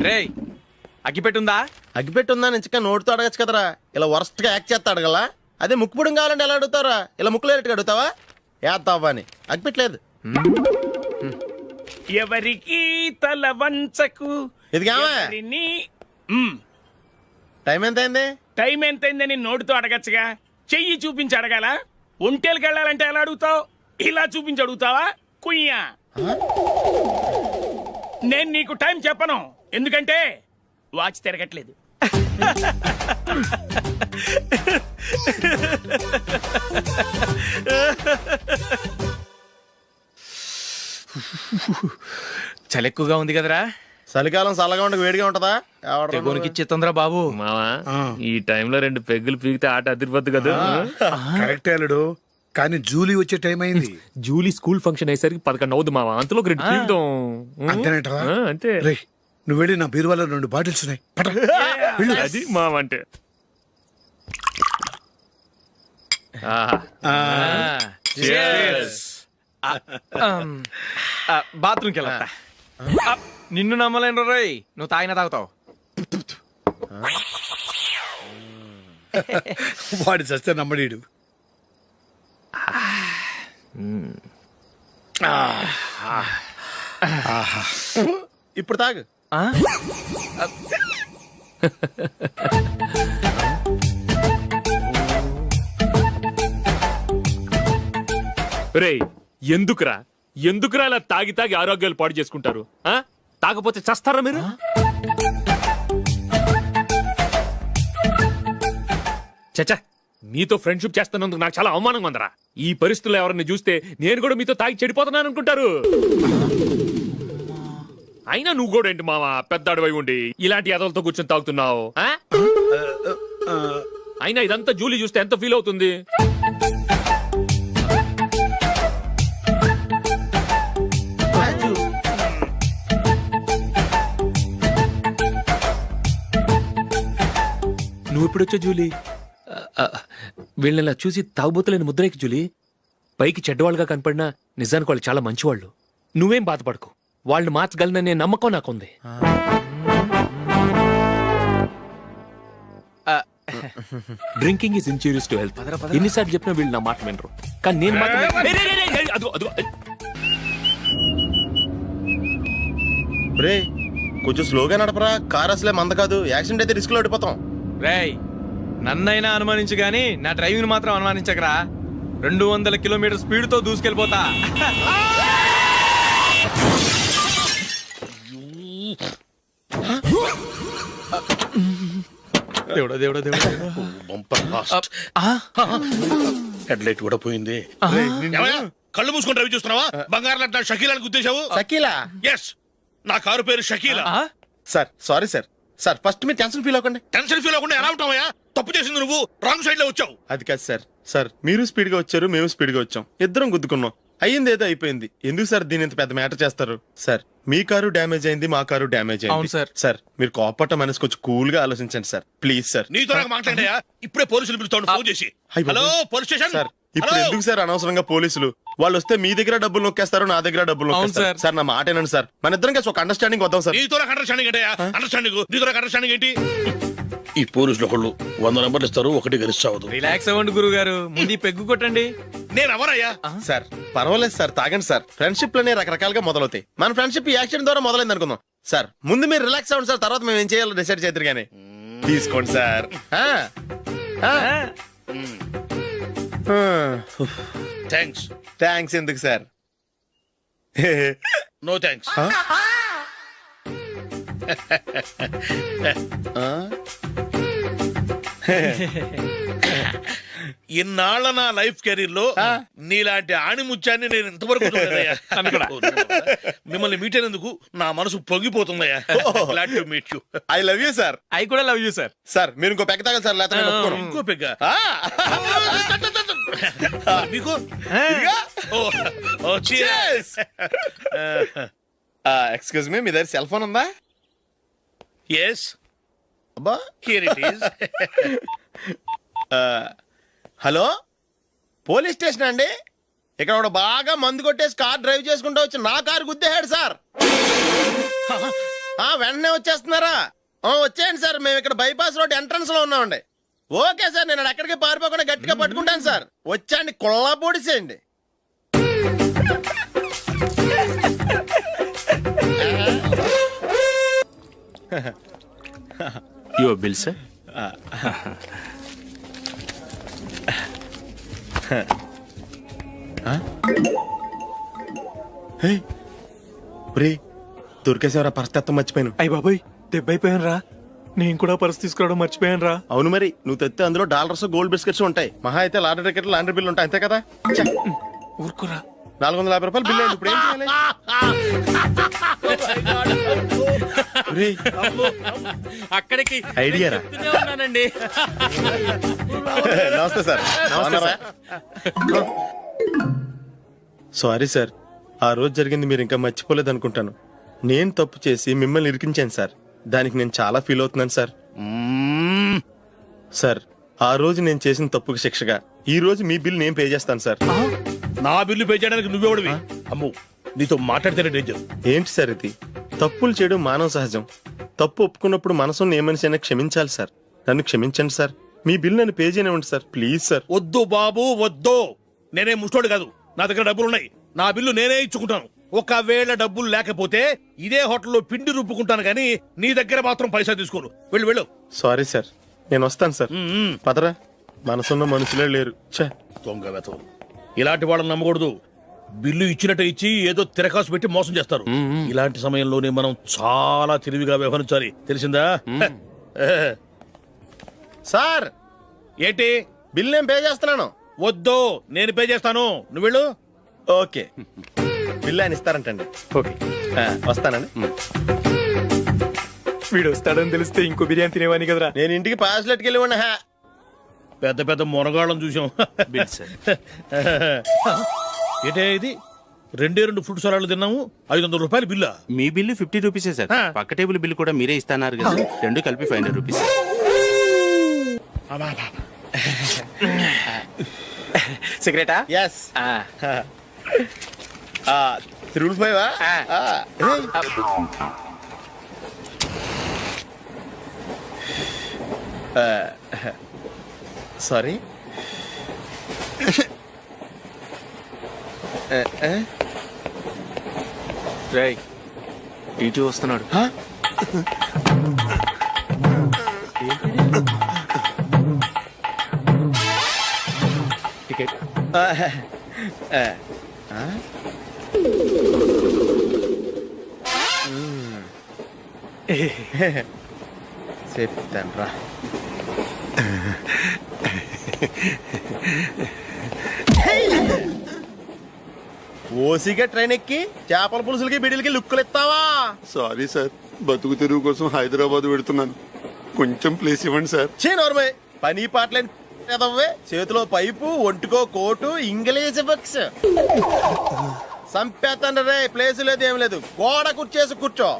రేయ్ అగ్గిపెట్టుందా? అగ్గిపెట్టుందా నుంచి నోటితో అడగచ్చు కదరా, ఇలా వరస్ట్ గా యాక్ట్ చేస్తా అడగలా. అదే ముక్కుపుడం కావాలంటే ఎలా అడుగుతారా? ఇలా ముక్కులేటట్టు అడుగుతావా? ఏత్తావా అని. అగ్గిపెట్టలేదు. ఎవరికి తల వంచకు. ఇది కావా? టైం ఎంత అయింది? టైం ఎంతైందని నోటితో అడగచ్చుగా, చెయ్యి చూపించి అడగాల. ఒంటేలకు వెళ్ళాలంటే ఎలా అడుగుతావు? ఇలా చూపించి అడుగుతావా? కుయ్యా. నేను నీకు టైం చెప్పను, ఎందుకంటే వాచ్ తిరగట్లేదు. చలి ఎక్కువగా ఉంది కదరా. చలికాలం చల్లగా ఉండక వేడిగా ఉంటదా? తెగోనికి ఇచ్చేతుందిరా బాబు. మావా ఈ టైంలో 2 పెగ్గులు పీకితే ఆట అదిరిపోద్దు కదా. కరెక్ట్ అల్లుడు, కానీ జూలీ వచ్చే టైం అయింది. జూలీ స్కూల్ ఫంక్షన్ అయ్యేసరికి 11 అవుద్ది మావా. అంతలో 2 పీకుతాం. అంతేనేటరా? అంతే. రే నువ్వు వెళ్ళి నా బీరువాలో 2 బాటిల్స్ ఉన్నాయి, పట. అది మావా అంటే. బాత్రూమ్కి వెళ్ళా. నిన్ను నమ్మలేను రోయ్, నువ్వు తాగినా తాగుతావు. వాడి చస్తే నమ్మడీడు. ఇప్పుడు తాగు. రేయ్ ఎందుకురా ఇలా తాగి తాగి ఆరోగ్యాలు పాడు చేసుకుంటారు? తాగపోతే చస్తారా మీరు? చచ్చా, మీతో ఫ్రెండ్షిప్ చేస్తున్నందుకు నాకు చాలా అవమానంగా ఉందరా. ఈ పరిస్థితుల్లో ఎవరిని చూస్తే నేను కూడా మీతో తాగి చెడిపోతున్నాను అనుకుంటారు. అయినా నువ్వు కూడా ఏంటి మావా, పెద్ద అడవై ఉండి ఇలాంటి ఎదలతో కూర్చొని తాగుతున్నావు? అయినా ఇదంతా జూలీ చూస్తే ఎంత ఫీల్ అవుతుంది? నువ్వు ఎప్పుడొచ్చా జూలీ? వీళ్ళని చూసి తాగుబోతులేని ముద్రేకి జూలీ. పైకి చెడ్డవాళ్ళుగా కనపడినా నిజానికి వాళ్ళు చాలా మంచివాళ్ళు. నువ్వేం బాధపడకు, వాళ్ళని మార్చగలననే నమ్మకం నాకుంది. Drinking is injurious to health. ఎన్నిసార్లు చెప్పినా వీళ్ళు నా మాట వినరు, కానీ నేను మాత్రం. రే కొంచెం స్లోగా నడపరా, కార్ అసలే మంద కాదు. యాక్సిడెంట్ అయితే రిస్క్ లో ఓడిపోతాం. రేయ్ నన్నైనా అనుమానించు గాని నా డ్రైవింగ్ మాత్రం అనుమానించకరా. 200 కిలోమీటర్ స్పీడ్ తో దూసుకెళ్ళిపోతా. దేవుడా దేవుడా దేవుడా. హెడ్ లైట్ కూడా పోయింది. కళ్ళు మూసుకొని రవి చూస్తున్నావా? బంగారం లాంటి షకీలాని గుర్తించావు? షకీలా? ఎస్, నా కారు పేరు Shakeela. Sir sorry sir. Sir first మీరు టెన్షన్ ఫీల్ అవ్వకండి. టెన్షన్ ఫీల్ అవ్వకుండా ఎలా ఉంటావయ్యా? తప్పు చేసింది నువ్వు, రాంగ్ సైడ్ లో వచ్చావు. అది కాదు సార్. సార్ మీరు స్పీడ్ గా వచ్చారు, మేము స్పీడ్ గా వచ్చాం, ఇద్దరం గుద్దుకున్నాం. అయ్యింది ఏదో అయిపోయింది. ఎందుకు సార్ దీని ఇంత పెద్ద మ్యాటర్ చేస్తారు? సార్ మీ కారు డ్యామేజ్ అయింది, మా కారు డ్యామేజ్ అయింది. సార్ సార్ మీరు కోపట్ట మనసు కొంచెం కూల్ గా ఆలోచించండి సార్, ప్లీజ్ సార్. నీతో నాకు మాట్లాడాయా? ఇప్పుడే పోలీసులు పిలుస్తాను, ఫోన్ చేసి. Hello police station. సార్ ఇప్పుడు ఎందుకు సార్ అనవసరంగా పోలీసులు? వాళ్ళు వస్తే మీ దగ్గర డబ్బులు నొక్కేస్తారు, నా దగ్గర డబ్బులు నొక్కేస్తారు. సార్ నా మాట ఏనండి సార్, మన ఇద్దరం కలిసి ఒక అండర్స్టాండింగ్ వద్దాం సార్. నీతో నాకు అండర్స్టాండింగ్ ఏంటయ్యా? అండర్స్టాండింగ్ నీతో నాకు అండర్స్టాండింగ్ ఏంటి? ఈ పోలీసులు ఒకళ్ళు 100 నెంబర్లు ఇస్తారు, ఒకటి గెలిస్తావదు. రిలాక్స్ అవ్వండి గురువు గారు, ముందు పెగ్గు కొట్టండి. నేను ఎవరయ్యా? సార్ పర్వాలేదు సార్, తాగండి సార్. ఫ్రెండ్షిప్ లోనే రకరకాలుగా మొదలవుతాయి. మన ఫ్రెండ్షిప్ ఈ యాక్సిడెంట్ ద్వారా మొదలైంది అనుకుందాం. సార్ ముందు మీరు రిలాక్స్ అవ్వండి సార్, తర్వాత మేము ఏం చేయాలో డిసైడ్ చేద్దరు గానీ. తీసుకోండి సార్. థ్యాంక్స్. థ్యాంక్స్ ఎందుకు సార్? No thanks. ఇన్నాళ్ళ నా లైఫ్ కెరీర్ లో నీలాంటి ఆణిముత్యాన్ని నేను ఇంతవరకు చూడలేదయ్యా. మిమ్మల్ని మీట్ అయినందుకు నా మనసు పొంగిపోతుందయ్యా. Glad to meet you. I love you sir. I కూడా లవ్ యూ సార్. సార్ మీరు ఇంకో పెక్క తాగండి సార్, లేకపోతే నేను ఒప్పుకోను. ఇంకో పెగ్గ మీకు? ఎక్స్క్యూజ్ మీ, మీ దగ్గర సెల్ ఫోన్ ఉందా? ఎస్, అబ్బా here it is. Hello police station అండి. ఇక్కడ బాగా మందు కొట్టేసి కార్ డ్రైవ్ చేసుకుంటూ వచ్చి నా కారు గుద్దేశాడు సార్. వెంటనే వచ్చేస్తున్నారా? వచ్చేయండి సార్, మేము ఇక్కడ బైపాస్ రోడ్ ఎంట్రన్స్ లో ఉన్నామండి. ఓకే సార్, నేను ఎక్కడికి పారిపోకుండా గట్టిగా పట్టుకుంటాను సార్. వచ్చాండి, కుళ్ళా పొడిసేయండి. Your bill sir. దొరికేసేవరా, పరిస్థితి మర్చిపోయాను. అయ్య బాబాయ్, దెబ్బైపోయాను రా. నేను కూడా పర్స్ తీసుకురావడం మర్చిపోయాను రా. అవును మరి, నువ్వు తెస్తే అందులో డాలర్స్ గోల్డ్ బిస్కెట్స్ ఉంటాయి. మహా అయితే లాటరీ టికెట్ లాండ్రీ బిల్ ఉంటాయి, అంతే కదా. ఊరుకురా. 450 రూపాయలు బిల్ అయింది. ఇప్పుడు ఏం చేయాలి? ఒరేయ్, అక్కడికి ఐడియా రా. ఉన్నానండి. నమస్తే సార్. బాగున్నారా? సారీ సార్, ఆ రోజు జరిగింది మీరు ఇంకా మర్చిపోలేదు అనుకుంటాను. నేను తప్పు చేసి మిమ్మల్ని ఇరికించాను సార్. దానికి నేను చాలా ఫీల్ అవుతున్నాను సార్. సార్, ఆ రోజు నేను చేసిన తప్పుకి శిక్షగా ఈ రోజు మీ బిల్ నేను పే చేస్తాను సార్. నా బిల్లు పే చేయడానికి నువ్వెవడివి? అమ్ము, నీతో మాట్లాడితేనే డేంజర్. ఏంటి సార్ ఇది? తప్పులు చేయడం మానవ సహజం. తప్పు ఒప్పుకున్నప్పుడు మనసుని ఏ మనిషి అయినా క్షమించాలి సార్. నన్ను క్షమించండి సార్. మీ బిల్ నన్ను పే చేయనివ్వండి సార్, ప్లీజ్ సార్. వద్దు బాబు, వద్దు. నేనే ముష్టోడు కాదు, నా దగ్గర డబ్బులున్నాయి. నా బిల్లు నేనే ఇచ్చుకుంటాను. ఒకవేళ డబ్బులు లేకపోతే ఇదే హోటల్లో పిండి రుబ్బుకుంటాను కానీ నీ దగ్గర మాత్రం పైసా తీసుకోను. వెళ్ళు వెళ్ళు. సారీ సార్, నేను వస్తాను సార్. పదరా, మనసున్న మనుషులే లేరు. ఛే, దొంగ వెతవు. ఇలాంటి వాళ్ళని నమ్మకూడదు. బిల్లు ఇచ్చినట్టు ఇచ్చి ఏదో తిరకాసు పెట్టి మోసం చేస్తారు. ఇలాంటి సమయంలోనే మనం చాలా తెలివిగా వ్యవహరించాలి, తెలిసిందా? సార్, ఏంటి? బిల్ నేను పే చేస్తున్నాను. వద్దు, నేను పే చేస్తాను, నువ్వు వెళ్ళు. ఓకే, బిల్ ఆయన ఇస్తారంటండి. ఓకే, వస్తానండి. వీడు వస్తాడని తెలిస్తే ఇంకో బిర్యానీ తినేవాని కదరా. నేను ఇంటికి పాస్లెట్కి వెళ్ళి ఉన్నా. పెద్ద పెద్ద మొనగాళ్ళం చూసాం. Bill sir. ఏంటే ఇది? 2 ఫ్రూట్ సలాడ్లు తిన్నాము, 500 రూపాయలు బిల్లా? మీ బిల్లు 50 రూపీసే సార్. ఆ. పక్క టేబుల్ బిల్లు కూడా మీరే ఇస్తాన్నారు కదా, రెండు కలిపి 500 రూపీస్. సిగరెటా? ఎస్. 3 సారీ. రేయ్, ఇటు వస్తున్నాడు. టికెట్. చెప్తాను రా. ఓసిగా ట్రైన్ ఎక్కి చేపల పులుసులకి బిడిలకి లుక్కులు ఇస్తావా? సారీ సార్, బతుకు తెరువు కోసం హైదరాబాద్ పెడుతున్నాను, కొంచెం ప్లేస్ ఇవ్వండి సార్. నోర్మే, పని పాటలేని ఎదవ్వే. చేతిలో పైపు, ఒంటికో కోటు, ఇంగ్లీష్ బుక్స్. సంపేతండ్రి రే, ప్లేస్ లేదు ఏం లేదు, గోడ కుర్చేసి కూర్చో.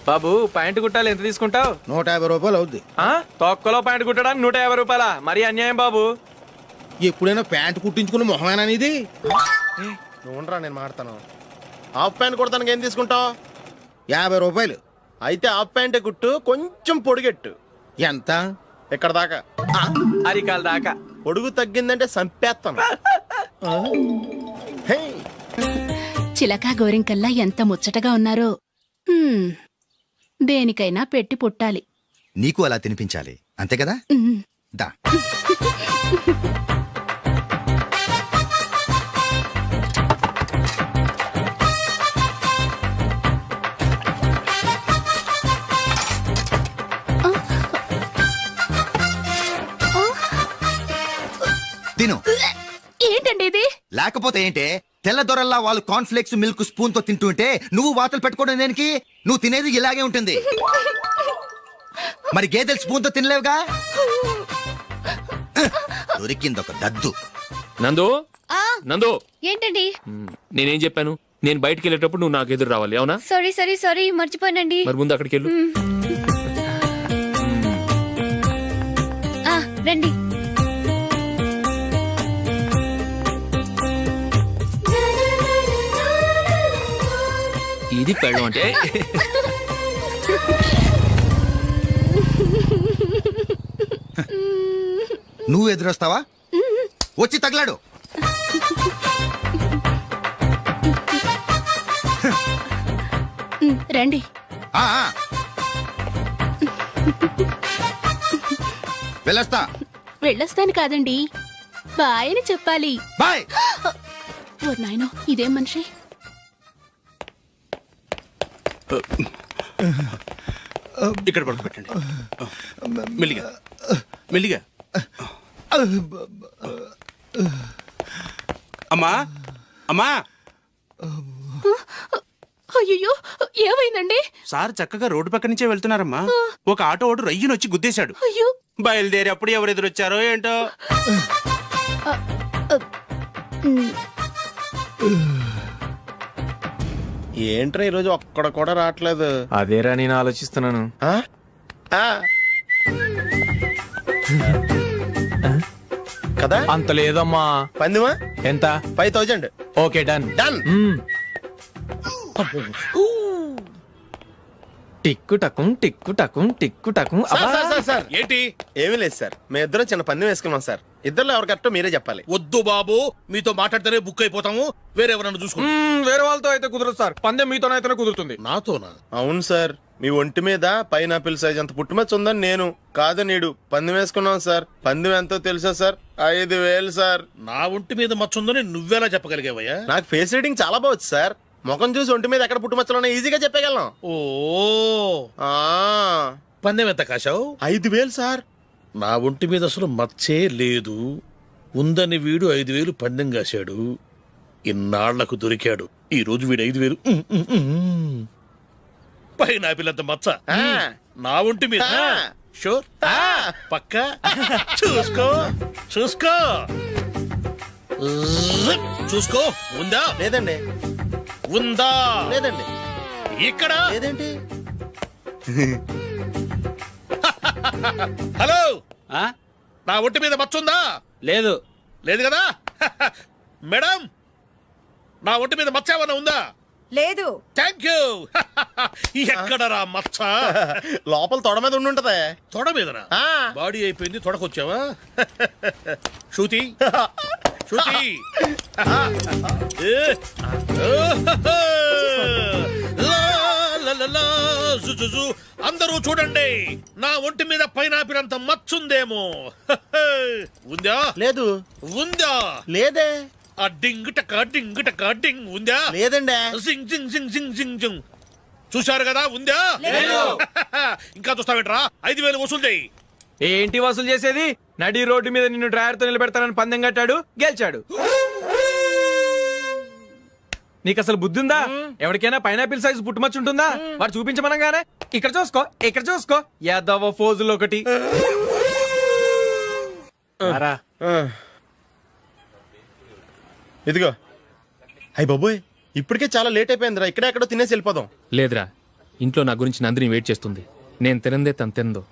బాబు, ప్యాంటు కుట్టాలి, ఎంత తీసుకుంటావు? 150 రూపాయలు అవుద్ది. తొక్కలో ప్యాంటు కుట్టడానికి 150 రూపాయలా? మరి అన్యాయం బాబు. ఎప్పుడైనా ప్యాంట్ కుట్టించుకున్న మొహమేనా ఇది? నువ్వురా, నేను మాడతాను. హాఫ్ ప్యాంట్ కుడతానికి ఏం తీసుకుంటావు? 50 రూపాయలు. అయితే హాఫ్ ప్యాంటే కుట్టు, కొంచెం పొడిగెట్టు. ఎంత? ఇక్కడ దాకా. అరికాల దాకా. పొడుగు తగ్గిందంటే సంపేస్తాను. హే, చిలకా గోరింకల్లా ఎంత ముచ్చటగా ఉన్నారో. దేనికైనా పెట్టి పుట్టాలి. నీకు అలా తినిపించాలి, అంతే కదా? దా. తిను. ఏంటండి ఇది? లేకపోతే ఏంటే, తెల్లదొరల్లా వాళ్ళు కార్న్ఫ్లేక్స్ మిల్క్ స్పూన్ తో తింటుంటే నువ్వు వాతలు పెట్టుకోవడం దేనికి? నువ్వు తినేది ఇలాగే ఉంటుంది. మరి గేదెలు స్పూన్ తో తినలేవుగా. దొరికిందొక దద్దు. నందు, నందు, ఏంటండి? నేనేం చెప్పాను? నేను బయటికి వెళ్ళేటప్పుడు నువ్వు నాకు ఎదురు రావాలి, అవునా? సారీ మర్చిపోయానండి. మరి ముందు అక్కడికి వెళ్ళు. రండి. ఇది పెళ్ళం అంటే నువ్వు ఎదురొస్తావా? వచ్చి తగలాడు. రండి. ఆ, ఆ. వెళ్ళొస్తా. వెళ్ళొస్తాను కాదండి, బాయ్ అని చెప్పాలి. బాయ్. ఓ నాయనో, ఇదేం మనిషి. ఇక్కడ పడుకోబెట్టండి. మెల్లిగా మెల్లిగా. అమ్మా అమ్మా, అయ్యో, ఏమైందండి? సార్ చక్కగా రోడ్డు పక్క నుంచే వెళ్తున్నారమ్మా. ఒక ఆటో ఓడు రయ్యను వచ్చి గుద్దేశాడు. అయ్యో. బయలుదేరి అప్పుడు ఎవరు ఎదురొచ్చారో ఏంటో. ఏంట్రా ఈరోజు ఒక్కడ కూడా రావట్లేదు. అదేరా నేను ఆలోచిస్తున్నాను. ఆ? ఆ. కదా అంత లేదమ్మా. పందిమా ఎంత? 5000. Okay, done. డన్. టిక్కు టకుం టిక్కు టకుం టిక్కు టకుం. సార్ ఏంటి? ఏమీ లేదు సార్, మేము ఇద్దరం చిన్న పందెం వేసుకున్నాం సార్. ఇద్దరు ఎవరు కరెక్టో మీరే చెప్పాలి. వద్దు బాబు, మీతో మాట్లాడితేనే బుక్ అయిపోతాము. వేరే ఎవరన్నా చూసుకోండి. వేరే వాళ్ళతో అయితే కుదరదు సార్, పందెం మీతోనైతేనే కుదురుతుంది. నాతోనా? అవును సార్, మీ ఒంటి మీద పైనాపిల్ సైజ్ అంత పుట్టుమచ్చ ఉందని నేను కాదు నీడు పందెం వేసుకున్నాం సార్. పందెం ఎంతో తెలుసా సార్? 5000 సార్. నా ఒంటి మీద మచ్చ ఉందని నువ్వెలా చెప్పగలిగావయ్యా? నాకు ఫేస్ రీడింగ్ చాలా బాగుంది సార్. ముఖం చూసి ఒంటి మీద ఎక్కడ పుట్టుమచ్చలో ఈజీగా చెప్పగలం. ఓ, ఆ, పందెం ఎంత కాశావు? 5000 సార్. నా ఒంటి మీద అసలు మచ్చే లేదు. ఉందని వీడు 5000 పందెం కాశాడు. ఇన్నాళ్లకు దొరికాడు. ఈ రోజు వీడు 5000. పైన పిల్లంత మచ్చ ఆ. నా ఒంటి మీద. ఆ. షూర్? ఆ. పక్క చూసుకో చూసుకో జిప్. చూసుకో. ఉందా? లేదండి. ఉందా? లేదండి. ఇక్కడ లేదేంటి? హలో, ఆ? నా ఒంటి మీద మచ్చ ఉందా? లేదు. లేదు కదా? మేడం, నా ఒంటి మీద మచ్చ ఏమన్నా ఉందా? లేదు. Thank you. ఎక్కడరా మచ్చ? లోపల తొడ మీద ఉండుంటదే. తొడ మీదనా? ఆ. బాడీ అయిపోయింది, తొడకొచ్చావా? శృతి శృతి. ఏ. లా, లా, లా, లా, జు, జు, జు. అందరూ చూడండి, నా ఒంటి మీద పైనాపిల్ అంత మచ్చుందేమో. ఉందా? లేదు. ఉందా? లేదే. ఆ డింగ్ టక డింగ్ టక డింగ్. ఉందా? లేదండి. జింగ్ జింగ్ జింగ్ జింగ్ జింగ్ జింగ్. చూశారు కదా? ఉందా? ఇంకా చూస్తావేట్రా? 5000 వసూలు చేయి. ఏంటి వసూలు చేసేది? నడి రోడ్డు మీద నిన్ను డ్రైవర్తో నిలబెడతానని పందెం కట్టాడు, గెలిచాడు. నీకు అసలు బుద్ధి ఉందా? ఎవరికైనా పైనాపిల్ సైజ్ పుట్టుమచ్చ ఉంటుందా? వాడు చూపించమనగానే ఇక్కడ చూసుకో, ఇక్కడ చూసుకో, యాదవ ఫోజులు ఒకటి. రా. ఆ. ఇదిగో. అయ్య బాబోయ్, ఇప్పటికే చాలా లేట్ అయిపోయిందిరా. ఇక్కడే ఎక్కడో తినేసి వెళ్ళిపోదాం. లేదురా, ఇంట్లో నా గురించి నందిని వెయిట్ చేస్తుంది. నేను తినందే తను తిందో.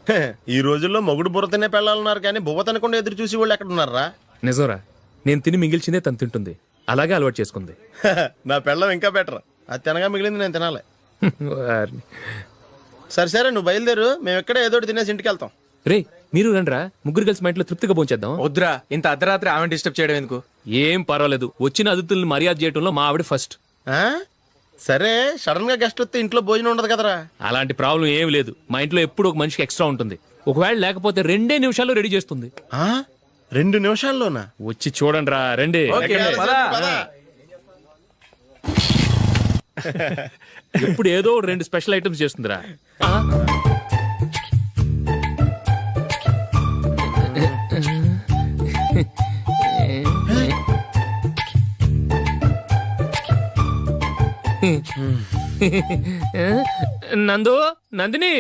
హే, ఈ రోజుల్లో మొగుడు బుర్ర తినే పెళ్ళాలన్నారు కానీ బువ్వ తినకుండా ఎదురు చూసి వాళ్ళు ఎక్కడ ఉన్నారా? నిజంరా, నేను తిని మిగిల్చిందే తను తింటుంది. అలాగే అలవాటు చేసుకుంది. నా పెళ్ళం ఇంకా బెటర్. అది తినగా మిగిలింది నేను తినాలి. వారిని. సరే సరే, నువ్వు బయలుదేరు. మేము ఎక్కడ ఏదో ఒకటి తినేసి ఇంటికి వెళ్తాం. రే, మీరు రండ్రా, ముగ్గురు కలిసి మా ఇంట్లో తృప్తిగా పోంచేద్దాం. వద్దురా, ఇంత అర్ధరాత్రి ఆమె డిస్టర్బ్ చేయడం ఎందుకు? ఏం పర్వాలేదు, వచ్చిన అతిథుల్ని మర్యాద చేయడంలో మా ఆవిడ ఫస్ట్. ఆ? సరే, సడన్ గా గెస్ట్ వస్తే ఇంట్లో భోజనం ఉండదు కదరా. అలాంటి ప్రాబ్లం ఏం లేదు. మా ఇంట్లో ఎప్పుడు ఒక మనిషికి ఎక్స్ట్రా ఉంటుంది. ఒకవేళ లేకపోతే 2 నిమిషాల్లో రెడీ చేస్తుంది. ఆ? 2 నిమిషాల్లోనా? వచ్చి చూడండి రా, రండి. ఓకే, పద. ఇప్పుడు ఏదో 2 స్పెషల్ ఐటమ్స్ చేస్తుందిరా. నందు, నందిని.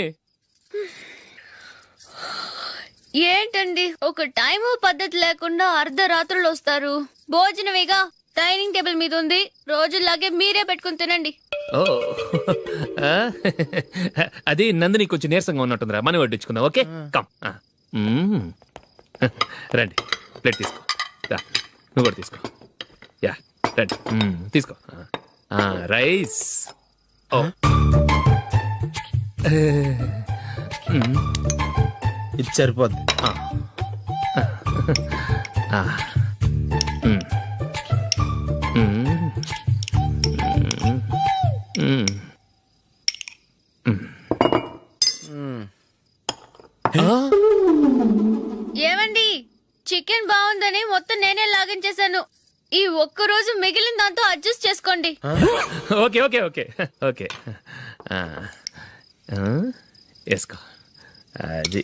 ఏంటండి ఒక టైము పద్ధతి లేకుండా అర్ధరాత్రులు వస్తారు? భోజనమేగా, డైనింగ్ టేబుల్ మీద ఉంది. రోజుల్లాగే మీరే పెట్టుకుని తినండి. ఓ, అది నందిని కొంచెం నీరసంగా ఉన్నట్టుందిరా. మనం వడ్డించుకుందాం. Okay, come. రండి, ప్లేట్ తీసుకో. రా, నువ్వు కూడా తీసుకో. యా, రండి, తీసుకో. రైస్. ఇది సరిపోద్ది. ఏమండి చికెన్ బాగుందని మొత్తం నేనే లాగించేశాను. ఈ ఒక్క రోజు మిగిలిన దాంతో అడ్జస్ట్ చేసుకోండి. ఓకే ఓకే ఓకే ఓకే వేసుకో. అది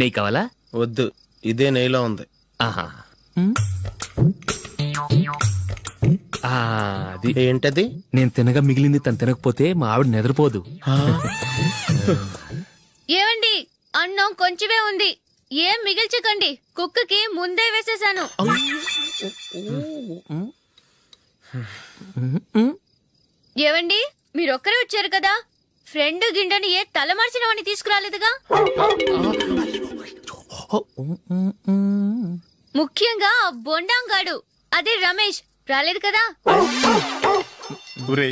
నెయ్యి కావాలా? వద్దు, ఇదే నెయ్యిలో ఉంది. ఆహా. అది ఏంటది? నేను తినగా మిగిలింది తను తినకపోతే మా ఆవిడ నిద్రపోదు. ఏమండి అన్నం కొంచెమే ఉంది, ఏం మిగిల్చకండి. కుక్కకి ముందే వేసేసాను. ఏవండి మీరొక్కరే వచ్చారు కదా, ఫ్రెండ్ గిండెని ఏ తలమార్చిన వాడిని తీసుకురాలేదుగా? ముఖ్యంగా ఆ బొండాంగాడు అదే రమేష్ రాలేదు కదా? ఊరే,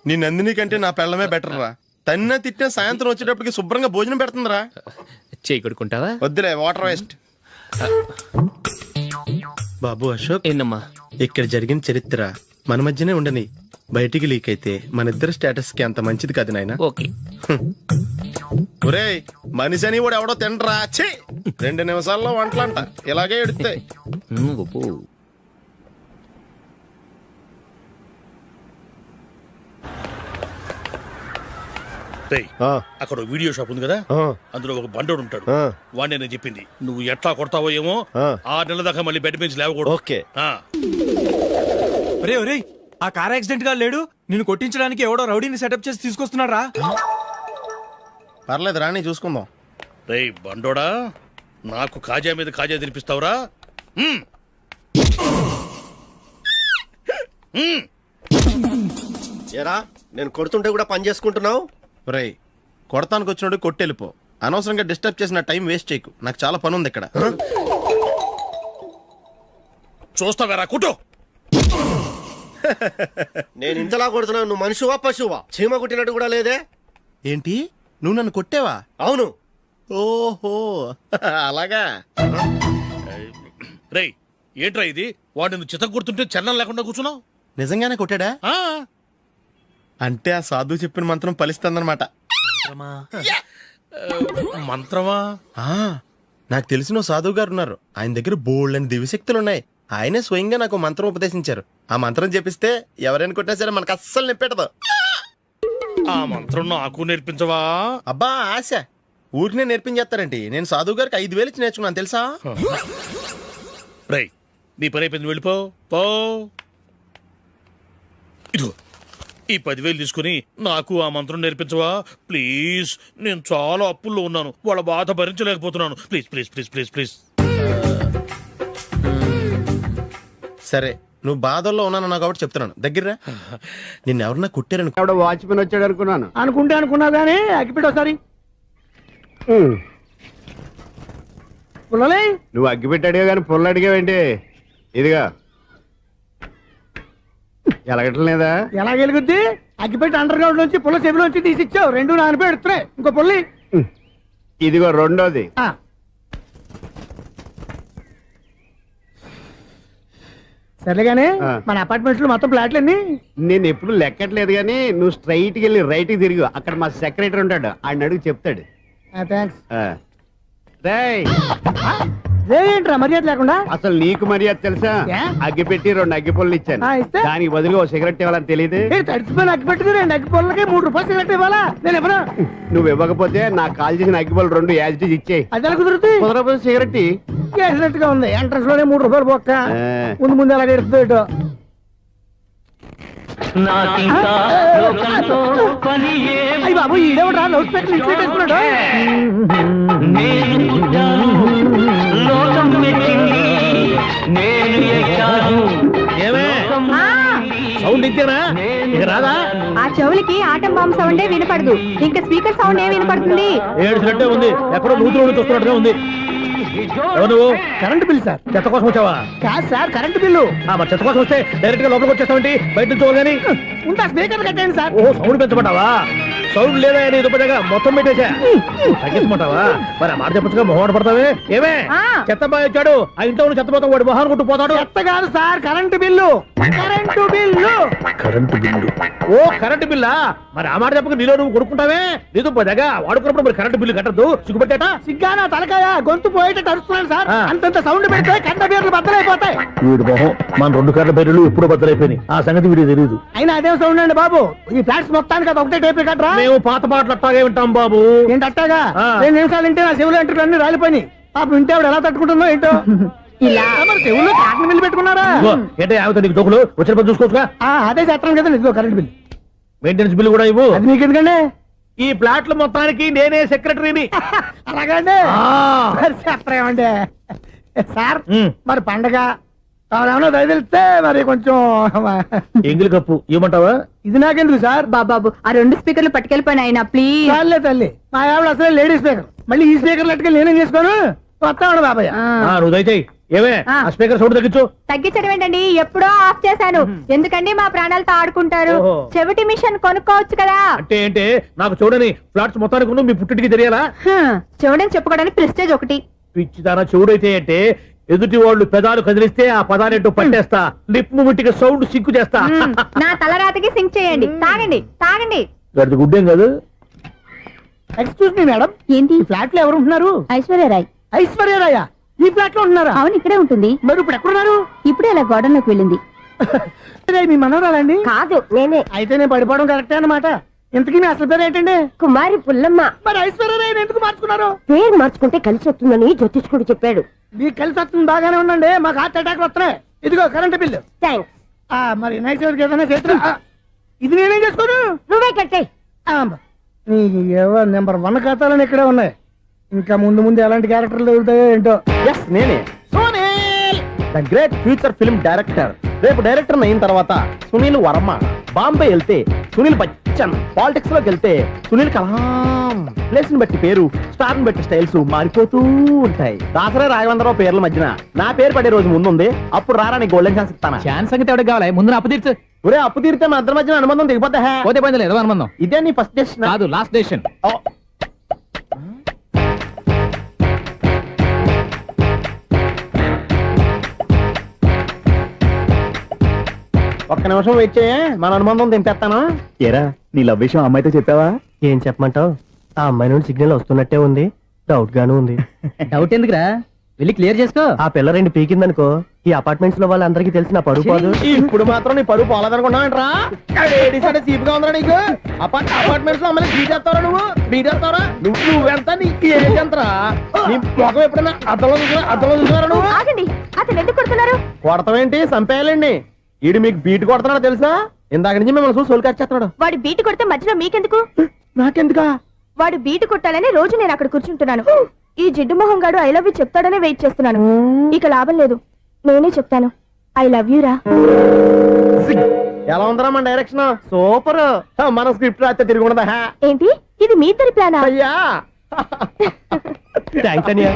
నీ నందిని కంటే నా పెళ్ళమే బెటర్ రా. తన్న తిట్టిన సాయంత్రం వచ్చేటప్పటికి శుభ్రంగా భోజనం పెడుతుందిరా. చేయి కొడుకుంటావా? వద్దులే, వాటర్ వేస్ట్. బాబు అశోక్, ఏందమ్మా? ఇక్కడ జరిగిన చరిత్ర మన మధ్యనే ఉండని, బయటికి లీక్ అయితే మన ఇద్దరు స్టేటస్ కి అంత మంచిది కాదు నాయన. ఓకే. ఒరేయ్, మనిషి అని కూడా ఎవడో తినరా. 2 నిమిషాల్లో వంటలంట ఇలాగే ఎడుతాయి. అక్కడ వీడియో షాప్ ఉంది కదా, అందులో ఒక బండోడు ఉంటాడు. వాడిని నేను చెప్పింది నువ్వు ఎట్లా కొడతావో ఏమో. 6 నెలల దాకా మళ్ళీ బెడ్ బెంచ్ లేవకూడదు. ఓకే. ఒరే ఒరే, ఆ కార్ యాక్సిడెంట్ గా లేడు, నిన్ను కొట్టించడానికి ఎవడో రౌడీని సెటప్ చేసి తీసుకొస్తున్నారా? పర్లేదు రాని, చూసుకుందాం. రేయ్ బండోడా, నాకు కాజా మీద కాజా తినిపిస్తావురా? ఎరా, నేను కొడుతుంటే కూడా పని చేసుకుంటున్నావు. ఒరేయ్, కొడతానికి వచ్చినోడు కొట్టెళ్ళిపో. అనవసరంగా డిస్టర్బ్ చేసిన టైం వేస్ట్ చేయకు, నాకు చాలా పని ఉంది ఇక్కడ. చూస్తావేరా కుట్టు. నేను ఇంతలా కొడుతున్నావు, నువ్వు మనిషివా పశువా? చీమ కుట్టినట్టు కూడా లేదే. ఏంటి, నువ్వు నన్ను కొట్టేవా? అవును. ఓహో అలాగా. రేయ్ ఏంట్రా ఇది? వాడు నువ్వు చిత్త కొడుతుంటే చలనం లేకుండా కూర్చున్నావు. నిజంగానే కొట్టాడా? అంటే ఆ సాధువు చెప్పిన మంత్రం ఫలిస్తుందన్నమాట. మంత్రమా? నాకు తెలిసిన సాధువు గారు ఉన్నారు, ఆయన దగ్గర బోల్డ్ అని దివ్యశక్తులు ఉన్నాయి. ఆయనే స్వయంగా నాకు మంత్రం ఉపదేశించారు. ఆ మంత్రం చెప్పిస్తే ఎవరైనా కొట్టినా సరే మనకు అస్సలు నిప్పెట్టదు. ఆ మంత్రం నాకు నేర్పించవా? అబ్బా ఆశ, ఊరినే నేర్పించేస్తారండి. నేను సాధువు గారికి 5,000 ఇచ్చి నేర్చుకున్నాను తెలుసా? రేయ్ నీ పని అయిపోయింది, వెళ్ళిపో పో. ఇదిగో ఈ 10,000 తీసుకుని నాకు ఆ మంత్రం నేర్పించవా ప్లీజ్? నేను చాలా అప్పుల్లో ఉన్నాను, వాళ్ళ బాధ భరించలేకపోతున్నాను. Please please please please please. సరే, నువ్వు బాధల్లో ఉన్నాను నాకు కాబట్టి చెప్తున్నాను. దగ్గర నిన్ను ఎవరన్నా కుట్టారని. వాచ్మెన్ వచ్చాడు అనుకున్నాను. అనుకున్నావు గానీ అగ్గిపెట్టి ఒకసారి. నువ్వు అగ్గి పెట్టాడుగా కానీ పుల్ల అడిగావేంటి? ఇదిగా ఎలగట్లేదా? ఎలా గెలుగుద్ది? అగ్గిపెట్టి అండర్ గ్రౌండ్ నుంచి పుల్ల చెవిలోంచి తీసిచ్చావు, 2 నానిపోయి ఎడుతున్నాయి. ఇంకో పుల్లి ఇదిగో రెండోది. సర్లేగానే, మన అపార్ట్మెంట్స్ లో మొత్తం ఫ్లాట్లు అన్ని నేను ఎప్పుడు లెక్కట్లేదు కానీ నువ్వు స్ట్రైట్కి వెళ్ళి రైట్కి తిరిగి అక్కడ మా సెక్రటరీ ఉంటాడు, ఆయన అడుగు చెప్తాడు. థ్యాంక్స్. రేయ్, ఏంట్రా మర్యాద లేకుండా? అసలు నీకు మర్యాద తెలుసా? అగ్గి పెట్టి 2 అగ్గి పుల్లలు ఇచ్చాను, దానికి బదులుగా ఓ సిగరెట్ ఇవ్వాలని తెలియదు. తడిచిపోయిన అగ్గి పెట్టుకుని 2 అగ్గి పుల్లలకి 3 రూపాయలు సిగరెట్ ఇవ్వాలా? నేను ఎవరు? నువ్వు ఇవ్వకపోతే నాకు కాల్ చేసిన అగ్గి పుల్లలు 2 యాజిటీజ్ ఇచ్చేయి. అది ఎలా కుదురుతుంది? కుదరపోతే సిగరెట్ వేసినట్టుగా ఉంది. ఎంట్రన్స్ లోనే 3 రూపాయలు పోక్క. ముందు అలాగే ఎడుతుంది ఇటు. అయ్యి బాబు, ఈడేవడా లౌడ్ స్పీకర్ ఇంట్లో పెట్టేసుకున్నాడు? సౌండ్ ఇంతేనా? ఇక రాదా? ఆ చెవులకి ఆటం బాంబు సౌండే వినపడదు, ఇంకా స్పీకర్ సౌండ్ ఏ వినపడుతుంది? ఏడ్చినట్టే ఉంది, ఎక్కడో నూతులు చూస్తున్నట్టుగా ఉంది. నువ్వు కరెంట్ బిల్ సార్. చెత్త కోసం వచ్చావా? కాదు సార్, కరెంట్ బిల్లు. మరి చెత్త కోసం వస్తే డైరెక్ట్ గా లోపలికి వచ్చేస్తావేంటి? బయట నుంచి కానీ ఉంటా. స్పీకర్ కట్టండి సార్. ఓ సౌండ్ పెంచమంటావా? సౌండ్ లేదా నీ దుబ్బగా మొత్తం పెట్టేసా. తగ్గించమంటావా? మరి ఆ మాట చెప్పచ్చుగా మొహమాట పడతావే. ఏమే చెత్త బాయ్ వచ్చాడు, ఆ ఇంట్లో ఉన్న చెత్త పోతాం, వాడు మొహాన్ని కొట్టు పోతాడు. చెత్త కాదు sir, current bill. Current bill. Current bill. ఓ కరెంటు బిల్లా? మరి ఆ మాట చెప్పక నీలో నువ్వు కొడుకుంటావే. నీదు పదగా వాడుకున్నప్పుడు మరి కరెంటు బిల్లు కట్టద్దు. సిగ్గుపెట్టాట. సిగ్గానా తలకాయ గొంతు పోయేటట్టు అరుస్తున్నాడు సార్. అంతంత సౌండ్ పెడితే కంట బీర్లు బద్దలైపోతాయి. వీడు మొహం మన 2 కర్ర బీర్లు ఇప్పుడు బద్దలైపోయినాయి. ఆ సంగతి వీడికి తెలియదు. అయినా అదే సౌండ్ అండి బాబు. ఈ ఫ్లాట్స్ మొత్తానికి అది ఒకటే టైప్ కట్టరా? మేము పాత పాటలు అట్టాగే వింటాం బాబు. ఏంటి అట్టాగా? 2 నిమిషాలు వింటే నా చెవులు ఎంటర్ అన్ని రాలిపోయినాయి. పాపం వింటే ఆవిడ ఎలా తట్టుకుంటుందో ఏంటో. ఇలా మరి చెవుల్లో కాటన్ బిల్లు పెట్టుకున్నారా? ఏంటే ఆమెతో నీకు దోకులు వచ్చిన పని చూసుకోవచ్చుగా. అదే చేస్తాను కదా. ఇదిగో కరెంట్ బిల్, మెయింటెనెన్స్ బిల్ కూడా ఇవ్వు. అది మీకు ఎందుకండి? ఈ ప్లాట్ల మొత్తానికి నేనే సెక్రటరీని. అలాగండి. చెప్పరేమండి సార్. మరి పండగ ఏమన్నా దయదలిస్తే మరి కొంచెం ఎంగిలి కప్పు ఇవ్వమంటావా? ఇది నాకెందుకు సార్? బాబాబు ఆ 2 స్పీకర్లు పట్టుకెళ్ళిపోయిన ఆయన ప్లీజ్. చాలే తల్లి, మా ఆవిడ అసలే లేడీ స్పీకర్. మళ్ళీ ఈ స్పీకర్ లెట్కెళ్ళి నేనేం చేసుకోను? వస్తాడు బాబాయ్. నువ్వు దయచేయి. ఏమే ఆ స్పీకర్ సౌండ్ తగ్గించు. తగ్గించడం ఏంటండి, ఎప్పుడో ఆఫ్ చేశాను. ఎందుకండి మా ప్రాణాలతో ఆడుకుంటారు? చెవిటి మిషన్ కొనుక్కోవచ్చు కదా. అంటే ఏంటే నాకు చూడని ఫ్లాట్స్ మొత్తానికి మీ పుట్టింటికి తెలియాలా? చూడని చెప్పుకోవడానికి ప్రెస్టేజ్ ఒకటి. పిచ్చిదానా చెవుడైతే అంటే ఎదుటి వాళ్ళు పెదాలు కదిలిస్తే ఆ పదాలేంటో పట్టేస్తా. లిప్ ముట్టికి సౌండ్ సిక్కు చేస్తా. నా తలరాతకి సింక్ చేయండి. తాగండి తాగండి. గడిచి గుడ్డేం కాదు. ఎక్స్క్యూజ్ మీ మేడం, ఏంటి? ఫ్లాట్ లో ఎవరు ఉంటున్నారు? ఐశ్వర్యరాయ్. ఐశ్వర్యరాయ ఈ ఫ్లాట్ లో ఉంటున్నారా? అవును, ఇక్కడే ఉంటుంది. మరి ఇప్పుడు ఎక్కడున్నారు? ఇప్పుడే అలా గోడంలోకి వెళ్ళింది. మీ మనవరాలండి? కాదు, నేనే. అయితే నేను పడిపోవడం కరెక్టే అన్నమాట. ఇంతకీ మీ అసలు పేరు ఏంటండి? కుమారి పుల్లమ్మ. మరి ఐశ్వర్యరాయని ఎందుకు మార్చుకున్నారు? పేరు మార్చుకుంటే కలిసి వస్తుందని జ్యోతిష్కుడు చెప్పాడు. మీకు కలిసి వస్తుంది, బాగానే ఉండండి. మాకు హార్ట్ అటాక్ వస్తున్నాయి. ఇదిగో కరెంట్ బిల్లు. థ్యాంక్స్. మరి నైట్ ఏదైనా చేతులు ఇది నేనేం చేసుకోను? నువ్వే కట్టే. నెంబర్ 1 ఖాతాలని ఇక్కడే ఉన్నాయి. ఇంకా ముందు ముందు ఎలాంటి క్యారెక్టర్లు దొరుకుతాయో ఏంటో. నేనే the great future film director. రేపు డైరెక్టర్ అయిన తర్వాత సునీల్ వర్మ. బాంబే వెళ్తే సునీల్ బచ్చన్. పాలిటిక్స్ లోకి వెళ్తే సునీల్ కలాం. ప్లేస్ ని బట్టి పేరు, స్టార్ ని బట్టి స్టైల్స్ మారిపోతూ ఉంటాయి. దాసరా రాఘవేంద్రరావు పేర్ల మధ్యన నా పేరు పడే రోజు ముందుంది. అప్పుడు రారా నీ గోల్డెన్ ఛాన్స్ ఇస్తాను. ఛాన్స్ సంగతి ఎవరికి కావాలి? ముందు అప్పు తీర్చు. ఒరే అప్పు తీరితే మా ఇద్దరి మధ్యన అనుబంధం దిగిపోతా. పోతే పోయింది లేదు అనుబంధం. ఇదే నీ ఫస్ట్ డెస్టినేషన్ కాదు, లాస్ట్ డెసిషన్. ఒక్క నిమిషం వెయిట్ చేయ, మన అనుబంధం దింపేస్తాను. ఏరా నీ లవ్ విషయం అమ్మాయితో చెప్పావా? ఏం చెప్పమంటావు? ఆ అమ్మాయి నుండి సిగ్నల్ వస్తున్నట్టే ఉంది. డౌట్ గాను ఉంది. డౌట్ ఎందుకురా, వెళ్ళి క్లియర్ చేసుకో. ఆ పిల్ల 2 పీకిందనుకో, ఈ అపార్ట్మెంట్స్ లో వాళ్ళందరికీ తెలిసిన పరుగు పోదు. ఇప్పుడు మాత్రం నీ పరుగు పోలేదనుకున్నావేంట్రా? సీపుగా ఉందా నీకు? అపార్ట్మెంట్స్ లో అమ్మాయి బీటేస్తారా? బీటేస్తారా? నువ్వెంత? నీకు ఏంటంతరా? నీ మొఖం ఎప్పుడైనా అద్దంలో చూసారా నువ్వు? ఆగండి, అతను ఎందుకు కొడుతున్నారు? కొడతావేంటి? చంపేయాలండి. ఈడు మీకు బీట్ కొడుతున్నాడు తెలుసా? ఇందాక నుంచి మిమ్మల్ని చూసి సోలు కచ్చేస్తున్నాడు. వాడు బీటు కొడితే మధ్యలో మీకెందుకు? నాకెందుకా? వాడు బీటు కొట్టాలని రోజు నేను అక్కడ కూర్చుంటున్నాను. ఈ జిడ్డు మొహం గాడు ఐ లవ్ యూ చెప్తాడనే వెయిట్ చేస్తున్నాను. ఇక లాభం లేదు, నేనే చెప్తాను. ఐ లవ్ యూ రా. ఎలా ఉందరా మన డైరెక్షన్? సూపర్. మన స్క్రిప్ట్ రాస్తే తిరిగి ఉండదా? ఏంటి ఇది మీ ఇద్దరి ప్లానా? అయ్యా థ్యాంక్స్ అనియా.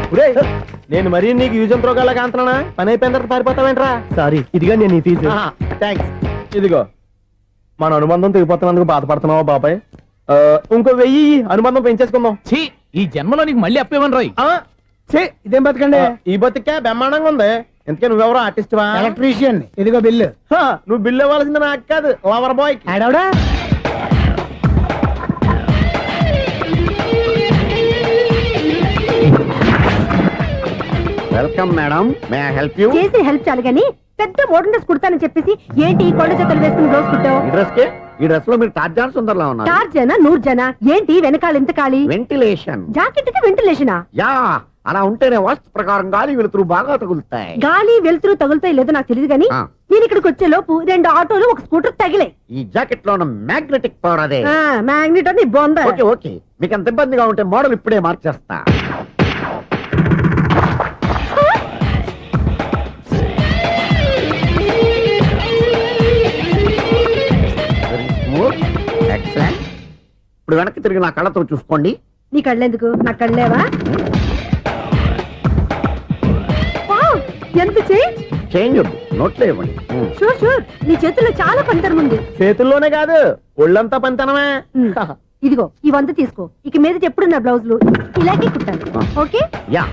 నేను మరీ నీకు యూజ్ అండ్ త్రోగాలా కాంతనా? పని అయిపోయిన తర్వాత పారిపోతావేంట్రా? సారీ, ఇదిగా నేను ఈ ఫీజు. థ్యాంక్స్. ఇదిగో మన అనుబంధం తెగిపోతున్నందుకు బాధపడుతున్నావా బాబాయ్? ఇంకో 1000 అనుబంధం పెంచేసుకుందాం. ఈ జన్మలో నీకు మళ్ళీ అప్పేమని రాయి. ఇదేం బతకండి? ఈ బతికే బ్రహ్మాండంగా ఉంది. ఎందుకే నువ్వెవరో ఆర్టిస్ట్ వా? ఎలక్ట్రీషియన్. ఇదిగో బిల్లు. నువ్వు బిల్లు ఇవ్వాల్సింది నాకు కాదు, లవర్ బాయ్. ఆడవడా? Welcome madam, may I help you? చేసి హెల్ప్ చాలు గాని పెద్ద మోడల్ డ్రెస్ కుడతానని చెప్పేసి ఏంటి కొండ చేతులు వేసుకుని రోజు కుట్టావు? ఈ డ్రెస్ లో మీరు టార్జాన్ సుందర్లా ఉన్నారు. 4 జన 100 జన ఏంటి వెనకాల ఇంత ఖాళీ? వెంటిలేషన్. జాకెట్ కి వెంటిలేషనా? యా, అలా ఉంటేనే వాస్తు ప్రకారం గాలి వెలుతురు బాగా తగులుతాయి. గాలి వెలుతురు తగులుతాయి లేదో నాకు తెలియదు గానీ నేను ఇక్కడికి వచ్చే లోపు 2 ఆటోలు 1 స్కూటర్ తగిలాయి. ఈ జాకెట్ లో ఉన్న మ్యాగ్నెటిక్ పవర్ అదే. మ్యాగ్నెట్ అని బొంద. ఓకే ఓకే, మీకు అంత ఇబ్బందిగా ఉంటే మోడల్ ఇప్పుడే మార్చేస్తా. ఎక్సలెంట్. ఇప్పుడు వెనక్కి తిరిగి నా కళ్ళతో చూసుకోండి. నీ కళ్ళెందుకు? నా కళ్ళేవా? ఎంత చేయి చేంజ్ వద్దు నోట్లో ఇవ్వండి షూర్ షూర్ నీ చేతుల్లో చాలా పంతరం ఉంది. చేతుల్లోనే కాదు ఒళ్ళంతా పంతనమే. ఇదిగో ఈ 100 తీసుకో. ఇక మీద ఎప్పుడు నా బ్లౌజులు ఇలాగే కుట్టాను. ఓకే యా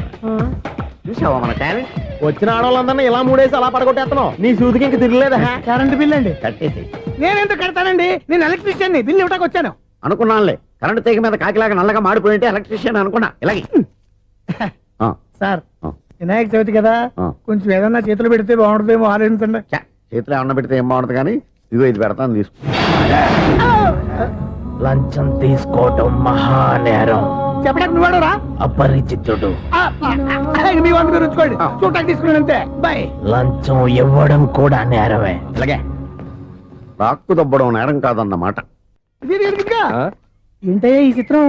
చూసావా మన టాలెంట్. వచ్చిన ఆడవాళ్ళందరినీ ఇలా మూడేసి అలా పడగొట్టేస్తున్నావు. నీ సూదికి ఇంక తిరగలేదా? కరెంట్ బిల్ అండి. కట్టేసి నేనెందుకు కడతానండి, నేను ఎలక్ట్రీషియన్ ని, బిల్ ఇవ్వడానికి వచ్చాను. అనుకున్నానులే. కరెంట్ తీగ మీద కాకిలాగా నల్లగా మాడిపోయింటే ఎలక్ట్రీషియన్ అనుకున్నా. ఇలాగే సార్ వినాయక చవితి కదా, కొంచెం ఏదన్నా చేతులు పెడితే బాగుంటుందేమో ఆలోచించండి. చేతిలో ఏమన్నా పెడితే ఏం బాగుంటుంది కానీ ఇదిగో ఇది పెడతాను తీసుకో. లంచం తీసుకోవటం మహానేరం. చెప్పడానికి నువ్వాడరా అపరిచితుడు. మీ వంట మీరు ఉంచుకోండి, చూడటానికి తీసుకున్నాను అంతే. బాయ్. లంచం ఇవ్వడం కూడా నేరమే. ఇలాగే రాక్కు దబ్బడం నేరం కాదన్నమాట. ఏంటయ్యా ఈ చిత్రం?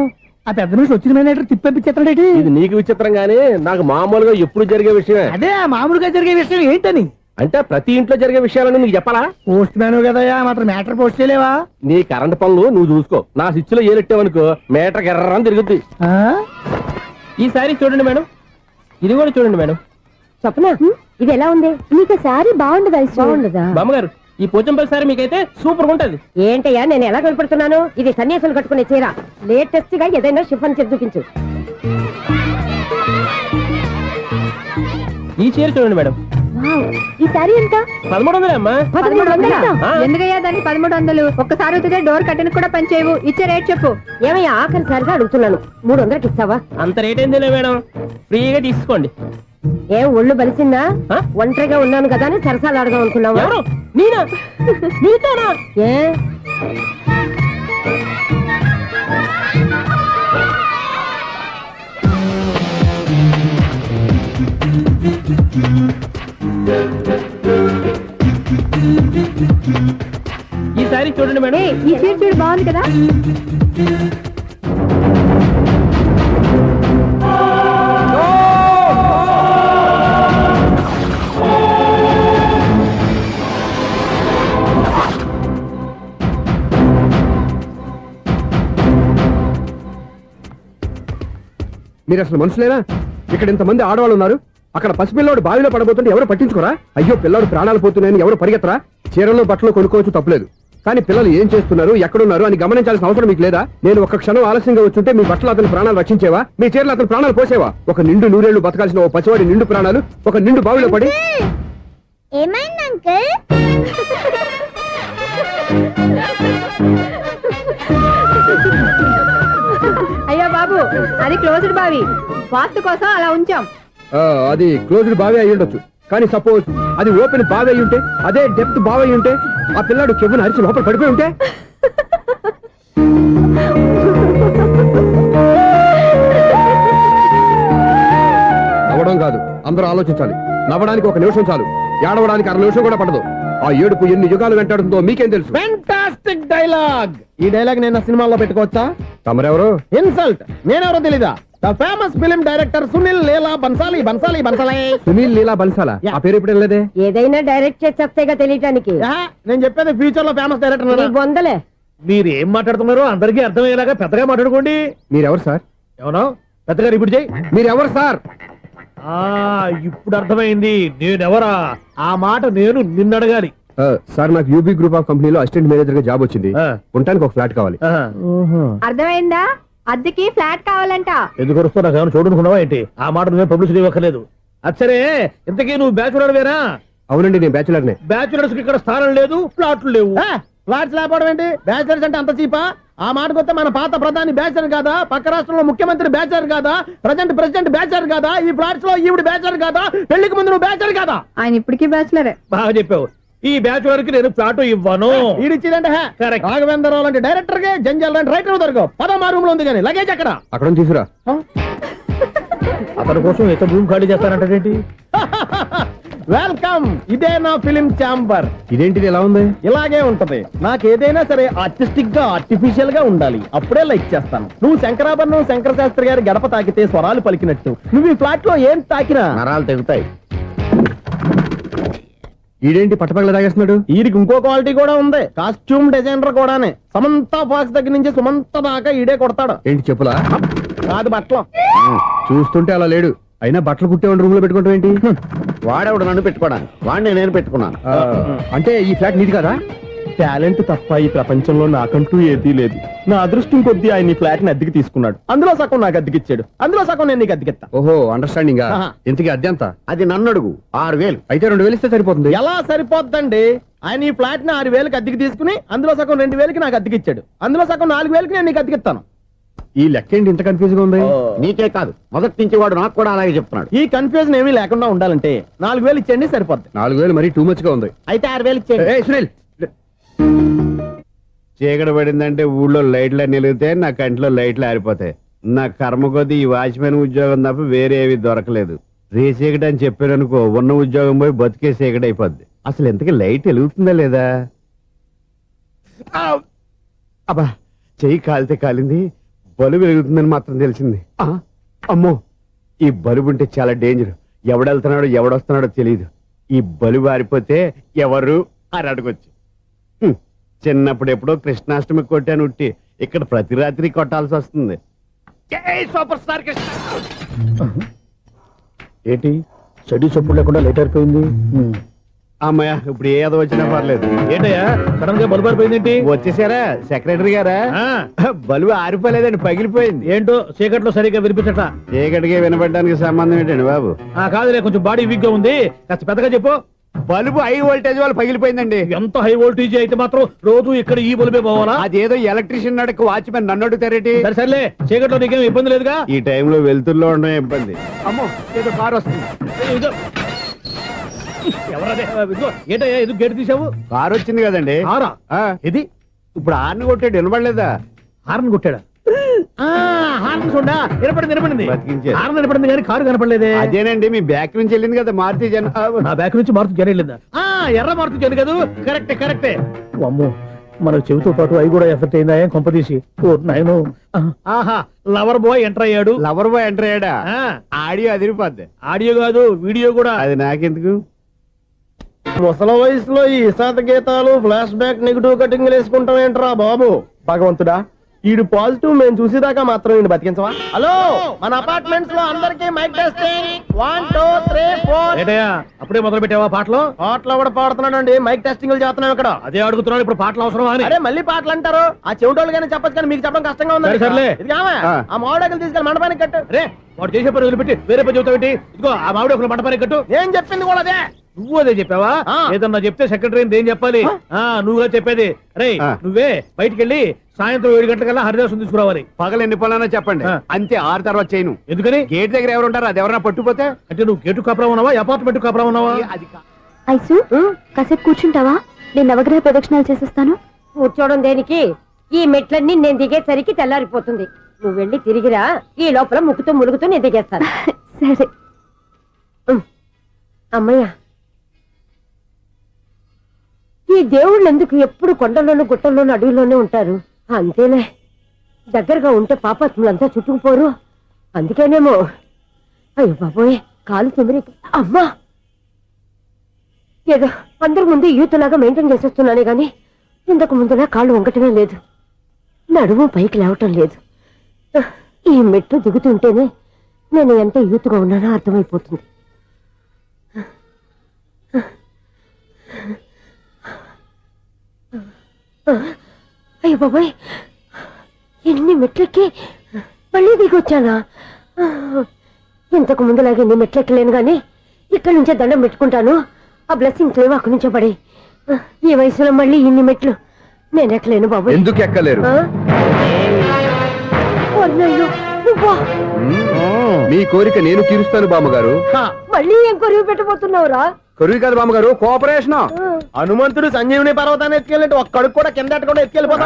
ఆ పెద్ద నుంచి వచ్చిన మేనేటర్ తిప్పించేస్తాడేటి? ఇది నీకు విచిత్రం గానీ నాకు మామూలుగా ఎప్పుడు జరిగే విషయమే. అదే మామూలుగా జరిగే విషయం ఏంటని? అంటే ప్రతి ఇంట్లో జరిగే విషయాలని నీకు చెప్పాలా? పోస్ట్ మ్యాన్ కదయ్యా, మాత్రం మ్యాటర్ పోస్ట్ చేయలేవా? నీ కరెంట్ పనులు నువ్వు చూసుకో. నా స్విచ్ లో ఏలెట్టావనుకో మీటర్ ఎర్రని తిరుగుద్ది. ఈసారి చూడండి మేడం, ఇది కూడా చూడండి మేడం. చెప్పనా ఇది ఎలా ఉంది? నీకు సారీ బాగుండదా? బాగుండదా బామ్మగారు? ఈ పోచంపల్లి సారీ మీకైతే సూపర్ ఉంటది. ఏంటయ్యా నేను ఎలా కనపడుతున్నాను? ఇది సన్యాసులు కట్టుకునే చీర. లేటెస్ట్ గా ఏదైనా షిఫన్ చేసి చూపించు. ఈ చీర చూడండి మేడం. ఈ సారీ ఎంత? 1300 అమ్మా. 1300? ఎందుకయ్యా దాన్ని 1300? ఒక్కసారి అవుతుందే డోర్ కట్టను కూడా పనిచేయవు. ఇచ్చే రేట్ చెప్పు. ఏమయ్యా ఆఖరిసారిగా అడుగుతున్నాను, 300కి ఇస్తావా? అంత రేట్ ఏందిలే మేడం, ఫ్రీగా తీసుకోండి. ఏం ఒళ్ళు బలిసిందా? ఒంటరిగా ఉన్నాను కదా అని సరసాలు అడదాం అనుకున్నావా? ఎవరు? నేనా? నీతోనా? ఏ ఈ సారీ చూడండి మేడం. ఈ చీర చూడు బాగుంది కదా. మీరు అసలు మనుషులేనా? ఇక్కడ ఇంతమంది ఆడవాళ్ళు ఉన్నారు. అక్కడ పసిపిల్లాడు బావిలో పడబోతుంటే ఎవరు పట్టించుకోరా? అయ్యో పిల్లాడు ప్రాణాలు పోతున్నాయని ఎవరు పరిగెత్తరా? చీరలో బట్టలు కొనుక్కోవచ్చు, తప్పలేదు. కానీ పిల్లలు ఏం చేస్తున్నారు, ఎక్కడున్నారు అని గమనించాల్సిన అవసరం మీకు లేదా? నేను ఒక్క క్షణం ఆలస్యంగా వచ్చుంటే మీ బట్టలు అతని ప్రాణాలు రక్షించేవా? మీ చీరలు అతని ప్రాణాలు పోసేవా? ఒక నిండు నూరేళ్లు బతకాల్సిన ఓ పసివాడి నిండు ప్రాణాలు ఒక నిండు బావిలో పడి. ఏమైంది అంకుల్? అయ్యో బాబు, అది క్లోజ్డ్ బావి, వాస్తు కోసం అలా ఉంచాం. అది క్లోజ్డ్ బావి అయి ఉండొచ్చు, కానీ సపోజ్ అది ఓపెన్ బావి అయి ఉంటే, అదే డెప్త్ బావి అయి ఉంటే, ఆ పిల్లాడు చెవును అరిచి లోపల పడిపోయి ఉంటే. నవ్వడం కాదు, అందరూ ఆలోచించాలి. నవ్వడానికి 1 నిమిషం చాలు, ఏడవడానికి 1/2 నిమిషం కూడా పడదు. ఆ ఏడుపు ఎన్ని యుగాలు వెంటాడుతుందో మీకేం తెలుసు? Fantastic dialogue. ఈ డైలాగ్ నేను సినిమాలో పెట్టుకోవచ్చా? తమరెవరు? ఇన్సల్ట్. నేనెవరో తెలీదా? The famous film director Sunil Leela Bansali. Bansali Bansali Sunil Leela బన్సాలా? ఆ పేరు ఇప్పుడు లేదే. ఏదైనా డైరెక్ట్ చేసి చెప్తేగా తెలియటానికి. నేను చెప్పేది ఫ్యూచర్ లో ఫేమస్ డైరెక్టర్. బొందలే. మీరు ఏం మాట్లాడుతున్నారో అందరికీ అర్థమయ్యేలాగా పెద్దగా మాట్లాడుకోండి. మీరెవరు సార్? ఎవరో పెద్దగా రిపీట్ చేయి. మీరెవరు సార్? ఇప్పుడు అర్థమైంది నేనెవరా. ఆ మాట నేను నిన్ను అడగాలి. సార్ నాకు యూబీ గ్రూప్ ఆఫ్ కంపెనీలో అసిస్టెంట్ మేనేజర్ గా జాబ్ వచ్చింది. ఉండటానికి ఒక ఫ్లాట్ కావాలి. అర్థమైందా? అద్దెకి ఫ్లాట్ కావాలంట. ఎందుకు వస్తున్నా నాకు ఏమైనా చూడనుకున్నావా ఏంటి? ఆ మాట నువ్వే పబ్లిసిటీ ఇవ్వక్కర్లేదు. అచ్చరే, ఇంతకీ నువ్వు బ్యాచులర్ వేరా? అవునండి, నేను బ్యాచులర్నే. బ్యాచులర్స్ కి ఇక్కడ స్థానం లేదు, ఫ్లాట్లు లేవు. ఫ్లాట్స్ లేకపోవడం ఏంటి? బ్యాచులర్స్ అంటే అంత చీపా? ఆ మాటకొస్తే మన పాత ప్రధాని బ్యాచర్ కాదా? పక్క రాష్ట్రంలో ముఖ్యమంత్రి బ్యాచర్ కాదా? ప్రెసిడెంట్ బ్యాచర్ కాదా? ఈ ఫ్లాట్స్ లో ఈవిడ బ్యాచర్ కాదా? పెళ్లికి ముందు నువ్వు బ్యాచర్ కాదా? ఆయన ఇప్పటికీ బ్యాచులరే. బాగా చెప్పావు. ఈ బ్యాచులర్ కి నేను ఫ్లాట్ ఇవ్వను. ఈడిచ్చిందంటే రాఘవేంద్రరావు లాంటి డైరెక్టర్ కి, జంజాల్ లాంటి రైటర్ దొరకవు. 10వ రూమ్ లో ఉంది కానీ లగేజ్ అక్కడ. అక్కడ తీసుకురా. అతని కోసం ఎంత భూమి ఖాళీ చేస్తానంటే వెల్కమ్. ఇదే నా ఫిలిం ఛాంబర్. ఇదేంటిది ఎలా ఉంది? ఇలాగే ఉంటది. నాకు ఏదైనా సరే ఆర్టిస్టిక్ గా, ఆర్టిఫిషియల్ గా ఉండాలి. అప్పుడే లైక్ చేస్తాను. నువ్వు శంకరాభరణం శంకర శాస్త్రి గారి గడప తాకితే స్వరాలు పలికినట్టు నువ్వు ఈ ఫ్లాట్ లో ఏం తాకినా నరాలు తెగుతాయి. ఈడేంటి పట్టపగల తాగేస్తున్నాడు? వీడికి ఇంకో క్వాలిటీ కూడా ఉంది. కాస్ట్యూమ్ డిజైనర్ కూడానే. సమంత ఫాక్స్ దగ్గర నుంచి సుమంత దాకా ఈడే కొడతాడు. ఏంటి చెప్పులా? కాదు, బట్టలు. చూస్తుంటే అలా లేడు. అయినా బట్టలు కుట్టేవాడి రూమ్ లో పెట్టుకుంటాం ఏంటి? వాడేవాడు నన్ను పెట్టుకోవడానికి వాడిని నేను పెట్టుకున్నాను. అంటే ఈ ఫ్లాట్ నీది కదా? టాలెంట్ తప్ప ఈ ప్రపంచంలో నాకంటూ ఏదీ లేదు. నా అదృష్టం కొద్దీ ఆయన ఈ ఫ్లాట్ ని అద్దెకి తీసుకున్నాడు. అందులో సగం నాకు అద్దెకిచ్చాడు, అందులో సగం నేను నీకు అద్దెకిస్తా. ఓహో, అండర్స్టాండింగ్. ఇంతకీ అద్దె ఎంత? అది నన్ను అడుగు. 6,000. అయితే 2,000 ఇస్తే సరిపోతుంది. ఎలా సరిపోద్దండి? ఆయన ఈ ఫ్లాట్ ని 6,000కి అద్దెకి తీసుకుని అందులో సగం 2,000కి నాకు అద్దెకిచ్చాడు, అందులో సగం 4,000కి నేను నీకు అద్దెకిస్తాను. ఈ లెక్క ఏంటి ఇంత కన్ఫ్యూజ్ గా ఉంది? నీకే కాదు, మొదటి నుంచి వాడు నాకు కూడా అలాగే చెప్తున్నాడు. ఈ కన్ఫ్యూజన్ ఏమీ లేకుండా ఉండాలంటే 4,000 ఇచ్చేయండి, సరిపోద్ది. 4,000 మరీ టూ మచ్ గా ఉంది. అయితే 6,000 ఇచ్చేయండి. సునీల్, చీకటి పడిందంటే ఊళ్ళో లైట్లు నిలిగితే నా కంటిలో లైట్లు ఆరిపోతాయి. నా కర్మ కొద్దీ ఈ వాచ్మెన్ ఉద్యోగం తప్ప వేరే ఏవి దొరకలేదు. రేచీకటి అని చెప్పారనుకో, ఉన్న ఉద్యోగం పోయి బతికే చీకటి అయిపోద్ది. అసలు ఎంతకీ లైట్ వెలుగుతుందా లేదా? అబ్బా, చెయ్యి కాలితే కాలింది, బలుబు వెలుగుతుందని మాత్రం తెలిసింది. అమ్మో, ఈ బలుబు ఉంటే చాలా డేంజర్. ఎవడెళ్తున్నాడో ఎవడొస్తున్నాడో తెలియదు. ఈ బలుబు ఆరిపోతే ఎవరు అని అడగొచ్చు. చిన్నప్పుడు ఎప్పుడో కృష్ణాష్టమి కొట్టాను ఉట్టి, ఇక్కడ ప్రతి రాత్రి కొట్టాల్సి వస్తుంది. Super star Krishna. ఏంటి చెడు చప్పుడు లేకుండా లేట్ అయిపోయింది? అమ్మయ్య, ఇప్పుడు ఏదో వచ్చినా పర్లేదు. ఏంటయ్యా సడన్ గా బల్బు అయిపోయింది? వచ్చేసారా సెక్రటరీ గారా? బలుబు ఆరిపోలేదండి, పగిలిపోయింది. ఏంటో చీకట్లో సరిగ్గా వినిపించట. చీకటికి వినపడడానికి సంబంధం ఏంటండి బాబు? కాదులే, కొంచెం బాడీ వీక్ గా ఉంది, కాస్త పెద్దగా చెప్పు. బల్బు హై వోల్టేజ్ వాళ్ళు పగిలిపోయిందండి. ఎంత హై వోల్టేజ్ అయితే మాత్రం రోజు ఇక్కడ ఈ బల్బే పోవాలా? అదేదో ఎలక్ట్రీషియన్ నడక వాచ్మెన్ నన్ను అడుగుతారేటి? సరే సర్లే, చీకట్లో నీకేం ఇబ్బంది లేదుగా? ఈ టైంలో వెళ్తుల్లో ఉండడం ఇబ్బంది. అమ్మో, ఏదో కారు వస్తుంది. ఎవరదే? ఏంటయ్యా ఇది గేట్ తీసావు? కారు వచ్చింది కదండి. కారా? ఇది ఇప్పుడు హార్న్ కొట్టాడు, వినపడలేదా? హార్న్ కొట్టాడా? హార్న్ చూడా వినపడింది. బతికించాడు. హార్న్ వినపడింది కానీ కారు కనపడలేదే. అదేనండి, మీ బ్యాక్ నుంచి వెళ్ళింది కదా మారుతి జన. నా బ్యాక్ నుంచి మారుతి జన వెళ్ళిందా? ఎర్ర మారుతి జన కదా? కరెక్టే. అమ్మో, మనకు చెవితో పాటు అవి కూడా ఎఫెక్ట్ అయిందా కొంపదీసి? నాయను. ఆహా, లవర్ బాయ్ ఎంటర్ అయ్యాడు. లవర్ బాయ్ ఎంటర్ అయ్యాడా? ఆడియో అదిరిపోద్ది. ఆడియో కాదు, వీడియో కూడా. అది నాకెందుకు? ముసల వయసులో ఈ ఇసాత గీతాలు, ఫ్లాష్ బ్యాక్, నెగిటివ్ కటింగ్ వేసుకుంటాం ఏంట్రా బాబు? భగవంతుడా, ఈడు పాజిటివ్ మేము చూసేదాకా మాత్రం ఈయన బతికించవా? హలో, మన అపార్ట్మెంట్స్ లో అందరికీ మైక్ టెస్టింగ్. 1 2 3 4. ఏటయ్యా అప్పుడే మొదలు పెట్టావా పాటలు? పాటలు కూడా పాడుతున్నాడు, మైక్ టెస్టింగ్ చేస్తున్నాం ఇక్కడ. అదే అడుగుతున్నాడు, ఇప్పుడు పాటలు అవసరమా అని. అరే మళ్ళీ పాటలు అంటారు, ఆ చెవిటోళ్ళు కానీ చెప్పచ్చు, కానీ మీకు చెప్పడం కష్టంగా ఉంది. సర్లే, ఇది ఆ మామిడాకులు తీసుకెళ్ళి మండపానికి కట్టు. రే, వాడు చేసే పని వదిలిపెట్టి వేరే పని చెబుతావు ఏంటి? ఇదిగో ఆ మామిడాకులు మండపానికి కట్టు. నేను చెప్పింది కూడా అదే. నువ్వు అదే చెప్పావా? ఏదన్నా చెప్తే సెక్రటరీ ఏం చెప్పాలి? నువ్వుగా చెప్పేది. రే, నువ్వే బయటికి వెళ్ళి సాయంత్రం 7 గంటలకల్లా హరిదాసం తీసుకురావాలి. పగలు ఎన్ని పనులన్నా చెప్పండి, అంతే. 6 తర్వాత చేయను. ఎందుకని? గేట్ దగ్గర ఎవరు ఉంటారు, అది ఎవరన్నా పట్టుపోతే. అంటే నువ్వు గేటు కాపురా ఉన్నావా, అపార్ట్మెంట్ కాపురా ఉన్నావా? అది ఐసు, కాసేపు కూర్చుంటావా? నేను నవగ్రహ ప్రదక్షిణాలు చేసేస్తాను. కూర్చోవడం దేనికి? ఈ మెట్లన్నీ నేను దిగేసరికి తెల్లారిపోతుంది. నువ్వు వెళ్ళి తిరిగిరా, ఈ లోపల ముక్కుతూ ములుగుతూ నేను దిగేస్తాను. సరే. అమ్మయ్య, ఈ దేవుళ్ళు ఎందుకు ఎప్పుడు కొండల్లోనూ గుట్టల్లోనూ అడవిలోనే ఉంటారు? అంతేలే, దగ్గరగా ఉంటే పాపాత్ములంతా చుట్టుకుపోరు. అందుకేనేమో. అయ్యో బాబోయ్, కాలు తిమిరి. అమ్మా, ఏదో అందరి ముందు యూత్లాగా మెయింటైన్ చేసేస్తున్నానే గాని ఇంతకు ముందులా కాళ్ళు వంకటమే లేదు, నడుము పైకి లేవటం లేదు. ఈ మెట్లు దిగుతుంటేనే నేను ఎంత యూత్గా ఉన్నానో అర్థమైపోతుంది. అయ్యో బాబాయ్, ఎన్ని మెట్లెక్కి మళ్ళీ దిగొచ్చానా? ఇంతకు ముందులాగే ఎన్ని మెట్లెక్కలేను గాని ఇక్కడి నుంచే దండం పెట్టుకుంటాను. ఆ బ్లెస్సింగ్స్ లేవు అక్కడి నుంచే పడి. ఈ వయసులో మళ్ళీ ఇన్ని మెట్లు నేను ఎక్కలేను బాబు. ఎందుకు ఎక్కలేరు? మీ కోరిక నేను తీరుస్తాను బామ్మగారు. మళ్ళీ ఏం కొరివి పెట్టబోతున్నావురా? కొరివి కాదు బామ్మగారు, కోఆపరేషన్. హనుమంతుడు సంజీవుని పర్వతాన్ని ఎత్తుకెళ్ళినట్టు ఒక్కడికి కూడా కింద కూడా ఎత్తుకెళ్ళిపోతా.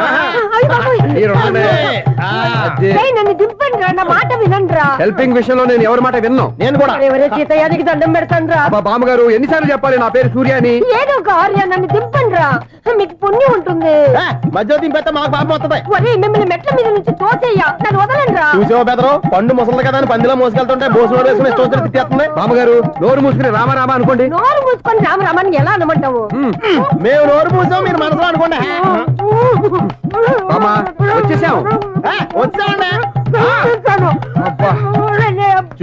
నన్ను దింపండి రా, నా మాట వినండి రా. హెల్పింగ్ విషయంలో నేను ఎవరి మాట విన్నాను. నేను కూడా ఎవరే సీతయ్యానికి దండం పెడతాను రా. బామ్మగారు ఎన్నిసార్లు చెప్పాలి నా పేరు సూర్య అని? ఏదో ఒక ఆర్య, నన్ను దింపండి రా, మీకు పుణ్యం ఉంటుంది. మధ్యలో దింపేస్తే మాకు పాపం వస్తుంది. ఒరే, మిమ్మల్ని మెట్ల మీద నుంచి తోసేయ్యా, నన్ను వదలండి రా. చూసావా బెదరు, పండు ముసలి కదా అని పందిలో మోసుకెళ్తుంటే భోజనం వేసుకుని ఇష్టం తిట్టేస్తుంది. బామ్మగారు నోరు మూసుకుని రామారామా అనుకోండి. నోరు మూసుకొని రామరామని ఎలా అనమంటావు? మేము నోరు మూసాం, మీరు మనసులో అనుకోండి. వచ్చేసాం, వచ్చామండి.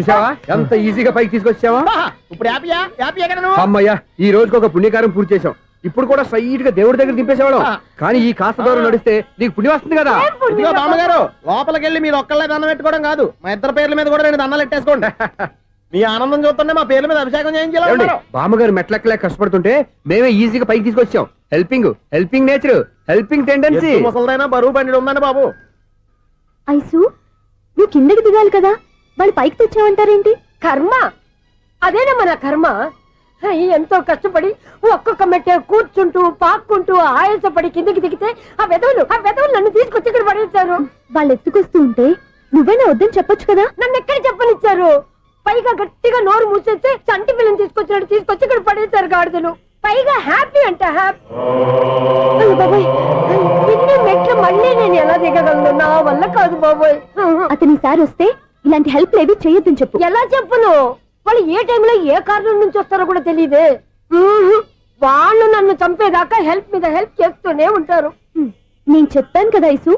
చూసావా ఎంత ఈజీగా పైకి తీసుకొచ్చావా? ఇప్పుడు హ్యాపీయా హ్యాపీయా కదా నువ్వు? అమ్మయ్యా ఈ రోజుకి ఒక పుణ్యకారం పూర్తి చేసాం. ఇప్పుడు కూడా స్ట్రైట్ గా దేవుడి దగ్గర దింపేసేవాడు. కానీ ఈ కాస్త దూరం నడిస్తే నీకు పుణ్యం వస్తుంది కదా. ఇదిగో బామ్మగారు, లోపలికి వెళ్ళి మీరు ఒక్కళ్ళే దండం పెట్టుకోవడం కాదు, మా ఇద్దరు పేర్ల మీద కూడా 2 దండాలు ఎట్టేసుకోండి. మీ ఆనందం చూస్తుంటే మా పేర్ల మీద అభిషేకం చేయించాలి. బామ్మగారు మెట్లెక్కలే కష్టపడుతుంటే మేమే ఈజీగా పైకి తీసుకొచ్చాం. Helping nature, helping tendency. ముసలిదైనా బరువు బండి ఉందండి బాబు. ఐసు నువ్వు కిందకి దిగాలి కదా, వాళ్ళు పైకి తెచ్చావంటారేంటి? కర్మ అదేనమ్మా నా కర్మ. ఎంతో కష్టపడి ఒక్కొక్క మెట్ట కూర్చుంటూ పాక్కుంటూ ఆయాసపడి కిందకి దిగితే ఆ వెధవులు నన్ను తీసుకొచ్చి ఇక్కడ పడేశారు. వాళ్ళు ఎత్తుకొస్తూ ఉంటే నువ్వేనా వద్దని చెప్పొచ్చు కదా. నన్ను ఎక్కడ చెప్పనిచ్చారు? పైగా గట్టిగా నోరు మూసేస్తే చంటి పిల్లని తీసుకొచ్చినట్టు తీసుకొచ్చి ఇక్కడ పడేశారు గాడిదలు. పైగా హ్యాపీ అంట హ్యాపీ. బాబాయ్ ఇన్ని మెట్లు మళ్ళీ నేను ఎలా దిగగలను? నా వల్ల కాదు బాబోయ్. అతని సారి వస్తే ఇలాంటి హెల్ప్ లేవి చేయొద్దని చెప్పు. ఎలా చెప్పును? వాళ్ళు ఏ టైంలో ఏ కారణం నుంచి వస్తారో కూడా తెలియదే. వాళ్ళు నన్ను చంపేదాకా హెల్ప్ మీద హెల్ప్ చేస్తూనే ఉంటారు. నేను చెప్పాను కదా ఐసు,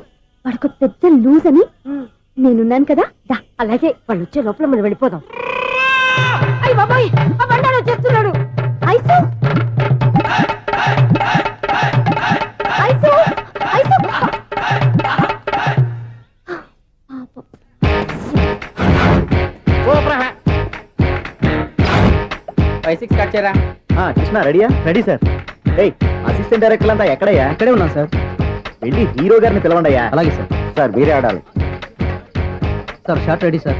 వాడికి పెద్ద లూజ్ అని. నేనున్నాను కదా. అలాగే వాళ్ళు వచ్చే లోపల మనం వెళ్ళిపోదాం. అయ్య బాబాయ్ ఆ బండారు వచ్చేస్తున్నాడు. ఐసు ఐసు ఐసు కృష్ణ రెడీయా? Ready sir. అసిస్టెంట్ డైరెక్టర్ అంతా ఎక్కడయ్యా? ఇక్కడే ఉన్నాం సార్. వెళ్ళి హీరో గారిని పిలవండి అయ్యా. అలాగే సార్. సార్ మీరే ఆడాలి sir. Short ready sir.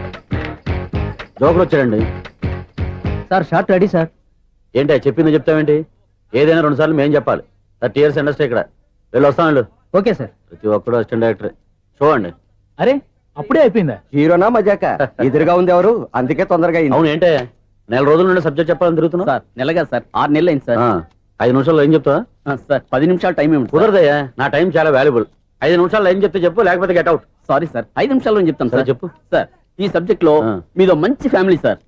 Joker వచ్చాడండి సార్. Short ready sir. ఏంటి చెప్పింది చెప్తావేంటి? ఏదైనా 2 సార్లు మేము చెప్పాలి. 30 years ఇండస్ట్రీ ఇక్కడ. వెళ్ళి వస్తాను. Okay sir. ప్రతి ఒక్కడు అసిస్టెంట్ డైరెక్టర్. చూడండి. అరే అప్పుడే అయిపోయిందా? హీరోనా మజాక? ఎదురుగా ఉంది ఎవరు, అందుకే తొందరగా అయింది. అవును ఏంటే 4 రోజుల నుండి సబ్జెక్ట్ చెప్పాలని తిరుగుతున్నా సార్. నెలగా సార్ 6 నెలలు అయింది సార్. 5 నిమిషాల్లో ఏం చెప్తా సార్? 10 నిమిషాలు టైం ఏమి కుదరదయ్యా. నా టైం చాలా వాల్యుబుల్. 5 నిమిషాల్లో ఏం చెప్తే చెప్పు, లేకపోతే గెట్ అవుట్. సారీ సార్, 5 నిమిషాల్లో చెప్తాను సార్. చెప్పు సార్. ఈ సబ్జెక్ట్ లో మీదో మంచి ఫ్యామిలీ సార్.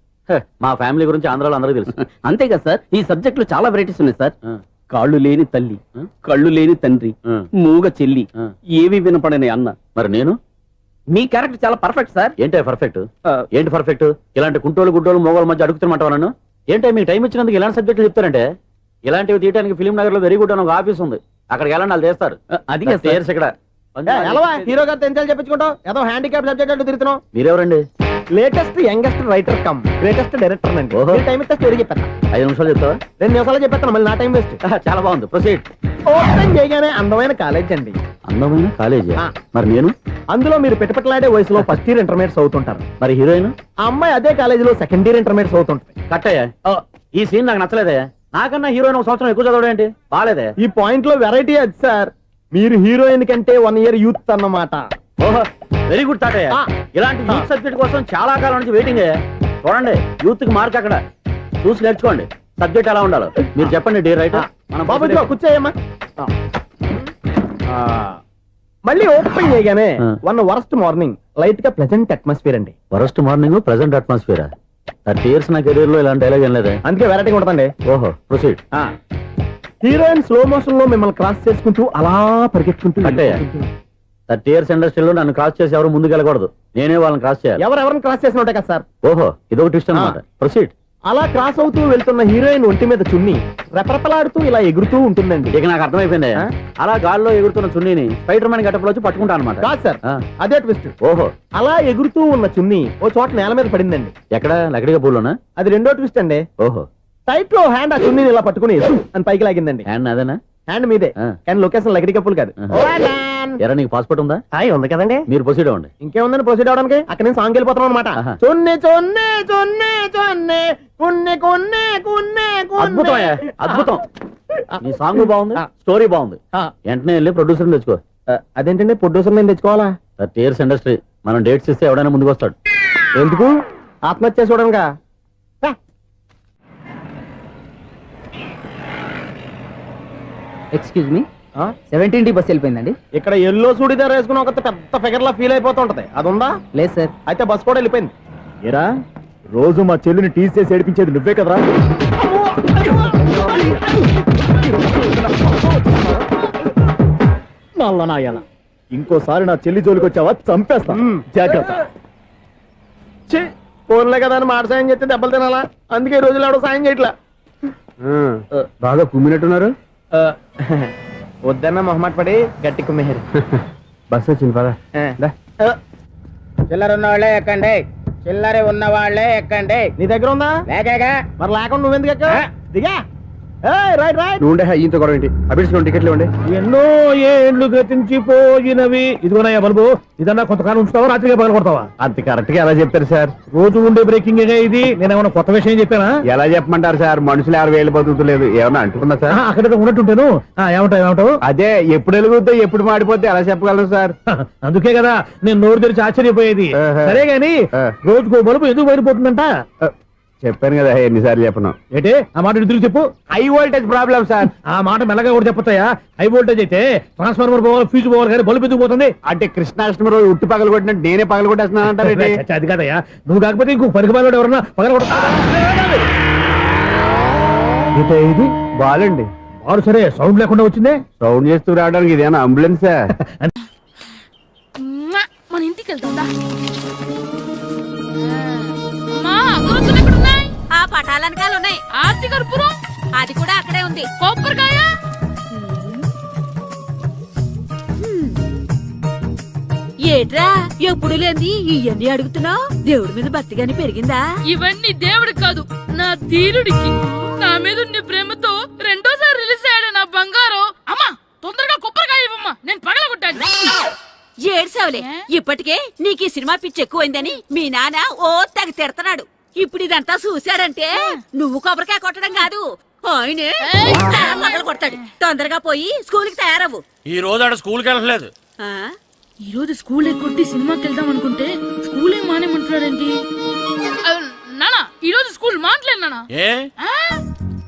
మా ఫ్యామిలీ గురించి ఆంధ్రాలో అందరికీ తెలుసు. అంతేగా సార్, ఈ సబ్జెక్ట్ లో చాలా వెరైటీస్ ఉన్నాయి సార్. కాళ్ళు లేని తల్లి, కళ్ళు లేని తండ్రి, మూగ చెల్లి, ఏవి వినపడని అన్న. మరి నేను మీ క్యారెక్టర్ చాలా పర్ఫెక్ట్ సార్. ఏంటే పర్ఫెక్ట్? ఏంటి పర్ఫెక్ట్? ఇలాంటి కుంటోలు గుడ్డోలు మోగోల మధ్య అడుగుతున్నమాట నన్ను. ఏంటంటే మీకు టైం ఇచ్చినందుకు ఇలాంటి సబ్జెక్టులు చెప్తారంటే? ఇలాంటివి తీయడానికి ఫిలిం నగర్ లో వెరీ గుడ్ అని ఒక ఆఫీస్ ఉంది. అక్కడికి వెళ్ళండి, వాళ్ళు చేస్తారు. అది ఇక్కడ హీరో గారితో ఎంత చెప్పించుకుంటావు? ఏదో హ్యాండిక్యాప్ సబ్జెక్ట్ అంటూ తిరుగుతున్నావు. మీరెవరండి? Latest youngest writer come greatest director అండి. టైం ఇస్తే స్టోరీ చెప్పాను. 5 నిమిషాలు చెప్తావా? 2 నిమిషాలు చెప్పేస్తాను, మళ్ళీ నా టైం వేస్ట్. చాలా బాగుంది. ప్రొసీడ్. ఓపెన్ చేయగానే అందమైన కాలేజ్ అండి. అందమైన కాలేజీ? మరి నేను అందులో మీరు పెట్టుపట్లాడే వయసులో ఫస్ట్ ఇయర్ ఇంటర్మీడియట్స్ అవుతుంటారు. మరి హీరోయిన్? ఆ అమ్మాయి అదే కాలేజీలో సెకండ్ ఇయర్ ఇంటర్మీడియట్స్ అవుతుంటాయి. కట్టయ్యా, ఈ సీన్ నాకు నచ్చలేదే. నాకన్నా హీరోయిన్ 1 సంవత్సరం ఎక్కువ చదవడం ఏంటి? బాలేదే. ఈ పాయింట్ లో వెరైటీ అది సార్. మీరు హీరోయిన్ కంటే 1 year యూత్ అన్నమాట. ఓహో వెరీ గుడ్ తాటయ్య. ఇలాంటి యూత్ సబ్జెక్ట్ కోసం చాలా కాలం నుంచి వెయిటింగ్. చూడండి, యూత్ కి మార్క్ అక్కడ. చూసి నేర్చుకోండి సబ్జెక్ట్ ఎలా ఉండాలో. మీరు చెప్పండి డీర్ రైటర్. మనం బాబు కూర్చోయమ్మా. మళ్ళీ ఓపెన్ చేయగానే వరస్ట్ మార్నింగ్, లైట్ గా ప్లెజెంట్ అట్మాస్ఫియర్ అండి. Worst morning present atmosphere. 30 years నా కెరీర్ లో ఇలాంటి డైలాగ్ ఏం లేదే. అందుకే వెరైటీ ఉంటుందండి. ఓహో ప్రొసీడ్. హీరోయిన్ స్లో మోషన్ లో మిమ్మల్ని క్రాస్ చేసుకుంటూ అలా పరిగెత్తుకుంటూ 30 years ఇండస్ట్రీలో నన్ను క్రాస్ చేసి ఎవరు ముందుకు వెళ్ళకూడదు. నేనే వాళ్ళని క్రాస్ చేయాలి. ఎవరెవరిని క్రాస్ చేసిన ఉంటాయి కదా సార్. ఓహో ఇదొక ట్విస్ట్ అన్నమాట. ప్రొసీడ్. అలా క్రాస్ అవుతూ వెళ్తున్న హీరోయిన్ ఒంటి మీద చున్ని రెపరెపలాడుతూ ఇలా ఎగురుతూ ఉంటుందండి. ఇక నాకు అర్థమైపోయింది. అలా గాల్లో ఎగురుతున్న చున్నీని స్పైడర్ మ్యాన్ గెటప్ లో వచ్చి పట్టుకుంటా అనమాట. కాదు సార్, అదే ట్విస్ట్. ఓహో అలా ఎగురుతూ ఉన్న చున్ని ఓ చోట నేల మీద పడిందండి. ఎక్కడ? లకడిగా పూల్లోనా? అది రెండో ట్విస్ట్ అండి. ఓహో టైట్ లో హ్యాండ్ ఆ చున్నీని ఇలా పట్టుకుని అని పైకి లాగిందండి. హ్యాండ్ అదేనా? హ్యాండ్ మీదే, కానీ లొకేషన్ లకడి కప్పులు కాదు. ఎరా నీకు పాస్పోర్ట్ ఉందా? ఉంది కదండి. మీరు ప్రొసీడ్ అవ్వండి. ఇంకేముందని ప్రొసీడ్ అవడానికి? అక్కడ నేను సాంగ్ వెళ్ళిపోతాం అనమాట. చొన్నే చొన్నే చొన్నే చొన్నే కున్నే కున్నే కున్నే. అద్భుతం, అద్భుతం. నీ సాంగ్ బాగుంది, స్టోరీ బాగుంది. వెంటనే వెళ్ళి ప్రొడ్యూసర్ తెచ్చుకో. అదేంటండి ప్రొడ్యూసర్ నేను తెచ్చుకోవాలా? 30 years ఇండస్ట్రీ. మనం డేట్స్ ఇస్తే ఎవడైనా ముందుకు వస్తాడు. ఎందుకు? ఆత్మహత్య చూడనుగా. ఎక్స్క్యూజ్ మీ, 17D బస్ వెళ్ళిపోయిందండి. ఇక్కడ ఎల్లో చూడిదార్ వేసుకుని ఒక పెద్ద ఫిగర్ లా ఫీల్ అయిపోతుంటది, అది ఉందా? లేదు సార్. అయితే బస్ కూడా వెళ్ళిపోయింది. ఏరా రోజు మా చెల్లిని టీస్ చేసి ఏడిపించేది నువ్వే కదరా? నల్లనాయాల, ఇంకోసారి నా చెల్లి జోలికి వచ్చావా చంపేస్తా. జాగ్రత్త. ఫోన్లే కదా అని మాట సాయం చేస్తే దెబ్బలు తినాలా, అందుకే ఈ రోజులు ఎవడో సాయం చేయట్లా. బాగా కుమ్మినట్టున్నారు. వద్దన్న మొహమాట పడి గట్టి కుమ్మేరు. బస్సు వచ్చింది పద. చిల్లర ఉన్న వాళ్ళే ఎక్కండి, చిల్లర ఉన్న వాళ్ళే ఎక్కండి. నీ దగ్గర ఉందా? లేక మరి లేకుండా నువ్వెందుకు ఎక్క? దిగా. Right right. నువ్వుండే ఇంత గొడవ ఏంటి? అభిడ్చుకోండి, టికెట్లు ఇవ్వండి. ఎన్నో ఏండ్లు గతించిపోయినవి. ఇదిగోనయ్యా బల్బు, ఇదన్నా కొంతకాలం ఉంచుతావా, రాత్రిగా పగల కొడతావా? అంత కరెక్ట్ గా ఎలా చెప్తారు సార్? రోజు ఉండే బ్రేకింగ్ ఇది. నేనేమన్నా కొత్త విషయం చెప్పానా? ఎలా చెప్పమంటారు సార్? మనుషులు 60,000 బతుకుతలేదు, ఏమన్నా అంటున్నా సార్? అక్కడ ఉన్నట్టుంటాను. ఏమంటావు? అదే ఎప్పుడు వెలుగుద్దో ఎప్పుడు మాడిపోతే ఎలా చెప్పగలను సార్? అందుకే కదా నేను నోరు తెరిచి ఆశ్చర్యపోయేది. సరే గాని రోజుకో బల్బు ఎందుకు బయటపోతుందంట? చెప్పాను కదా ఎన్నిసార్లు చెప్పను. ఏంటి ఆ మాట ఎదురు చెప్పు. High voltage problem sir. ఆ మాట మెల్లగా కూడా చెప్పొచ్చాయా? హై వోల్టేజ్ అయితే ట్రాన్స్ఫార్మర్ పోవాలి, ఫ్యూజ్ పోవాలి, కానీ బల్బు ఎందుకు పోతుంది? అంటే కృష్ణాష్టమి రోజు ఉట్టి పగలు కొట్టినట్టు నేనే పగలు కొట్టేస్తున్నాను అంటారు. అది కాదయ్యా, నువ్వు కాకపోతే ఇంకో పనికి బాగా ఎవరన్నా పగల కొడతా. ఇది బాలండి. బారు సరే, సౌండ్ లేకుండా వచ్చిందే. సౌండ్ చేస్తూ రావడానికి ఇదేనా అంబులెన్సా? మన ఇంటికి వెళ్తుందా? ఆ పటాలనకాల ఉన్నాయి. ఆర్తి కర్పూరం అది కూడా అక్కడే ఉంది. కొబ్బరికాయ ఏట్రా ఎప్పుడు లేని ఇవన్నీ అడుగుతున్నావు? దేవుడి మీద భక్తి గాని పెరిగిందా? ఇవన్నీ దేవుడికి కాదు, నా ధీరుడికి. నా మీద ఉండే ప్రేమతో రెండోసారి రిలీజ్ అయ్యాడు నా బంగారం. అమ్మా తొందరగా కొబ్బరికాయ ఇవ్వమ్మా, నేను పగలగొట్టాను. ఏడ్సావులే, ఇప్పటికే నీకు ఈ సినిమా పిచ్చి ఎక్కువైందని మీ నాన్న ఓ తెగ తిడతాడు. ఇప్పుడు ఇదంతా చూశాడంటే నువ్వు కొబ్బరికాయ కొట్టడం కాదు, ఆయనే పగలు కొడతాడు. తొందరగా పోయి స్కూల్ కి తయారవ్వు. ఈ రోజు ఆడ స్కూల్కి వెళ్ళలేదు. ఈ రోజు స్కూల్ ఎక్కొట్టి సినిమాకి వెళ్దాం అనుకుంటే స్కూల్ ఏం మానేమంటున్నాడండి? నానా ఈ రోజు స్కూల్ మానట్లేదు నానా.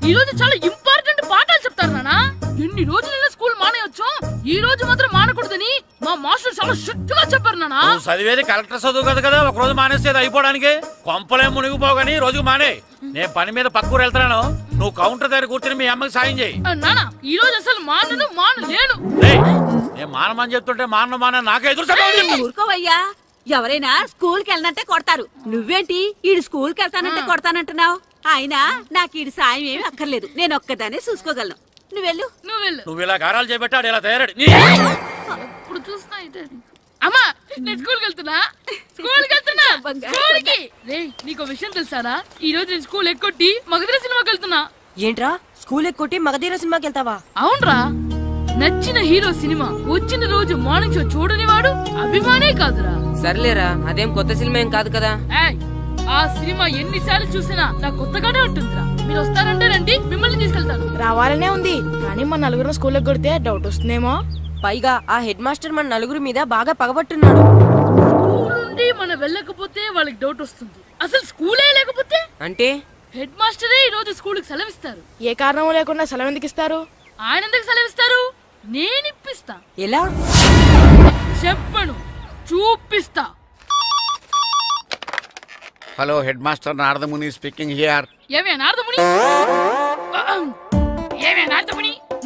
ఈ రోజు చాలా ఇంపార్టెంట్ పాఠాలు చెప్తారు నానా. ఎన్ని రోజులైనా స్కూల్ మానేయొచ్చు, ఈ రోజు మాత్రం మానకూడదని మా మాస్టర్ చాలా స్ట్రిక్ట్ గా చెప్పారు నానా. చదివేది కలెక్టర్ చదువు కదా కదా, ఒక రోజు మానేసేది అయిపోవడానికి. కొంపలేం మునిగిపోగాని రోజుకు మానే. నేను పని మీద పక్కూరు వెళ్తున్నాను, నువ్వు కౌంటర్ దగ్గర కూర్చొని మీ అమ్మకి సాయం చేయి. నానా ఈ రోజు అసలు మానలేను. నేను మానమని చెప్తుంటే మాన నాకే ఎదురు. ఊరుకోవయ్యా, ఎవరైనా స్కూల్ కి వెళ్ళనంటే కొడతారు. నువ్వేంటి ఈడు స్కూల్ కి వెళ్తానంటే కొడతానంటున్నావు? అయినా నాకు ఈడు సాయం ఏమి అక్కర్లేదు, నేను ఒక్కదానే చూసుకోగలను. నువ్వెళ్ళు. నువ్వు ఇలా గారాలు చేపెట్టాడు ఇలా తయారాడు. ఇప్పుడు చూస్తా అమ్మా, నేను స్కూల్ కి వెళ్తున్నా. నీకు విషయం తెలుసారా? ఈ రోజు నేను స్కూల్ ఎక్కొట్టి మగధీర సినిమాకి వెళ్తున్నా. ఏంట్రా స్కూల్ ఎక్కొట్టి మగధీర సినిమాకి వెళ్తావా? అవునరా, నచ్చిన హీరో సినిమా వచ్చిన రోజు మార్నింగ్ షో చూడని వాడు అభిమానే కాదురా. సర్లేరా, అదేం కొత్త సినిమా ఏం కాదు కదా. ఆ సినిమా ఎన్నిసార్లు చూసినా నాకు కొత్తగానే ఉంటుందిరా. మీరు వస్తారంటే రండి, మిమ్మల్ని తీసుకెళ్తాను. రావాలనే ఉంది, కానీ మన నలుగురు స్కూల్ కొడితే డౌట్ వస్తుందేమో. పైగా ఆ హెడ్ మాస్టర్ మన నలుగురి మీద బాగా పగబట్టున్నాడు. స్కూల్ నుండి మనం వెళ్ళకపోతే వాళ్ళకి డౌట్ వస్తుంది. అసలు స్కూలే లేకపోతే అంటే హెడ్ మాస్టరే ఈ రోజు స్కూల్ కి సెలవిస్తారు. ఏ కారణం లేకుండా సెలవు ఎందుకు ఇస్తారు? ఆయన ఎందుకు సెలవిస్తారు? నేను ఇప్పిస్తా. ఎలా చెప్పను, చూపిస్తా. Hello head master Naradamuni speaking here. ఏమే నారదముని,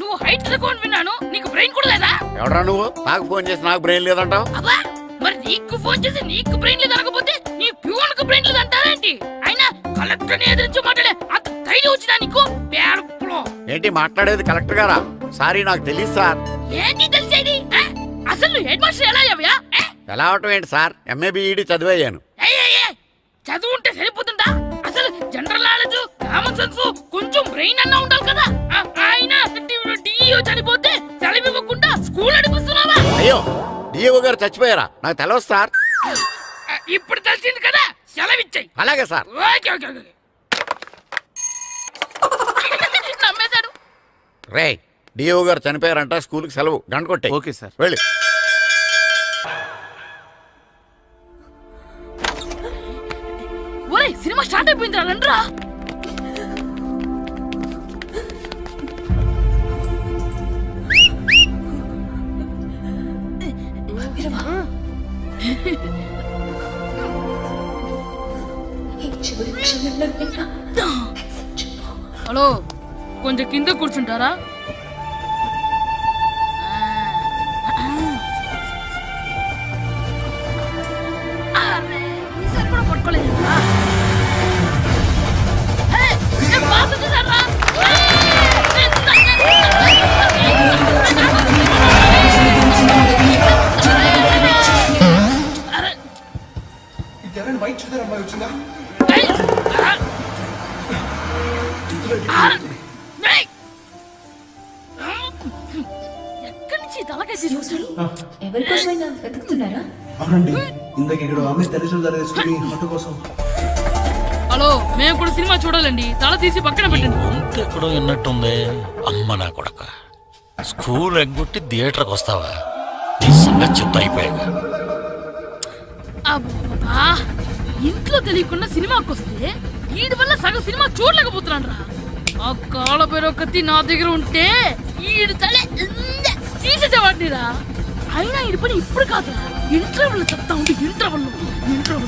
నువ్వు హైట్ తక్కువ విన్నాను, నీకు బ్రెయిన్ కూడా లేదా? ఎవడా నువ్వు? నాకు ఫోన్ చేసి నాకు బ్రెయిన్ లేదంటావు? అబ్బా, మరి నీకు ఫోన్ చేసి నీకు బ్రెయిన్ లేదు అనకపోతే నీ ప్యూన్ కు బ్రెయిన్ లేదు అంటారేంటి? అయినా కలెక్టర్ ని ఎదిరించి మాట్లాడే అంత ధైర్యం వచ్చినా నీకు? ఏంటి మాట్లాడేది కలెక్టర్ గారా? సారీ నాకు తెలియదు సార్. ఏంటి తెలిసేది? అసలు నువ్వు హెడ్ మాస్టర్ ఎలా అయ్యావా? ఎలా అవటం ఏంటి సార్, ఎంఏ బిఈడి చదివయ్యాను. చదువు ఉంటే సరిపోతుందా? అసలు జనరల్ నాలెడ్జ్, కామన్ సెన్స్, కొంచెం బ్రెయిన్ అన్నా ఉండాలి కదా. ఆయన డిఇఓ చనిపోతే సెలవు ఇవ్వకుండా స్కూల్ నడిపిస్తున్నావా? అయ్యో, డిఇఓ గారు చచ్చిపోయారా? నాకు తెలవదు సార్. ఇప్పుడు తెలిసింది కదా, సెలవు ఇచ్చాయి. అలాగే సార్. నమ్మేశాడు. రే, డిఇఓ గారు చనిపోయారంట, స్కూల్కి సెలవు, గంట కొట్టే. Okay sir. వెళ్ళి. ఒరేయ్, సినిమా స్టార్ట్ అయిపోయిందిరా, రండ్రా. హలో, కొంచెం కింద కూర్చుంటారా? ఈసారి కూడా పట్టుకోలేదు. పిలిచి తలకాయ తీసుకొచ్చాడు. ఎవరికోసమైనా వెతుకుతున్నారా? అవునండి, ఇందాక ఇక్కడ ఆమె తల్లిదండ్రులు ధర తీసుకుని ఆటో కోసం. హలో, మేము కూడా సినిమా చూడాలండి. తల తీసి పక్కన పెట్టండి. ఎక్కడో విన్నట్టుంది. అమ్మ నా కొడక, స్కూల్ ఎగ్గొట్టి థియేటర్కి వస్తావా? ఈ సంగతి చెప్తా అయిపోయాక. అబ్బా, ఇంట్లో తెలియకుండా సినిమాకి వస్తే వీడి వల్ల సగం సినిమా చూడలేకపోతున్నాను రా. ఆ కాళ్ళ పేరొకటి నా దగ్గర ఉంటే ఈడు తలే తీసేసేవాడిని రా. అయినా ఈడి పని ఇప్పుడు కాదురా, ఇంటర్వెల్ చెప్తా ఉంటే ఇంటర్వెల్ ఇప్పుడు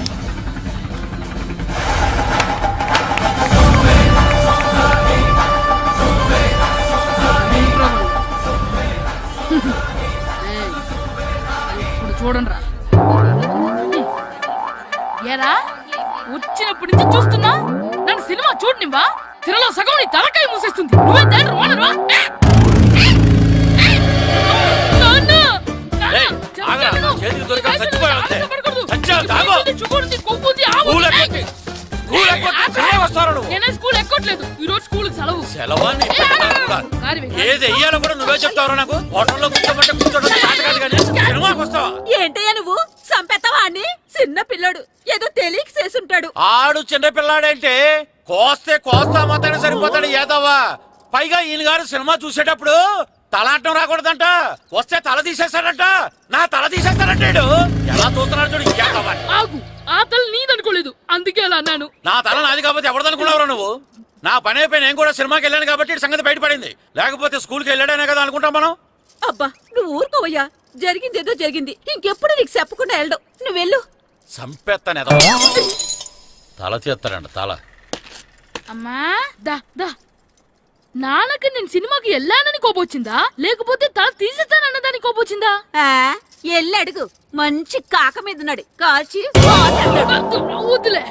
చూడండి రా. ఏరా, వచ్చినప్పటి నుంచి చూస్తున్నా నన్ను సినిమా చూడనివ్వా? తిరలో సగం నీ తలకాయ మూసేస్తుంది. నువ్వే థియేటర్ ఓనర్వా? నేనే స్కూల్ ఎక్కట్లేదు. ఈ రోజు స్కూల్ సెలవు. ఏది వెయ్యాలో కూడా నువ్వే చెప్తావు. నాకు హోటల్లో కూర్చోమంటే కూర్చోవడం. ఏంటయ్యా నువ్వు సంపెత్తవా అని? చిన్న పిల్లడు ఏదో తెలియక చేసుంటాడు. ఆడు చిన్న పిల్లాడంటే కోస్తా మాత్రమే సరిపోతాడు ఏదవ్వా. పైగా ఈయన గారు సినిమా చూసేటప్పుడు తలాటం రాకూడదంట. వస్తే తల తీసేస్తాడంట. నా తల తీసేస్తాడంటాడు. ఎలా చూస్తున్నాడు చూడు. ఇంకేదవ్వా, ఆగు. ఆ తల నీదనుకోలేదు, అందుకే అలా అన్నాను. నా తల నాది కాబట్టి ఎవరిదనుకున్నావురా నువ్వు? నా పని అయిపోయి నేను కూడా సినిమాకి వెళ్ళాను కాబట్టి ఈ సంగతి బయటపడింది. లేకపోతే స్కూల్కి వెళ్ళాడనే కదా అనుకుంటాం మనం. అబ్బా నువ్వు ఊరుకోవయ్యా. జరిగిందేదో జరిగింది. ఇంకెప్పుడు నీకు చెప్పకుండా వెళ్ళడు. నువ్వు వెళ్ళు. సంపెత్తనే తల తీస్తాడంట తల. అమ్మా దా దా. నాన్నకి నేను సినిమాకి వెళ్ళానని కోపొచ్చిందా, లేకపోతే తల తీసేస్తానన్నదాని కోపొచ్చిందా? ఎల్లి అడుగు. మంచి కాక మీద ఉన్నాడు. కాల్చి వద్దులే.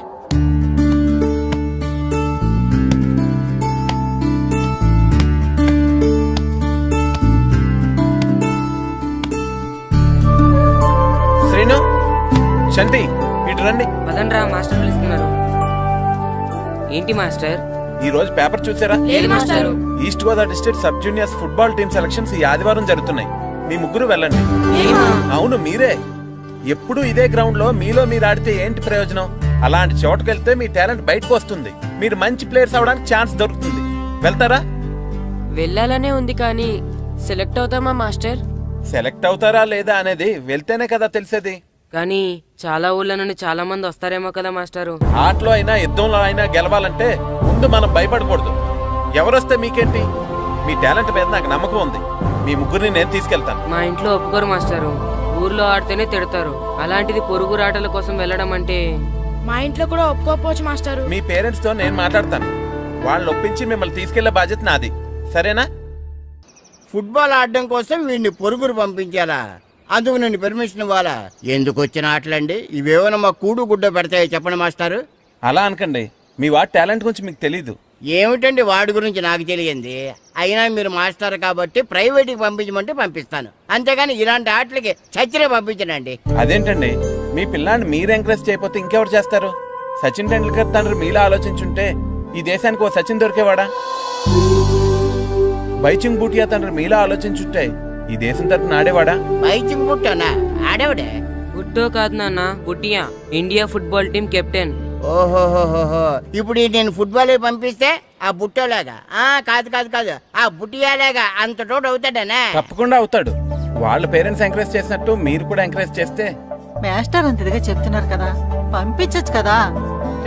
శ్రీను, శంటి, ఇటు రండి. పదండ్రా, మాస్టర్ పిలుస్తున్నారు. ఏంటి మాస్టర్? ఈ రోజు పేపర్ చూసారా? లేదు మాస్టారు. East Godavari district sub juniors football team selections ఈ ఆదివారం జరుగుతున్నాయి. మీ ముగ్గురు వెళ్ళండి. అవును, మీరే. ఎప్పుడు ఇదే గ్రౌండ్ లో మీలో మీరు ఆడితే ఏంటి ప్రయోజనం? అలాంటి చోటుకు వెళ్తే మీ టాలెంట్ బయటకు వస్తుంది. మీరు మంచి ప్లేయర్స్ అవడానికి ఛాన్స్ దొరుకుతుంది. వెళ్తారా? వెళ్ళాలనే ఉంది కానీ సెలెక్ట్ అవుతామా మాస్టర్? సెలెక్ట్ అవుతారా లేదా అనేది వెళ్తేనే కదా తెలిసేది. కానీ చాలా ఊళ్ళ నుండి చాలా మంది వస్తారేమో కదా మాస్టారు. ఆటలో అయినా యుద్ధంలో అయినా గెలవాలంటే ముందు మనం భయపడకూడదు. ఎవరొస్తే మీకేంటి? మీ టాలెంట్ మీద నాకు నమ్మకం ఉంది. మీ ముగ్గురిని నేను తీసుకెళ్తాను. మా ఇంట్లో ఒప్పుకోరు మాస్టారు. ఊర్లో ఆడితేనే తిడతారు. అలాంటిది పొరుగు ఆటల కోసం వెళ్ళడం అంటే. మా ఇంట్లో కూడా ఒప్పుకోకపోవచ్చు మాస్టారు. మీ పేరెంట్స్ తో నేను మాట్లాడతాను. వాళ్ళని ఒప్పించి మిమ్మల్ని తీసుకెళ్లే బాధ్యత నాది. సరేనా? ఫుట్బాల్ ఆడడం కోసం వీడిని పొరుగురు పంపించాలా? అందుకు నేను పర్మిషన్ ఇవ్వాలా? ఎందుకు వచ్చిన ఆటలండి ఇవేమైనా మా కూడు గుడ్డ పెడతాయో చెప్పండి మాస్టారు. అలా అనకండి. మీ వాడి టాలెంట్ గురించి మీకు తెలీదు. ఏమిటండి వాడి గురించి నాకు తెలియంది? అయినా మీరు మాస్టర్ కాబట్టి ప్రైవేట్కి పంపించమంటే పంపిస్తాను. అంతేగాని ఇలాంటి ఆటలకి చచ్చినే పంపించనండి. అదేంటండి, మీ పిల్లాన్ని మీరు ఎంకరేజ్ చేయకపోతే ఇంకెవరు చేస్తారు? సచిన్ టెండూల్కర్ తండ్రి మీలా ఆలోచించుంటే ఈ దేశానికి ఓ సచిన్ దొరికేవాడా? బైచింగ్ బూటియా తండ్రి మీలా ఆలోచించుంటే ఈ దేశం తరపున ఆడేవాడా? బైచింగ్ బుట్టనా? ఆడేవాడే? బుట్టో కాదు నాన్న, Bhutia. India football team captain. ఓహోహోహో. ఇప్పుడు నేను ఫుట్బాల్ పంపిస్తే ఆ బుట్టోలాగా? కాదు కాదు కాదు, ఆ బుట్టియాలాగా అంత తోడు అవుతాడనా? తప్పకుండా అవుతాడు. వాళ్ళ పేరెంట్స్ ఎంకరేజ్ చేసినట్టు మీరు కూడా ఎంకరేజ్ చేస్తే. మాస్టర్ అంతదిగా చెప్తున్నారు కదా, పంపించచ్చు కదా.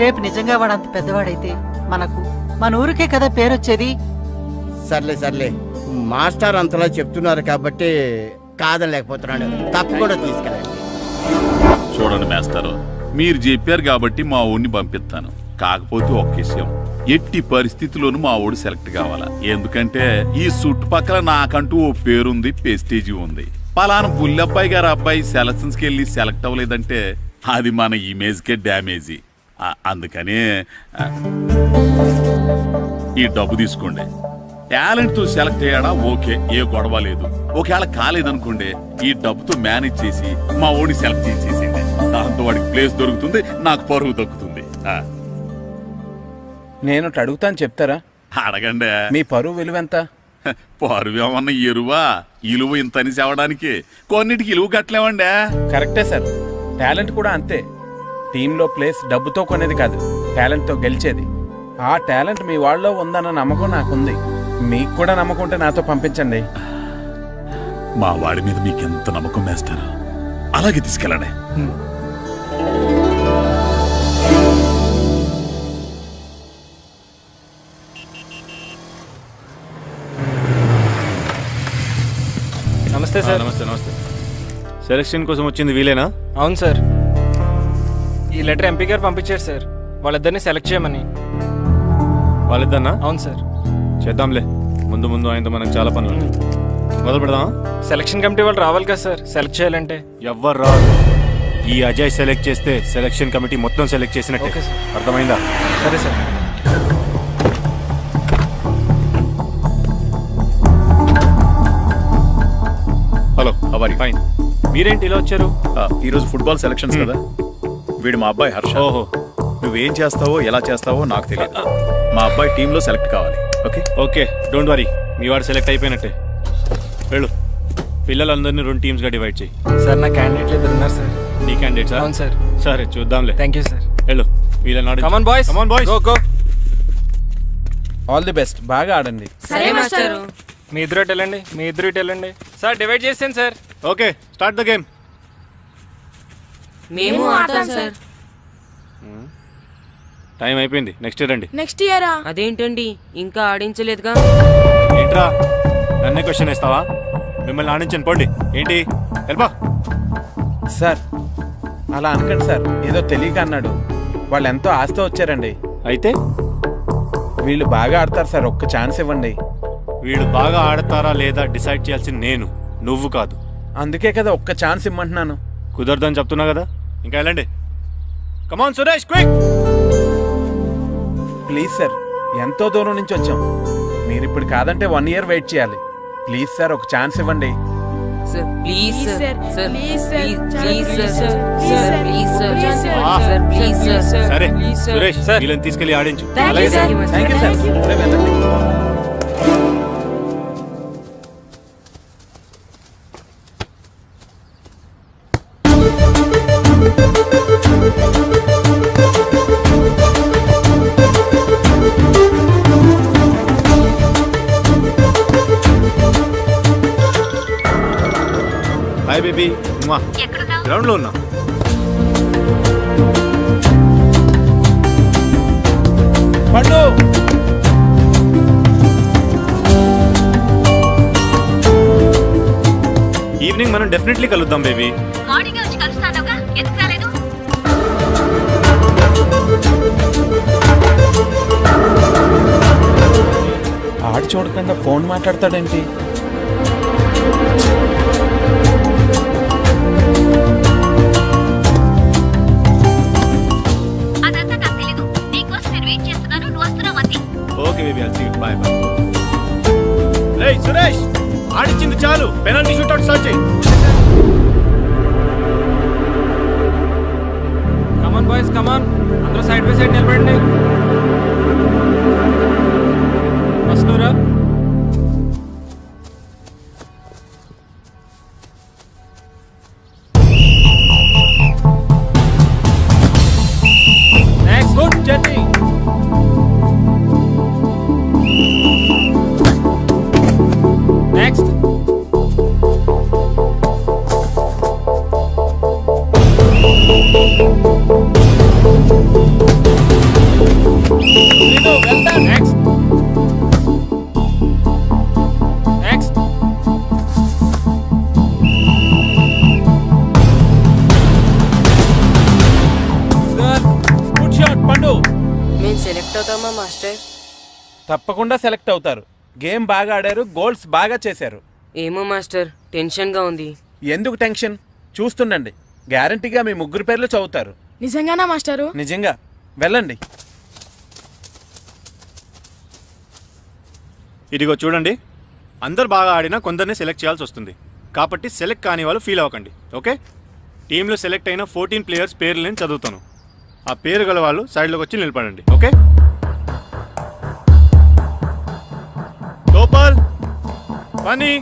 రేపు నిజంగా వాడు అంత పెద్దవాడైతే మనకు మన ఊరికే కదా పేరొచ్చేది. సర్లే సర్లే, మాస్టర్ అంతలా చెప్తున్నారు కాబట్టి కాదని లేకపోతున్నాడు. తప్పకుండా తీసుకెళ్ళండి. చూడండి మాస్టారు, మీరు చెప్పారు కాబట్టి మా ఊడిని పంపిస్తాను. కాకపోతే ఒక్క విషయం, ఎట్టి పరిస్థితిలోనూ మా ఊడు సెలెక్ట్ కావాలా. ఎందుకంటే ఈ చుట్టుపక్కల నాకంటూ ఓ పేరుంది, ప్రెస్టీజీ ఉంది. పలానా బుల్లబ్బాయి గారు అబ్బాయి సెలక్షన్స్ కి వెళ్ళి సెలెక్ట్ అవ్వలేదంటే అది మన ఇమేజ్ కే డ్యామేజీ. అందుకనే ఈ డబ్బు తీసుకోండి. టాలెంట్ తో సెలెక్ట్ అయ్యాడా ఓకే, ఏ గొడవ లేదు. ఒకవేళ కాలేదనుకోండి, ఈ డబ్బుతో మేనేజ్ చేసి మా ఓడి సెలెక్ట్ చేసేసింది. దాంతో వాడికి ప్లేస్ దొరుకుతుంది, నాకు పరువు దక్కుతుంది. నేను అడుగుతాను, చెప్తారా? అడగండి. మీ పరువు విలువ ఎంత? పరువేమన్న ఎరువా ఇలువ ఇంతని చెవడానికి కొన్నిటికి ఇలువ కట్టలేమండి. కరెక్టే సార్, టాలెంట్ కూడా అంతే. టీంలో ప్లేస్ డబ్బుతో కొనేది కాదు, టాలెంట్తో గెలిచేది. ఆ టాలెంట్ మీ వాళ్ళలో ఉందన్న నమ్మకం నాకుంది. మీకు కూడా నమ్మకం ఉంటే నాతో పంపించండి. మా వాడి మీద మీకెంత నమ్మకం వేస్తారు, అలాగే తీసుకెళ్ళండి. నమస్తే సార్. నమస్తే నమస్తే. సెలక్షన్ కోసం వచ్చింది వీలేనా? అవును సార్, ఈ లెటర్ ఎంపీ గారు పంపించారు సార్, వాళ్ళిద్దరిని సెలెక్ట్ చేయమని. వాళ్ళిద్దన్నా? అవును సార్. చేద్దాంలే, ముందు ముందు ఆయనతో మనకు చాలా పనులు ఉన్నాయి. మొదలు పెడదామా? సెలక్షన్ కమిటీ వాళ్ళు రావాలి కదా సార్ సెలెక్ట్ చేయాలంటే. ఎవ్వరు రాదు. ఈ అజయ్ సెలెక్ట్ చేస్తే సెలక్షన్ కమిటీ మొత్తం సెలెక్ట్ చేసినట్టే. Okay sir. అర్థమైందా? సరే సార్. హలో అవరి. ఫైన్. మీరేంటి ఇలా వచ్చారు? ఈరోజు ఫుట్బాల్ సెలక్షన్స్ కదా, వీడు మా అబ్బాయి హర్ష. ఓహో. నువ్వేం చేస్తావో ఎలా చేస్తావో నాకు తెలియదు. మా అబ్బాయి టీంలో సెలెక్ట్ కావాలి. Okay okay, don't worry. మీ వాడు సెలెక్ట్ అయిపోయినట్టే. వెళ్ళు. పిల్లలందరినీ 2 టీమ్స్గా డివైడ్ చేయి. సార్ నా క్యాండిడేట్లు ఇద్దరు ఉన్నారు సార్. నీ క్యాండిడేట్స్? అవును సార్. సరే చూద్దాంలే. Thank you sir. వెళ్ళు. వీళ్ళని కమాన్ boys, come on boys, go go. All the best, బాగా ఆడండి. సరే మాస్టారు. మీ ఇద్దరు ఇటు వెళ్ళండి, మీ ఇద్దరు ఇటు వెళ్ళండి. సార్ డివైడ్ చేసాను sir. Okay, start the game. మేము ఆడతాం సార్. టైం అయిపోయింది, నెక్స్ట్ ఇయర్ రండి. నెక్స్ట్ ఇయరా? అదేంటండి ఇంకా ఆడించలేదుగా? ఏంట్రా నన్నే క్వశ్చన్ వేస్తావా? మిమ్మల్ని ఆడించను, పోండి. ఏంటి వెళ్ళపా. సార్ అలా అనకండి సార్, ఏదో తెలియక అన్నాడు. వాళ్ళు ఎంతో ఆస్తి వచ్చారండి. అయితే వీళ్ళు బాగా ఆడతారు సార్, ఒక్క ఛాన్స్ ఇవ్వండి. వీళ్ళు బాగా ఆడతారా లేదా డిసైడ్ చేయాల్సింది నేను, నువ్వు కాదు. అందుకే కదా ఒక్క ఛాన్స్ ఇమ్మంటున్నాను. కుదరదని చెప్తున్నా కదా, ఇంకా వెళ్ళండి. కమాన్ సురేష్, క్విక్. ప్లీజ్ సార్, ఎంతో దూరం నుంచి వచ్చాం. మీరు ఇప్పుడు కాదంటే 1 year వెయిట్ చేయాలి. ప్లీజ్ సార్, ఒక ఛాన్స్ ఇవ్వండి. Sir please sir. Sir please sir. Please sir. Sir please sir. Sir please sir. సరే సురేష్, వీళ్ళని తీసుకెళ్ళి ఆడించు. Thank you sir. ఇప్పుడే వెళ్ళండి. Hi baby. గ్రౌండ్ లో ఉన్నా. పండు, ఈవినింగ్ మనం డెఫినెట్లీ కలుద్దాం బేబీ. ఆడి చూడకుండా ఫోన్ మాట్లాడతాడేంటి? Okay baby, I'll see you. Bye bye. రేయ్ సురేష్, ఆడించింది చాలు, పెనాల్టీ షూట్అవుట్ స్టార్ట్ చేయి. Come on boys, come on. అందరూ సైడ్ బై సైడ్ నిలబడండి. వస్తురా. Next, good journey. Next. Next. Next. Good shot Pandu. మేము సెలెక్ట్ అవుతామా మాస్టర్? తప్పకుండా సెలెక్ట్ అవుతారు. గేమ్ బాగా ఆడారు, గోల్స్ బాగా చేశారు. ఏమో మాస్టర్, టెన్షన్ గా ఉంది. ఎందుకు టెన్షన్? చూస్తుండండి, గ్యారంటీగా మీ 3 పేర్లు చదువుతారు. నిజంగానా మాస్టారు? నిజంగా. వెళ్ళండి. ఇదిగో చూడండి, అందరు బాగా ఆడినా కొందరిని సెలెక్ట్ చేయాల్సి వస్తుంది. కాబట్టి సెలెక్ట్ కాని వాళ్ళు ఫీల్ అవ్వకండి. ఓకే, టీంలో సెలెక్ట్ అయిన 14 ప్లేయర్స్ పేర్లు నేను చదువుతాను. ఆ పేరు గల వాళ్ళు సైడ్లోకి వచ్చి నిలబడండి. ఓకే. గోపాల్, ఫనీ,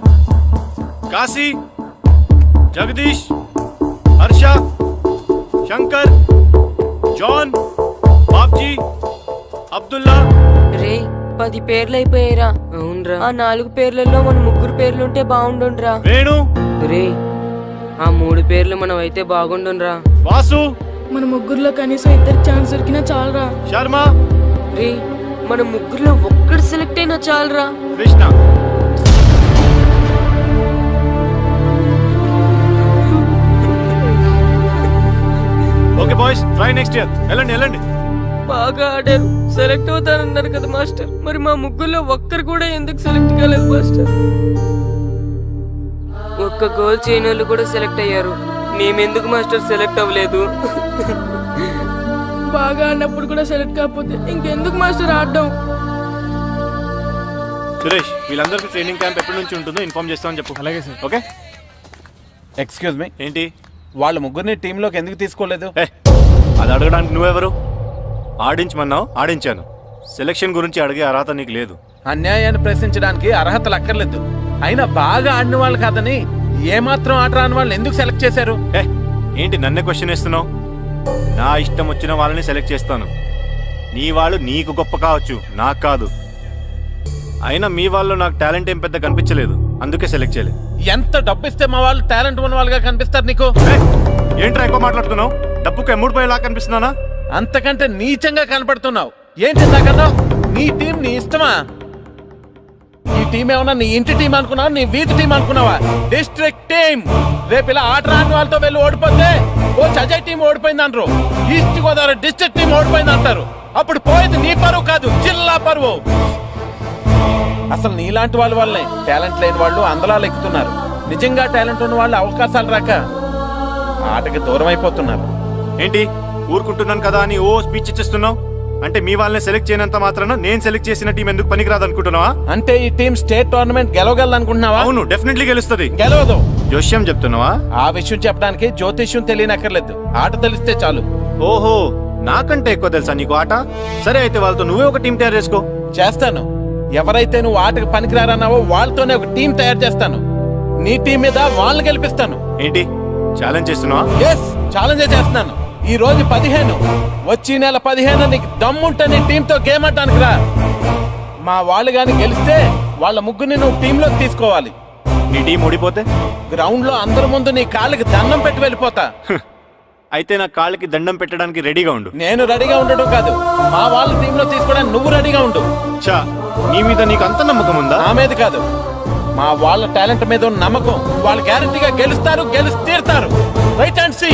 కాశీ, జగదీష్, హర్ష, శంకర్, జాన్, బాబ్జీ, అబ్దుల్లా. రే 10 పేర్లు అయిపోయారా? అవునరా, ఆ 4 పేర్లలో మన 3 పేర్లుంటే బాగుండుండ్రా. వేణు, రే ఆ 3 పేర్లు మనం అయితే బాగుండుండ్రా. వాసు, మన ముగ్గురులో కనీసం 2 ఛాన్స్ దొరికినా చాలరా. శర్మ, రే మన 3లో ఒక్కడు సెలెక్ట్ అయినా చాలరా. Krishna. Okay boys, try next year. వెళ్ళండి వెళ్ళండి. బాగా ఆడారు, సెలెక్ట్ అవుతారన్నారు కదా మాస్టర్. మరి మా 3లో ఒక్కరు కూడా ఎందుకు సెలెక్ట్ కాలేదు మాస్టర్? ఒక్క గోల్ చేయని వాళ్ళు కూడా సెలెక్ట్ అయ్యారు, మేమెందుకు మాస్టర్ సెలెక్ట్ అవ్వలేదు? బాగా ఆడినప్పుడు కూడా సెలెక్ట్ కాకపోతే ఇంకెందుకు మాస్టర్ ఆడడం? సురేష్, వీళ్ళందరికీ ట్రైనింగ్ క్యాంప్ ఎప్పటి నుంచి ఉంటుందో ఇన్ఫార్మ్ చేస్తామని చెప్పు. అలాగే సార్. ఓకే. ఎక్స్క్యూజ్ మీ, ఏంటి? వాళ్ళ ముగ్గురిని టీంలోకి ఎందుకు తీసుకోలేదు? అది అడగడానికి నువ్వెవరు? ఆడించమన్నావు, ఆడించాను. సెలక్షన్ గురించి అడిగే అర్హత నీకు లేదు. అన్యాయాన్ని ప్రశ్నించడానికి అర్హతలు అక్కర్లేదు. అయినా బాగా ఆడిన వాళ్ళు కాదని ఏమాత్రం ఆట రాని వాళ్ళని ఎందుకు సెలెక్ట్ చేశారు? ఏంటి నన్నే క్వశ్చన్ ఇస్తున్నావు? నా ఇష్టం వచ్చిన వాళ్ళని సెలెక్ట్ చేస్తాను. నీ వాళ్ళు నీకు గొప్ప కావచ్చు, నాకు కాదు. అయినా మీ వాళ్ళు నాకు టాలెంట్ ఏం పెద్ద కనిపించలేదు, అందుకే సెలెక్ట్ చేయలేదు. ఎంత డబ్బు ఇస్తే మా వాళ్ళు టాలెంట్ ఉన్న వాళ్ళుగా కనిపిస్తారు నీకు? ఏంట్రా ఎక్కువ మాట్లాడుతున్నావు? డబ్బుకు ఎమ్ముడిపోయేలా కనిపిస్తున్నానా? అంతకంటే నీచంగా కనపడుతున్నావు. ఏంటి నాకన్నా? నీ టీం నీ ఇష్టమా? ఈ టీం ఏమన్నా నీ ఇంటి టీం అనుకున్నావా, నీ వీధి టీం అనుకున్నావా? District team. రేపు ఇలా ఆట రాని వాళ్ళతో వెళ్ళి ఓడిపోతే కోచ్ అజయ్ టీం ఓడిపోయింది అంటారు, ఈస్ట్ గోదావరి డిస్ట్రిక్ట్ టీం ఓడిపోయింది అంటారు. అప్పుడు పోయేది నీ పరువు కాదు, జిల్లా పరువు. అసలు నీలాంటి వాళ్ళ వల్లే టాలెంట్ లేని వాళ్ళు అందలాలు ఎక్కుతున్నారు. నిజంగా టాలెంట్ ఉన్న వాళ్ళు అవకాశాలు రాక ఆటకి దూరం అయిపోతున్నారు. ఏంటి ఊరుకుంటున్నాను కదా అని ఓ స్పీచ్ ఇచ్చేస్తున్నావు? అంటే మీ వాళ్ళని సెలెక్ట్ చేయనంత మాత్రాన నేను సెలెక్ట్ చేసిన టీం ఎందుకు పనికిరాదు అనుకుంటున్నావా? అంటే ఈ టీం స్టేట్ టోర్నమెంట్ గెలవగలదు అనుకుంటున్నావా? అవును, డెఫినెట్లీ గెలుస్తుంది. గెలవదు. జోష్యం చెప్తున్నావా? ఆ విషయం చెప్పడానికి జ్యోతిష్యం తెలియనక్కర్లేదు, ఆట తెలిస్తే చాలు. ఓహో, నాకంటే ఎక్కువ తెలుసా నీకు ఆట? సరే అయితే వాళ్ళతో నువ్వే ఒక టీం తయారు చేసుకో. చేస్తాను. ఎవరైతే నువ్వు ఆటకు పనికిరారన్నావో వాళ్ళతోనే ఒక టీం తయారు చేస్తాను. నీ టీం మీద వాళ్ళని గెలిపిస్తాను. ఏంటి ఛాలెంజ్ చేస్తున్నావా? ఎస్, ఛాలెంజ్ చేస్తున్నాను. ఈ రోజు 15, వచ్చే నెల 15 నీకు దమ్ముంటే నీ టీంతో గేమ్ ఆడటానికి రా. మా వాళ్ళు గాని గెలిస్తే వాళ్ళ ముగ్గురిని నువ్వు టీంలోకి తీసుకోవాలి. నీ టీం ఓడిపోతే గ్రౌండ్ లో అందరి ముందు నీ కాళ్ళకి దండం పెట్టి వెళ్ళిపోతా. అయితే నా కాళ్ళకి దండం పెట్టడానికి రెడీగా ఉండు. నేను రెడీగా ఉండడం కాదు, మా వాళ్ళ టీంలో తీసుకోవడానికి నువ్వు రెడీగా ఉండు. చా, నీ మీద నీకు అంత నమ్మకం ఉందా? నా మీద కాదు, మా వాళ్ళ టాలెంట్ మీద ఉన్న నమ్మకం. వాళ్ళు గ్యారంటీగా గెలుస్తారు, గెలిచి తీరుతారు. Right and see.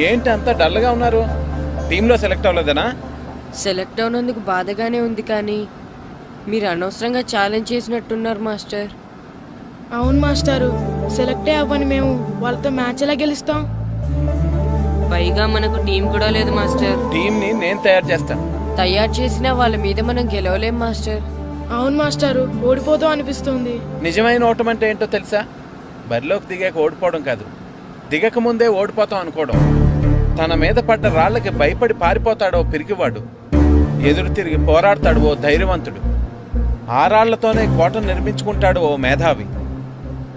ఏంటి అంత డల్గా ఉన్నారు? టీంలో సెలెక్ట్ అవ్వలేదనా? సెలెక్ట్ అవునందుకు బాధగానే ఉంది, కానీ మీరు అనవసరంగా ఛాలెంజ్ చేసినట్టున్నారు మాస్టర్. అవును మాస్టారు, సెలెక్టే అవ్వని మేము వాళ్ళతో మ్యాచ్ ఎలా గెలుస్తాం? పైగా మనకు టీం కూడా లేదు మాస్టర్. టీం ని నేను తయారు చేస్తాను. తయారు చేసిన వాళ్ళ మీద మనం గెలవలేం మాస్టర్. అవును మాస్టారు, ఓడిపోతాం అనిపిస్తుంది. నిజమైన ఓటం అంటే ఏంటో తెలుసా? బరిలోకి దిగాక ఓడిపోవడం కాదు, దిగక ముందే ఓడిపోతాం అనుకోవడం. తన మీద పడ్డ రాళ్లకి భయపడి పారిపోతాడో పిరికివాడు, ఎదురు తిరిగి పోరాడతాడు ఓ ధైర్యవంతుడు, ఆ రాళ్లతోనే కోట నిర్మించుకుంటాడు ఓ మేధావి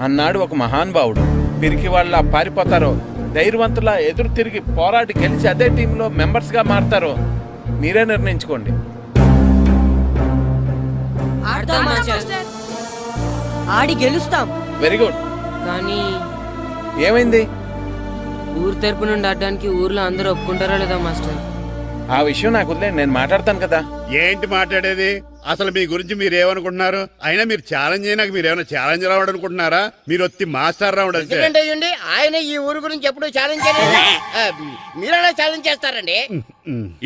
అన్నాడు ఒక మహానుభావుడు. పిరికి వాళ్ళ పారిపోతారో ధైర్యవంతులా ఎదురు తిరిగి పోరాడి గెలిచి అదే టీంలో మెంబర్స్ గా మారతారో మీరే నిర్ణయించుకోండి. ఆడి గెలుస్తాం. Very good. కానీ ఏమైంది? ఊరు తరపు నుండి ఆడడానికి ఊర్లో అందరూ ఒప్పుకుంటారా లేదా మాస్టర్? ఆ విషయం నాకు వదిలే, నేను మాట్లాడతాను కదా. ఏంటి మాట్లాడేది? అసలు మీ గురించి మీరు ఏమనుకుంటున్నారు? అయినా మీరు ఛాలెంజ్ అయినాక మీరు ఏమైనా ఛాలెంజ్ రావడం అనుకుంటున్నారా? మీరు వచ్చి మాస్టర్ రావడం అంటే ఆయన ఈ ఊరు గురించి ఎప్పుడు ఛాలెంజ్ చేయలేదు, మీరెలా ఛాలెంజ్ చేస్తారండి?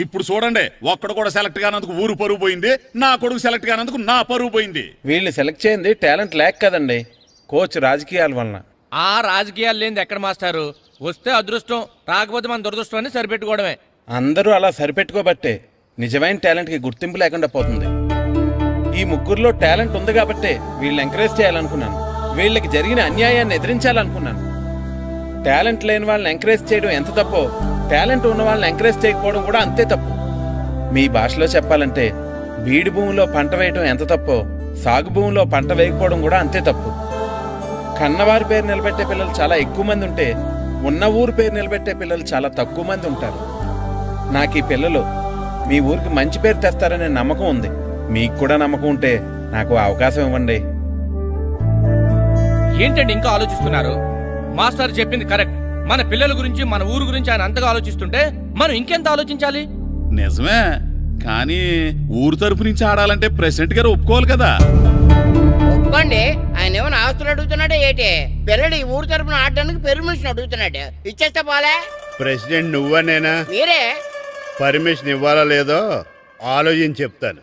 ఇప్పుడు చూడండి, ఒక్కడు కూడా సెలెక్ట్ కానందుకు ఊరు పరువు పోయింది, నా కొడుకు సెలెక్ట్ కానందుకు నా పరువు పోయింది. వీళ్ళని సెలెక్ట్ చేయింది టాలెంట్ లేక కదండి, కోచ్ రాజకీయాల వలన. ఆ రాజకీయాలు లేనిది ఎక్కడ మాస్టారు? వస్తే అదృష్టం, రాకపోతే మన దురదృష్టం అని సరిపెట్టుకోవడమే. అందరూ అలా సరిపెట్టుకోబట్టే నిజమైన టాలెంట్కి గుర్తింపు లేకుండా పోతుంది. ఈ ముగ్గురులో టాలెంట్ ఉంది కాబట్టే వీళ్ళని ఎంకరేజ్ చేయాలనుకున్నాను. వీళ్ళకి జరిగిన అన్యాయాన్ని ఎదిరించాలనుకున్నాను. టాలెంట్ లేని వాళ్ళని ఎంకరేజ్ చేయడం ఎంత తప్పో, టాలెంట్ ఉన్న వాళ్ళని ఎంకరేజ్ చేయకపోవడం కూడా అంతే తప్పు. మీ భాషలో చెప్పాలంటే బీడి భూమిలో పంట వేయడం ఎంత తప్పో, సాగు భూమిలో పంట వేయకపోవడం కూడా అంతే తప్పు. కన్నవారి పేరు నిలబెట్టే పిల్లలు చాలా ఎక్కువ మంది ఉంటే, ఉన్న ఊరు పేరు నిలబెట్టే పిల్లలు చాలా తక్కువ మంది ఉంటారు. నాకు ఈ పిల్లలు మీ ఊరికి మంచి పేరు తెస్తారనే నమ్మకం ఉంది. మీకు కూడా నమ్మకం ఉంటే నాకు అవకాశం ఇవ్వండి. ఏంటండి ఇంకా ఆలోచిస్తున్నారు? మాస్టర్ చెప్పింది కరెక్ట్. మన పిల్లల గురించి, మన ఊరు గురించి ఆయన అంతగా ఆలోచిస్తుంటే మనం ఇంకెంత ఆలోచించాలి? నిజమే, కానీ ఊరు తరపు నుంచి ఆడాలంటే ప్రెసిడెంట్ గారు ఒప్పుకోవాలి కదా. ఒప్పుకోండి. ఆయన ఏమైనా ఆస్తులు అడుగుతున్నాడే ఏంటి? పిల్లడు ఈ ఊరు తరపున ఆడడానికి పెర్మిషన్ అడుగుతున్నాడు. ఇచ్చేస్తే పోలే. ప్రెసిడెంట్ నువ్వా నేనా? మీరే. పర్మిషన్ ఇవ్వాలా లేదో ఆలోచించి చెప్తాను.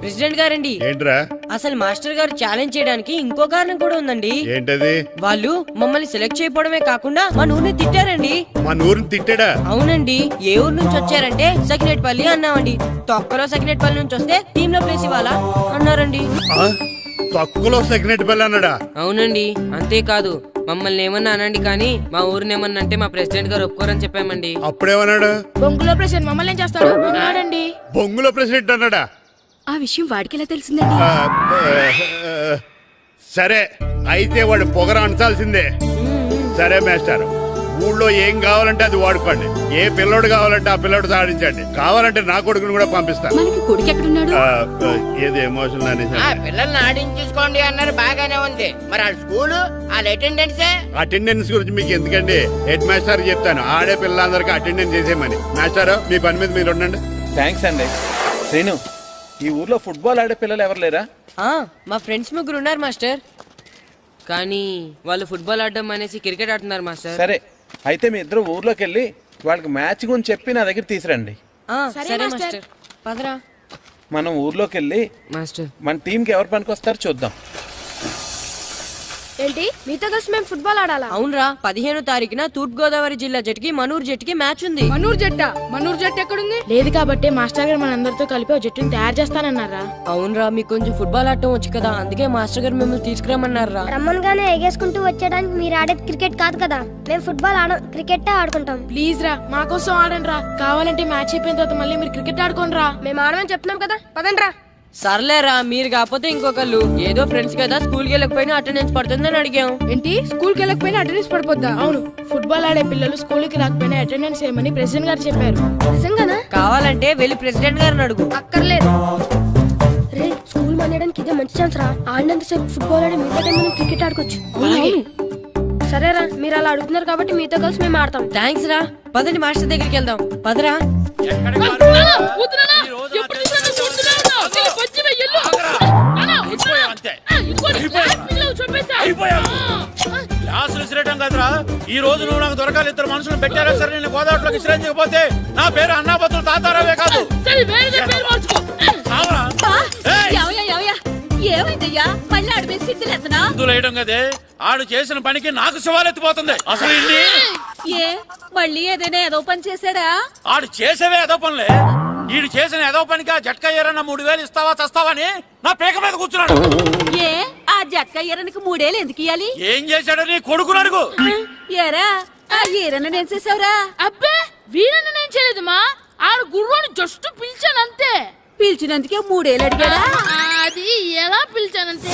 ప్రెసిడెంట్ గారండి, ఏంట్రా? అసలు మాస్టర్ గారు ఛాలెంజ్ చేయడానికి ఇంకో కారణం కూడా ఉందండి. ఏంటది? వాళ్ళు మమ్మల్ని సెలెక్ట్ చేయకపోవడమే కాకుండా మన ఊరిని తిట్టారండి. మన ఊరిని తిట్టాడా? అవునండి. ఏ ఊరు నుంచి వచ్చారంటే సకినేట్పల్లి అన్నామండి. తొక్కలో సకినేట్పల్లి నుంచి వస్తే టీమ్ లో ప్లేస్ ఇవ్వాలా అన్నారండి. తక్కువలో సెగ్నెట్ బెల్ అన్నాడా? అవునండి. అంతేకాదు, మమ్మల్ని ఏమన్నా అనండి కానీ మా ఊరిని ఏమన్నా అంటే మా ప్రెసిడెంట్ గారు ఒప్పుకోరని చెప్పామండి. అప్పుడేమన్నాడు? బొంగులో ప్రెసిడెంట్ మమ్మల్ని ఏం చేస్తాడు అన్నాడండి. బొంగులో ప్రెసిడెంట్ అన్నాడా? ఆ విషయం వాడికి ఎలా తెలిసిందండి? సరే, అయితే వాడు పొగర అంచాల్సిందే. సరే మాస్టర్, ఊళ్ళో ఏం కావాలంటే అది వాడుకోండి. ఏ పిల్లోడు కావాలంటే ఆ పిల్లోడు సాధించండి. కావాలంటే నా కొడుకుని కూడా పంపిస్తాను. కొడుకు ఎక్కడున్నాడు? ఏది ఎమోషన్ పిల్లల్ని ఆడించేసుకోండి అన్నారు, బాగానే ఉంది. మరి ఆ స్కూలు, వాళ్ళ అటెండెన్సే. అటెండెన్స్ గురించి మీకు ఎందుకండి, హెడ్ మాస్టర్ చెప్తాను. ఆడే పిల్లలందరికీ అటెండెన్స్ చేసేయమని. మాస్టర్, మీ పని మీద మీరు ఉండండి. థ్యాంక్స్ అండి. శ్రీను, ఈ ఊర్లో ఫుట్బాల్ ఆడే పిల్లలు ఎవరు లేరా? మా ఫ్రెండ్స్ ముగ్గురు ఉన్నారు మాస్టర్, కానీ వాళ్ళు ఫుట్బాల్ ఆడడం అనేసి క్రికెట్ ఆడుతున్నారు మాస్టర్. సరే, అయితే మీ ఇద్దరు ఊర్లోకి వెళ్ళి వాళ్ళకి మ్యాచ్ గురించి చెప్పి నా దగ్గర తీసురండి. సరే మాస్టర్, పదరా. మనం ఊర్లోకి వెళ్ళి మాస్టర్ మన టీంకి ఎవరు పనికొస్తారో చూద్దాం. ఏంటి మీతో కలిసి మేము ఫుట్బాల్ ఆడాలా? అవునరా, 15వ తారీఖున తూర్పు గోదావరి జిల్లా జట్టుకి మనూరు జట్టుకి మ్యాచ్ ఉంది. మనూరు జట్టు ఎక్కడుంది? లేదు కాబట్టి మాస్టర్ గారు మనందరితో కలిపి జట్టుని తయారు చేస్తానన్నారా? అవునరా, మీకు కొంచెం ఫుట్బాల్ ఆడటం వచ్చు కదా, అందుకే మాస్టర్ గారు మిమ్మల్ని తీసుకురమ్మన్నారా. రమ్మన్గానే ఎగేసుకుంటూ వచ్చేయడానికి మీరు ఆడేది క్రికెట్ కాదు కదా. మేము ఫుట్బాల్ ఆడం, క్రికెట్ ఆడుకుంటాం. ప్లీజ్ రా, మా కోసం ఆడండి రా. కావాలంటే మ్యాచ్ అయిపోయిన తర్వాత మళ్ళీ మీరు క్రికెట్ ఆడుకోండి రా. మేము ఆడమని చెప్తున్నాం కదా, పదండి రా. సర్లేరా, మీరు కాకపోతే ఇంకొకళ్ళు. ఏదో ఫ్రెండ్స్ కదా, స్కూల్కి వెళ్ళకపోయినా అటెండెన్స్ పడుతుందని అడిగాం. ఏంటి, స్కూల్కి వెళ్ళకపోయినా అటెండెన్స్ పడిపోద్దా? అవును, ఫుట్బాల్ ఆడే పిల్లలు స్కూల్కి రాకపోయినా అటెండెన్స్ చేయమని ప్రెసిడెంట్ గారు చెప్పారు. నిజంగానా? కావాలంటే వెళ్ళి ప్రెసిడెంట్ గారిని అడుగు. అక్కర్లేదు. రే, స్కూల్ మానేయడానికి ఇదే మంచి ఛాన్స్ రా. ఆడినంతసేపు ఫుట్బాల్ ఆడి మిగతా టైం మనం క్రికెట్ ఆడుకోవచ్చు. సరేరా, మీరు అలా అడుగుతున్నారు కాబట్టి మీతో కలిసి మేము ఆడతాం. థ్యాంక్స్ రా. పదండి మాస్టర్ దగ్గరికి వెళ్దాం. పదరా. కదరా, ఈ రోజు నువ్వు నాకు దొరకాలి. ఇద్దరు మనుషులు పెట్టారా సరే, నేను గోదావరిలోకి విశ్రమించకపోతే నా పేరు అన్నాపత్రులు తాతారావే కాదు. ఏమైందయ్యా, మళ్ళీ ఆడిపోయి సిద్ధులేతనా? వేయడం కదే, ఆడు చేసిన పనికి నాకు శివాలెత్తిపోతుంది. అసలు ఏ మళ్ళీ ఏదైనా ఏదో పని చేశాడా? ఆడు చేసేవే ఏదో పనులే. ఈడు చేసిన ఏదో పనికి ఆ జట్కా ఏరన్న 3000 ఇస్తావా చస్తావని నా పేక మీద కూర్చున్నాడు. ఏ ఆ జట్కా ఈరనికి 3 ఏళ్ళు ఎందుకు ఇయ్యాలి? ఏం చేశాడో నీ కొడుకును అడుగు. ఏరా, ఆ ఈరన్న నేను చేసావురా? అబ్బే, వీరన్న నేను చేయలేదు మా. ఆడు గుర్రాన్ని జస్ట్ పిలిచానంతే. పిలిచినందుకే 3 ఏళ్ళు అడిగాడా? అది ఎలా పిలిచానంతే.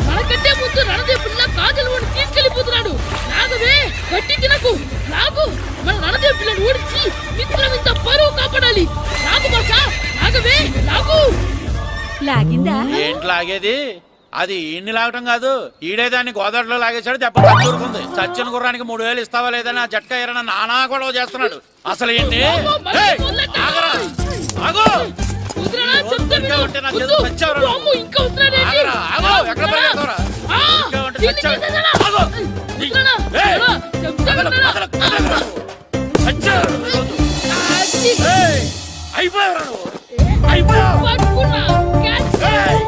మనకంటే ముందు రణదేవుడిలా కాజలవాడిని తీసుకెళ్లిపోతున్నాడు. నాగవే, గట్టి తినకు. నాగు, మన రణదేవు పిల్లని ఓడించి మిత్రం ఇంత పరువు కాపాడాలి. నాగు భాష, నాగవే, నాగు. లాగిందా? ఏంటి లాగేది? అది ఈయన్ని లాగటం కాదు, ఈడే దాన్ని గోదావరిలో లాగేశాడు. దెబ్బ చచ్చూరుకుంది. చచ్చిన గుర్రానికి 3000 ఇస్తావా లేదని ఆ జట్కా ఏరన్నా నానా గొడవ చేస్తున్నాడు. అసలు ఏంటి? ఇంకా ఉంటే నాకు ఏదో చచ్చావురా నువ్వు. ఆగరా, ఆగు, ఎక్కడ పరిగెడతావురా? ఇంకా ఉంటే చచ్చావు. ఆగు. ఏయ్, కదలకు. చచ్చావు. ఏయ్, అయిపోయావురా నువ్వు. అయిపోయావు. ఏయ్.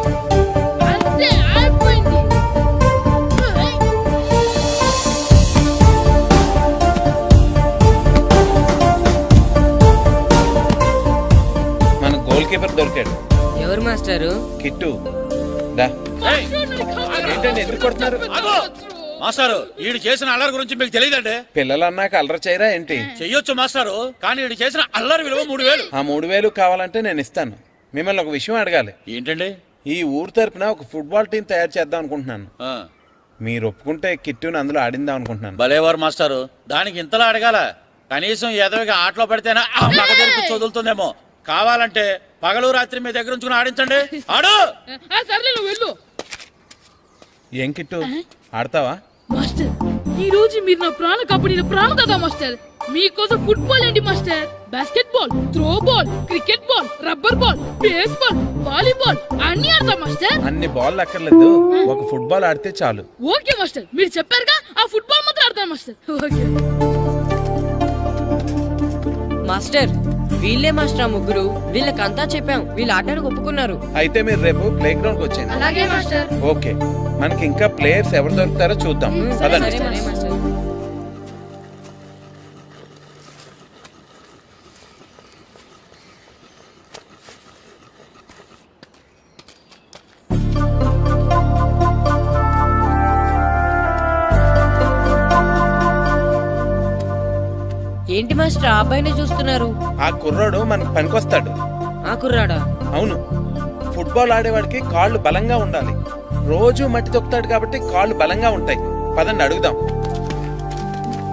మన గోల్ కీపర్ దొరికాడు. ఎవరు మాస్టారు? కిట్టు దా. ఏయ్, ఏంటండి ఎందుకు కొడుతున్నారు? ఆగు. మాస్టారు వీడు చేసిన అల్లరి గురించి మీకు తెలియదండి. పిల్లలు అన్నాక అల్లరి చేయరా ఏంటి? చెయ్యొచ్చు మాస్టారు, కానీ వీడు చేసిన అల్లరి విలువ 3000. ఆ 3000 కావాలంటే నేను ఇస్తాను. మిమ్మల్ని ఒక విషయం అడగాలి. ఏంటండి? ఈ ఊరు తరపున ఒక ఫుట్బాల్ టీం తయారు చేద్దాం అనుకుంటున్నాను. మీరు ఒప్పుకుంటే కిట్టుని అందులో ఆడిందాం అనుకుంటున్నాను. భలేవారు మాస్టారు, దానికి ఇంతలా అడగాల? కనీసం ఎదవిగా ఆటలో పడితేనే ఆ మగ తెరిపి చదువుతుందేమో. కావాలంటే పగలు రాత్రి మీ దగ్గర ఉంచుకుని ఆడించండి. ఆడు. సర్లే నువ్వు వెళ్ళు. ఏం కిట్టు ఆడతావా? మాస్టర్ ఈ రోజు మీరు నా ప్రాణ కాపాడిన ప్రాణదాత మాస్టర్. మీకోసం ఫుట్బాల్ ఏంటి master, basket ball, throw ball, cricket ball, rubber ball, base ball, volleyball అన్ని ఆడతా మాస్టర్. అన్ని బాల్ అక్కర్లేదు, ఒక ఫుట్బాల్ ఆడితే చాలు. ఓకే మాస్టర్, మీరు చెప్పారుగా, ఆ ఫుట్బాల్ మాత్రం ఆడతాను మాస్టర్. ఓకే మాస్టర్ వీళ్ళే మాస్టర్, ముగ్గురు. వీళ్ళకంతా చెప్పాం, వీళ్ళు ఆడడానికి ఒప్పుకున్నారు. అయితే మీరు రేపు ప్లే గ్రౌండ్ కి వచ్చేయండి. అలాగే మాస్టర్. ఓకే, మనకి ఇంకా ప్లేయర్స్ ఎవరు దొరుకుతారో చూద్దాం. పదండి. సరే మాస్టర్. ఏంటి మాస్టర్ ఆ అబ్బాయినే చూస్తున్నారు? ఆ కుర్రాడు మనకు పనికొస్తాడు. ఆ కుర్రాడా? అవును, ఫుట్బాల్ ఆడేవాడికి కాళ్ళు బలంగా ఉండాలి. రోజు మట్టి తొక్కుతాడు కాబట్టి కాళ్ళు బలంగా ఉంటాయి. పదండి అడుగుదాం.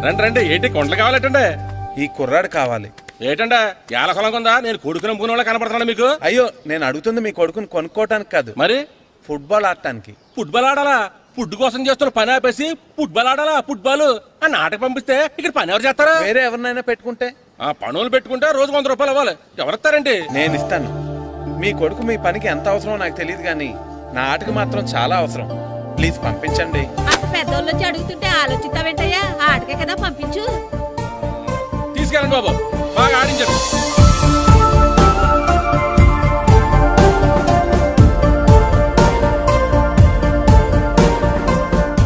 రండి రండి, ఏంటి కొండలు కావాలంటే? ఈ కుర్రాడు కావాలి. ఏటంటే ఎలా కొలం కొందా? నేను కొడుకుని అమ్ముకునే వాళ్ళ కనపడుతున్నా మీకు? అయ్యో, నేను అడుగుతుంది మీ కొడుకుని కొనుక్కోవటానికి కాదు, మరి ఫుట్బాల్ ఆడటానికి. ఫుట్బాల్ ఆడాలా? ఫుడ్ కోసం చేస్తున్న పని ఆపేసి ఫుట్బాల్ ఆడాలా? ఫుట్బాల్ ఆ నాటకి పంపిస్తే ఇక్కడ పని ఎవరు చేస్తారా? వేరే ఎవరినైనా పెట్టుకుంటే? ఆ పనులు పెట్టుకుంటే రోజు 100 రూపాయలు ఇవ్వాలి. ఎవరిస్తారండి? నేను ఇస్తాను. మీ కొడుకు మీ పనికి ఎంత అవసరమో నాకు తెలియదు, కానీ నా ఆటకి మాత్రం చాలా అవసరం. ప్లీజ్ పంపించండి. అంత పెద్దోళ్ళు వచ్చి అడుగుతుంటే ఆలోచిస్తావేంటయ్యా? ఆటకే కదా పంపించు. తీసుకెళ్ళండి బాబు, బాగా ఆడించండి.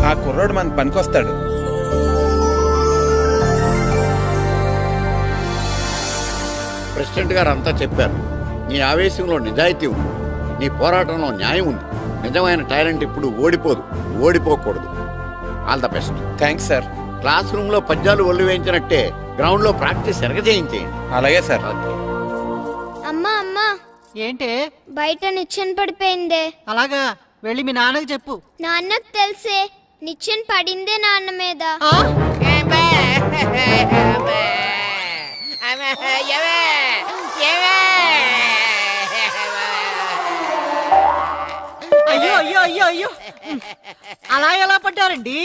ఆ కుర్రాడు మనకు పనికొస్తాడు. ప్రెసిడెంట్ గారు అంతా చెప్పారు. నీ ఆవేశంలో నిజాయితీ ఉంది, నీ పోరాటంలో న్యాయం ఉంది. నిజమైన టాలెంట్ ఇప్పుడు ఓడిపోదు, ఓడిపోకూడదు. All the best. Thanks sir. Classroom లో పద్యాలు ఒళ్ళు వేయించినట్టే గ్రౌండ్ లో ప్రాక్టీస్ ఎరగజేయించేయండి. అలాగే సార్. అమ్మా అమ్మా, ఏంటి బయట నిచ్చెన పడిపోయిందే. అలాగా, వెళ్ళి మీ నాన్నకి చెప్పు. నాన్నకు తెలిసే, నిచ్చెన పడిందే నాన్న మీద. అయ్యో అయ్యో అయ్యో అయ్యో, అలా ఎలా పడ్డారండి?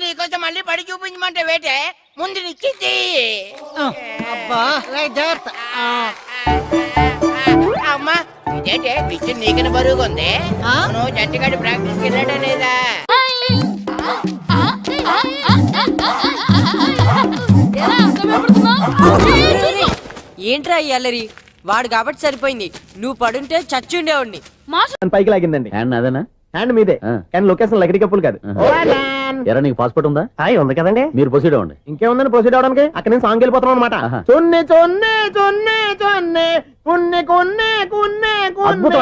నీకోసం మళ్ళీ పడి చూపించమంటే వేటే, ముందు నిచ్చింది. అబ్బా జాగ్రత్త. అమ్మా ఇదేంటే నిచ్చిన నీకని బరువుగా ఉంది. నువ్వు జట్టుగాడి ప్రాక్టీస్కి వెళ్ళాడా లేదా? ఏంట్రా ఈ అల్లరి? వాడు కాబట్టి సరిపోయింది, నువ్వు పడుంటే చచ్చుండేవాడిని. పైకి లాగిందండి. అదేనా? హ్యాండ్ మీదే, కానీ లొకేషన్ లగడి కప్పులు కాదు. ఎరా నీకు పాస్పోర్ట్ ఉందా? ఉంది కదండి. మీరు ప్రొసీడ్ అవ్వండి. ఇంకేముందని ప్రొసీడ్ అవడానికి? అక్కడ నేను సాంగ్ వెళ్ళిపోతున్నాం అనమాట. చొన్నే చొన్నే చొన్నే చొన్నే కున్నే కున్నే కున్నే అద్భుతం,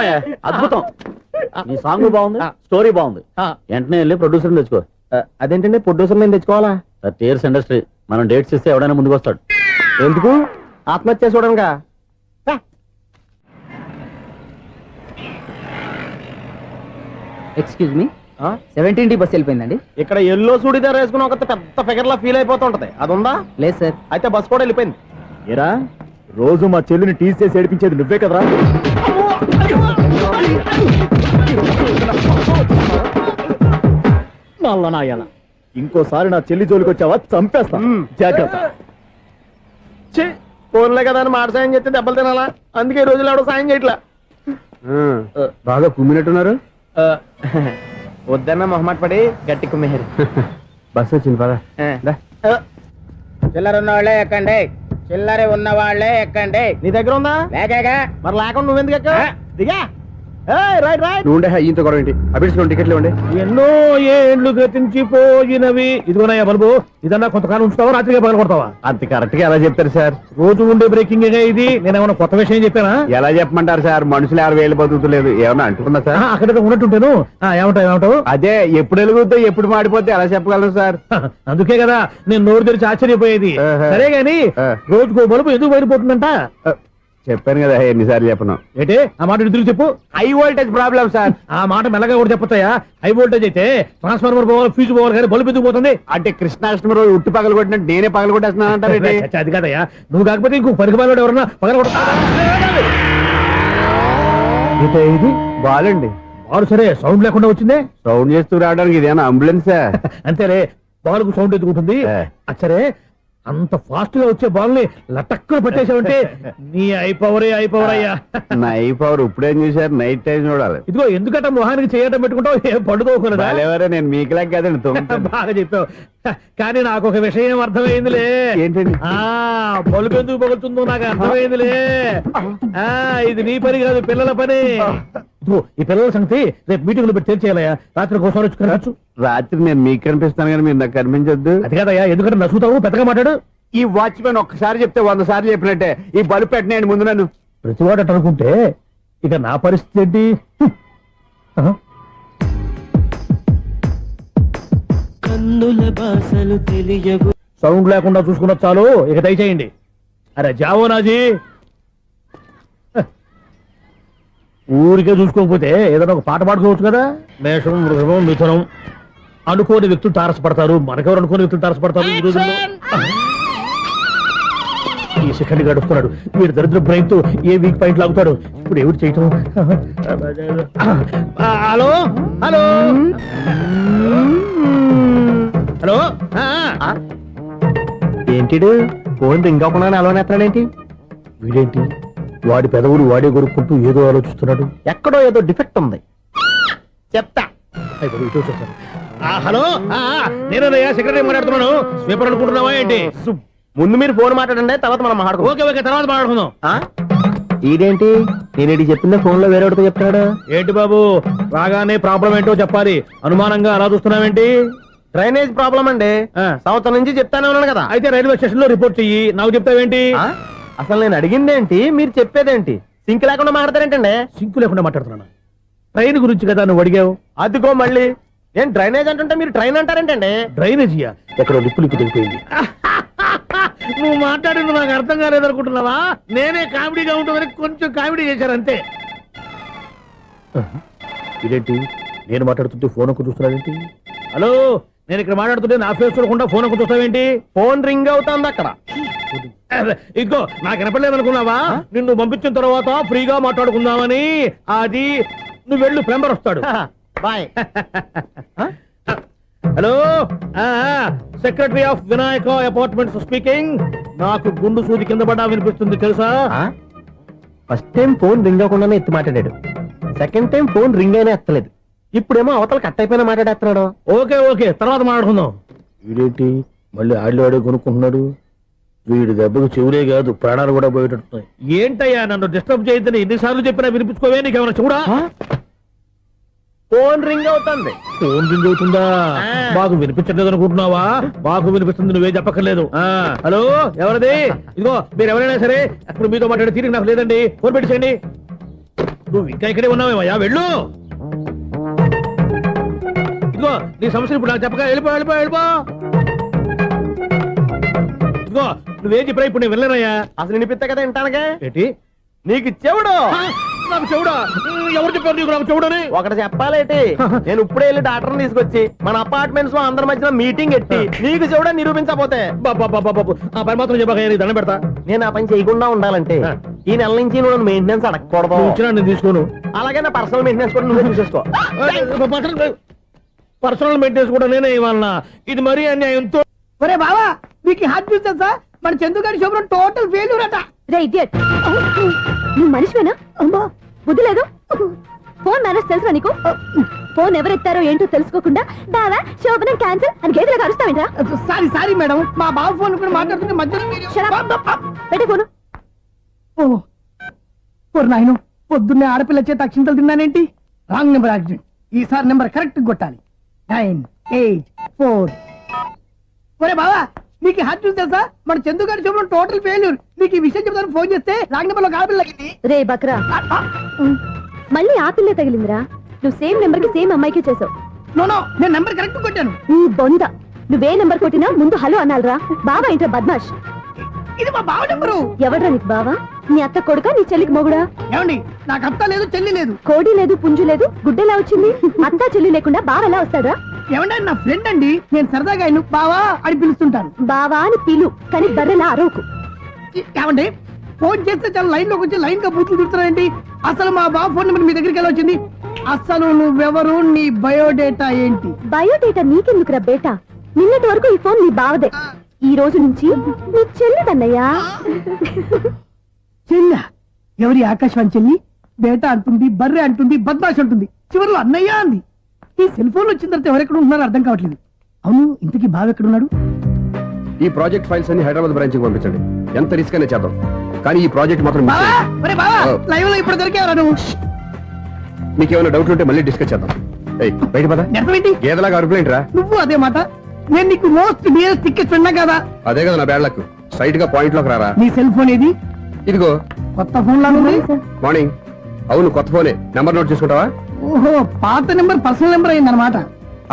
అద్భుతం. నీ సాంగ్ బాగుంది, స్టోరీ బాగుంది. వెంటనే వెళ్ళి ప్రొడ్యూసర్ తెచ్చుకో. అదేంటండి ప్రొడ్యూసర్ నేను తెచ్చుకోవాలా? టీర్స్ ఇండస్ట్రీ, మనం డేట్స్ ఇస్తే ఎవడైనా ముందుకు వస్తాడు. ఎందుకు? ఆత్మహత్య చూడంగా. ఎక్స్క్యూజ్ మీ, 17D బస్ వెళ్ళిపోయిందండి. ఇక్కడ ఎల్లో చూడిదార్ వేసుకుని ఒక పెద్ద ఫిగర్ లా ఫీల్ అయిపోతుంటది, అది ఉందా? లేదు సార్. అయితే బస్ కూడా వెళ్ళిపోయింది. ఏరా, రోజు మా చెల్లిని టీస్ చేసి ఏడిపించేది నువ్వే కదరా? నల్ల నాయాల, ఇంకోసారి నా చెల్లి జోలికి వచ్చావా చంపేస్తా, జాగ్రత్త. ఫోన్లే కదా అని మాట సాయం చేస్తే దెబ్బలు తినాలా? అందుకే ఈ రోజులు ఎవడో సాయం చేయట్లా. బాగా కుమ్మినట్టున్నారు. వద్దన్న మొహమాట పడి గట్టి కుమ్మేరు. బస్సు వచ్చింది పద. చిల్లర ఉన్న వాళ్ళే ఎక్కండి, చిల్లర ఉన్న వాళ్ళే ఎక్కండి. నీ దగ్గర ఉందా? లేకగా మరి లేకుండా నువ్వెందుకు ఎక్క? దిగా. Right right. నువ్వు ఈయంతో గొడవ ఏంటి? అభిడ్స్ టికెట్లు ఇవ్వండి. ఎన్నో ఏండ్లు గతించిపోయినవి. ఇదిగోనయ్యా బల్బు, ఇదన్నా కొంతకాలం ఉంచుతావా, రాత్రిగా పగల కొడతావా? అంత కరెక్ట్ గా ఎలా చెప్తారు సార్? రోజు ఉండే బ్రేకింగ్ ఇది. నేనేమన్నా కొత్త విషయం చెప్పానా? ఎలా చెప్పమంటారు సార్? మనుషులు 60,000 బతుకుతలేదు. ఏమన్నా అంటున్నా సార్? అక్కడ ఉన్నట్టుంటాను. ఏమంటావు? అదే ఎప్పుడు వెలుగుతో ఎప్పుడు మాడిపోతే ఎలా చెప్పగలను సార్? అందుకే కదా నేను నోరు తెరిచి ఆశ్చర్యపోయేది. సరే గాని రోజుకో బల్బు ఎందుకు బయటపోతుందంట? చెప్పాను కదా ఎన్నిసార్లు చెప్పను. ఏంటి ఆ మాట ఎదురు చెప్పు. High voltage problem sir. ఆ మాట మెల్లగా కూడా చెప్పొచ్చాయా? హై వోల్టేజ్ అయితే ట్రాన్స్ఫార్మర్ పోవాలి, ఫ్యూజ్ పోవాలి, కానీ బల్బు ఎందుకు పోతుంది? అంటే కృష్ణాష్టమి రోజు ఉట్టి పగలు కొట్టినట్టు నేనే పగలు కొట్టేస్తున్నాను అంటారు. అది కాదయ్యా, నువ్వు కాకపోతే ఇంకో పరికి బాలు ఎవరన్నా పగలు కొట్ట. ఇది బాలండి. బాలు సరే, సౌండ్ లేకుండా వచ్చిందే. సౌండ్ చేస్తూ రావడానికి ఇదేనా అంబులెన్సా? అంతేలే, బాలుకు సౌండ్ ఎదుగుతుంది. సరే, అంత ఫాస్ట్ గా వచ్చే బాల్ ని లటక్కులు పట్టేసావంటే నీ ఐపవర్ అయ్యా. నా ఐపవర్ ఇప్పుడేం చూసారు? నైట్ టైం చూడాలి. ఇదిగో ఎందుకంటే మొహానికి చేయటం పెట్టుకుంటావు, ఏం పండుకోకూడదా? నేను మీకులా కదండి. బాగా చెప్పావు. కానీ నాకు ఒక విషయం అర్థమైందిలే. ఏంటండి? బల్బు ఎందుకు పగులుతుందో నాకు అర్థమైందిలే. ఇది నీ పని కాదు, పిల్లల పని. ఈ పిల్లల సంగతి రేపు మీటింగ్ లో పెట్టి తెలిసేయాలయ్యా. రాత్రి కోసం వచ్చి కనవచ్చు. రాత్రి నేను మీకు కనిపిస్తాను కానీ మీరు నాకు కనిపించొద్దు. అది కాదయ్యా, ఎందుకంటే నచ్చుతావు, పెద్దగా మాట్లాడు. ఈ వాచ్మెన్ ఒక్కసారి చెప్తే 100 సార్లు చెప్పినట్టే. ఈ బల్బు పెట్టినాయండి ముందు నన్ను. ప్రతివాడట అనుకుంటే ఇక నా పరిస్థితి ఏంటి? సౌండ్ లేకుండా చూసుకున్న చాలు, ఇక దయచేయండి. అరే జావో నాజీ, ఊరికే చూసుకోకపోతే ఏదైనా ఒక పాట పాడుకోవచ్చు కదా. మేషం, వృషభం, మిథునం అనుకోని వ్యక్తులు తారసపడతారు. మనకెవరు అనుకోని వ్యక్తులు తారసపడతారు ఈ రోజుల్లో? ఈ సెకండ్ గడుపుతున్నాడు వీడు దరిద్ర బ్రెయిన్ తో. ఏ వీక్ పాయింట్ లాగుతాడు ఇప్పుడు? ఎవరు చేయటం? Hello hello hello. ఏంటిడు ఫోన్ రింగ్ అవ్వకుండా అలవనేస్తాడేంటి? వీడేంటి వాడి పెదవులు వాడే కొరుక్కుంటూ ఏదో ఆలోచిస్తున్నాడు. ఎక్కడో ఏదో డిఫెక్ట్ ఉంది, చెప్తా. హలో, నేనయ్యా సెక్రటరీ మాట్లాడుతున్నాను. స్వీపర్ అనుకుంటున్నావా ఏంటి? ముందు మీరు ఫోన్ మాట్లాడండి, తర్వాత మనం మాట్లాడుకుందాం. ఓకే ఓకే, తర్వాత మాట్లాడుకుందాం. ఇదేంటి నేను చెప్పిందే ఫోన్ లో వేరే చెప్తాడు ఏంటి బాబు? రాగానే ప్రాబ్లం ఏంటో చెప్పాలి. అనుమానంగా అలా చూస్తున్నావేంటి? డ్రైనేజ్ ప్రాబ్లం అండి. సంవత్సరం నుంచి చెప్తానే ఉన్నాను కదా. అయితే రైల్వే స్టేషన్ లో రిపోర్ట్ చెయ్యి, నాకు చెప్తావేంటి? అసలు నేను అడిగిందేంటి, మీరు చెప్పేదేంటి? సింక్ లేకుండా మాట్లాడతారేంటండి? సింక్ లేకుండా మాట్లాడుతున్నా? ట్రైన్ గురించి కదా నువ్వు అడిగావు. అదిగో మళ్ళీ ఏం డ్రైనేజ్ అంటుంటే మీరు ట్రైన్ అంటారేంటండి? డ్రైనేజీయా? ఎక్కడో లిప్పు దిగిపోయింది. నువ్వు మాట్లాడింది నాకు అర్థం కాలేదనుకుంటున్నావా? నేనే కామెడీగా ఉంటుందని కొంచెం కామెడీ చేశారంతే. ఇదేంటి నేను మాట్లాడుతుంటే ఫోన్ ఒక్క చూస్తున్నావేంటి? హలో, నేను ఇక్కడ మాట్లాడుతుంటే నా ఫేస్ చూడకుండా ఫోన్ ఒక్క చూస్తావేంటి? ఫోన్ రింగ్ అవుతుంది అక్కడ. ఇదిగో నాకు వినపడలేదు అనుకున్నావా? నిన్ను పంపించిన తర్వాత ఫ్రీగా మాట్లాడుకుందామని. అది నువ్వు వెళ్ళు, ప్లంబర్ వస్తాడు. Bye. Hello, secretary of Vinayaka apartments speaking. నాకు గుండు సూది కింద పడ్డా వినిపిస్తుంది తెలుసా? ఫస్ట్ టైం ఫోన్ రింగ్ అవ్వకుండానే ఎత్తి మాట్లాడాడు. సెకండ్ టైం ఫోన్ రింగ్ అయినా ఎత్తలేదు. ఇప్పుడేమో అవతల కట్ అయిపోయినా మాట్లాడేస్తున్నాడు. ఓకే ఓకే, తర్వాత మాట్లాడుకుందాం. వీడేంటి మళ్ళీ ఆడివాడే కొనుక్కుంటున్నాడు? వీడి దెబ్బకు చెవులే కాదు ప్రాణాలు కూడా పోయేటట్టున్నాయి. ఏంటయ్యా నన్ను డిస్టర్బ్ చేయొద్దని ఎన్నిసార్లు చెప్పినా వినిపించుకోవే? నీకేమైనా చూడా? ఫోన్ రింగ్ అవుతుంది. ఫోన్ రింగ్ అవుతుందా? మాకు వినిపించట్లేదు అనుకుంటున్నావా? మాకు వినిపిస్తుంది, నువ్వే చెప్పక్కర్లేదు. హలో, ఎవరిది? ఇదిగో మీరు ఎవరైనా సరే ఇప్పుడు మీతో మాట్లాడే తీరిక నాకు లేదండి. ఫోన్ పెట్టేసేయండి. నువ్వు ఇంకా ఇక్కడే ఉన్నావేమయ్యా, వెళ్ళు. ఇదిగో నీ సమస్యలు ఇప్పుడు నాకు చెప్పక వెళ్ళిపో వెళ్ళిపో వెళ్ళిపో. ఇదిగో నువ్వేం చెప్పరా ఇప్పుడు నేను వెళ్ళానయ్యా. అసలు వినిపిస్తా కదా వింటానగా. ఏంటి నీకు చెవుడు? నాకు చెవుడా? ఎవరు చెప్పారు నీకు నాకు చెవుడని? ఒకటి చెప్పాలేటి. నేను ఇప్పుడే వెళ్ళి డాక్టర్ని తీసుకొచ్చి మన అపార్ట్మెంట్స్ లో అందరి మధ్యన మీటింగ్ ఎట్టి నీకు చెవుడని నిరూపించకపోతే ఆ పని మాత్రం చెప్పక దండం పెడతా. నేను ఆ పని చేయకుండా ఉండాలంటే ఈ నెల నుంచి నువ్వు మెయింటెనెన్స్ అడగకూడదు. నేను తీసుకోను. అలాగే నా పర్సనల్ మెయింటెనెన్స్ కూడా నువ్వే చూసేసుకో. పర్సనల్ మెయింటెనెన్స్ కూడా నేనే ఇవ్వాలన్నా? ఇది మరీ అన్యాయంతో. ఒరే బావా, మీకు హార్ట్ చూసా? మన చందుగారి శుభ్రం టోటల్ ఫెయిల్యూర్ అట. నువ్వు మనిషివేనా? అమ్మా, బుద్ధి లేదు. ఫోన్ మేనేజ్ తెలుసా నీకు? ఫోన్ ఎవరెత్తారో ఏంటో తెలుసుకోకుండా దావా శోభనం క్యాన్సిల్ అని గేదెలకు అరుస్తావేంట్రా? సారీ సారీ మేడం, మా బాబు ఫోన్ కూడా మాట్లాడుతుంటే మధ్యలో మీరు- పెట్టే ఫోను. ఓ నాయను, పొద్దున్నే ఆడపిల్ల చేత అక్షింతలు తిన్నానేంటి? Wrong number accident. ఈసారి నెంబర్ కరెక్ట్ కొట్టాలి. 9, 8, 4. ఒరే బావా, నీకు హార్ట్ చూసి తెలుసా? మన చందు గారి చూపడం టోటల్ ఫెయిల్యూర్. నీకు ఈ విషయం చెప్తాను ఫోన్ చేస్తే రాంగ్ నెంబర్ లో ఆడపిల్ల తగ్గింది. రే బక్రా, మళ్ళీ ఆ పిల్లే తగిలిందిరా. నువ్వు సేమ్ నెంబర్ కి సేమ్ అమ్మాయికే చేసావు. నో నో, నేను నెంబర్ కరెక్ట్ కొట్టాను. నీ బొంద, నువ్వే నెంబర్ కొట్టినా ముందు హలో అనాలరా. బావా ఏంట్రా బద్మాష్? ఇది మా బావ నెంబరు. ఎవడ్రా నీకు బావా? నీ అత్త కొడుకా, నీ చెల్లికి మొగుడా? ఏమండి, నాకు అత్త లేదు, చెల్లి లేదు. కోడి లేదు, పుంజు లేదు, గుడ్డెలా వచ్చింది? అత్త చెల్లి లేకుండా బావ ఎలా వస్తాడా? ఏమండి, నా ఫ్రెండ్ అండి, నేను సరదాగా ఆయన బావా అని పిలుస్తుంటాను. బావా అని పిలు, కానీ బర్రెలా అరవకు. ఏమండి, ఫోన్ చేస్తే చాలా లైన్ లోకి వచ్చి లైన్ గా బూతులు తిడుతున్నాయండి. అసలు మా బావ ఫోన్ నెంబర్ మీ దగ్గరికి ఎలా వచ్చింది? అసలు నువ్వెవరు, నీ బయోడేటా ఏంటి? బయోడేటా నీకెందుకురా బేటా? నిన్నటి వరకు ఈ ఫోన్ నీ బావదే, ఈ రోజు నుంచి నీ చెల్లిదన్నయ్యా. చెల్ల ఎవరి? ఆకాశవాణి చెల్లి. బేటా అంటుంది, బర్రె అంటుంది, బద్మాష్ అంటుంది, చివరిలో అన్నయ్య అంది. ఈ సెల్ ఫోన్ వచ్చిన తర్వాత ఎవరెక్కడ ఉంటున్నారో అర్థం కావట్లేదు. అవును, ఇంతకీ బావ ఎక్కడున్నాడు? ఈ ప్రాజెక్ట్ ఫైల్స్ అన్ని హైదరాబాద్ బ్రాంచ్ కి పంపించండి. ఎంత రిస్క్ అయినా చేద్దాం, కానీ ఈ ప్రాజెక్ట్ మాత్రం miss బావా, చేయొద్దు. ఒరే బావా, లైవ్ లో ఇప్పుడు దొరికేవరా నువ్వు? మీకు ఏమైనా డౌట్ ఉంటే మళ్ళీ డిస్కస్ చేద్దాం. ఏయ్, బయట పద. నెరవేంటి? గేదలాగా అరుపులేంట్రా? నువ్వు అదే మాట. నేను నీకు మోస్ట్ డియరెస్ట్ టికెట్స్ ఉన్నా కదా. అదే కదా నా బ్యాడ్ లక్. స్ట్రైట్ గా పాయింట్ లోకి రారా. నీ సెల్ ఫోన్ ఏది? ఇదిగో కొత్త ఫోన్ లాగా ఉంది. మార్నింగ్. అవును, కొత్త ఫోనే. నెంబర్ నోట్ చేసుకుంటావా? ఓహో, పాత నెంబర్ పర్సనల్ నెంబర్ అయిందన్నమాట.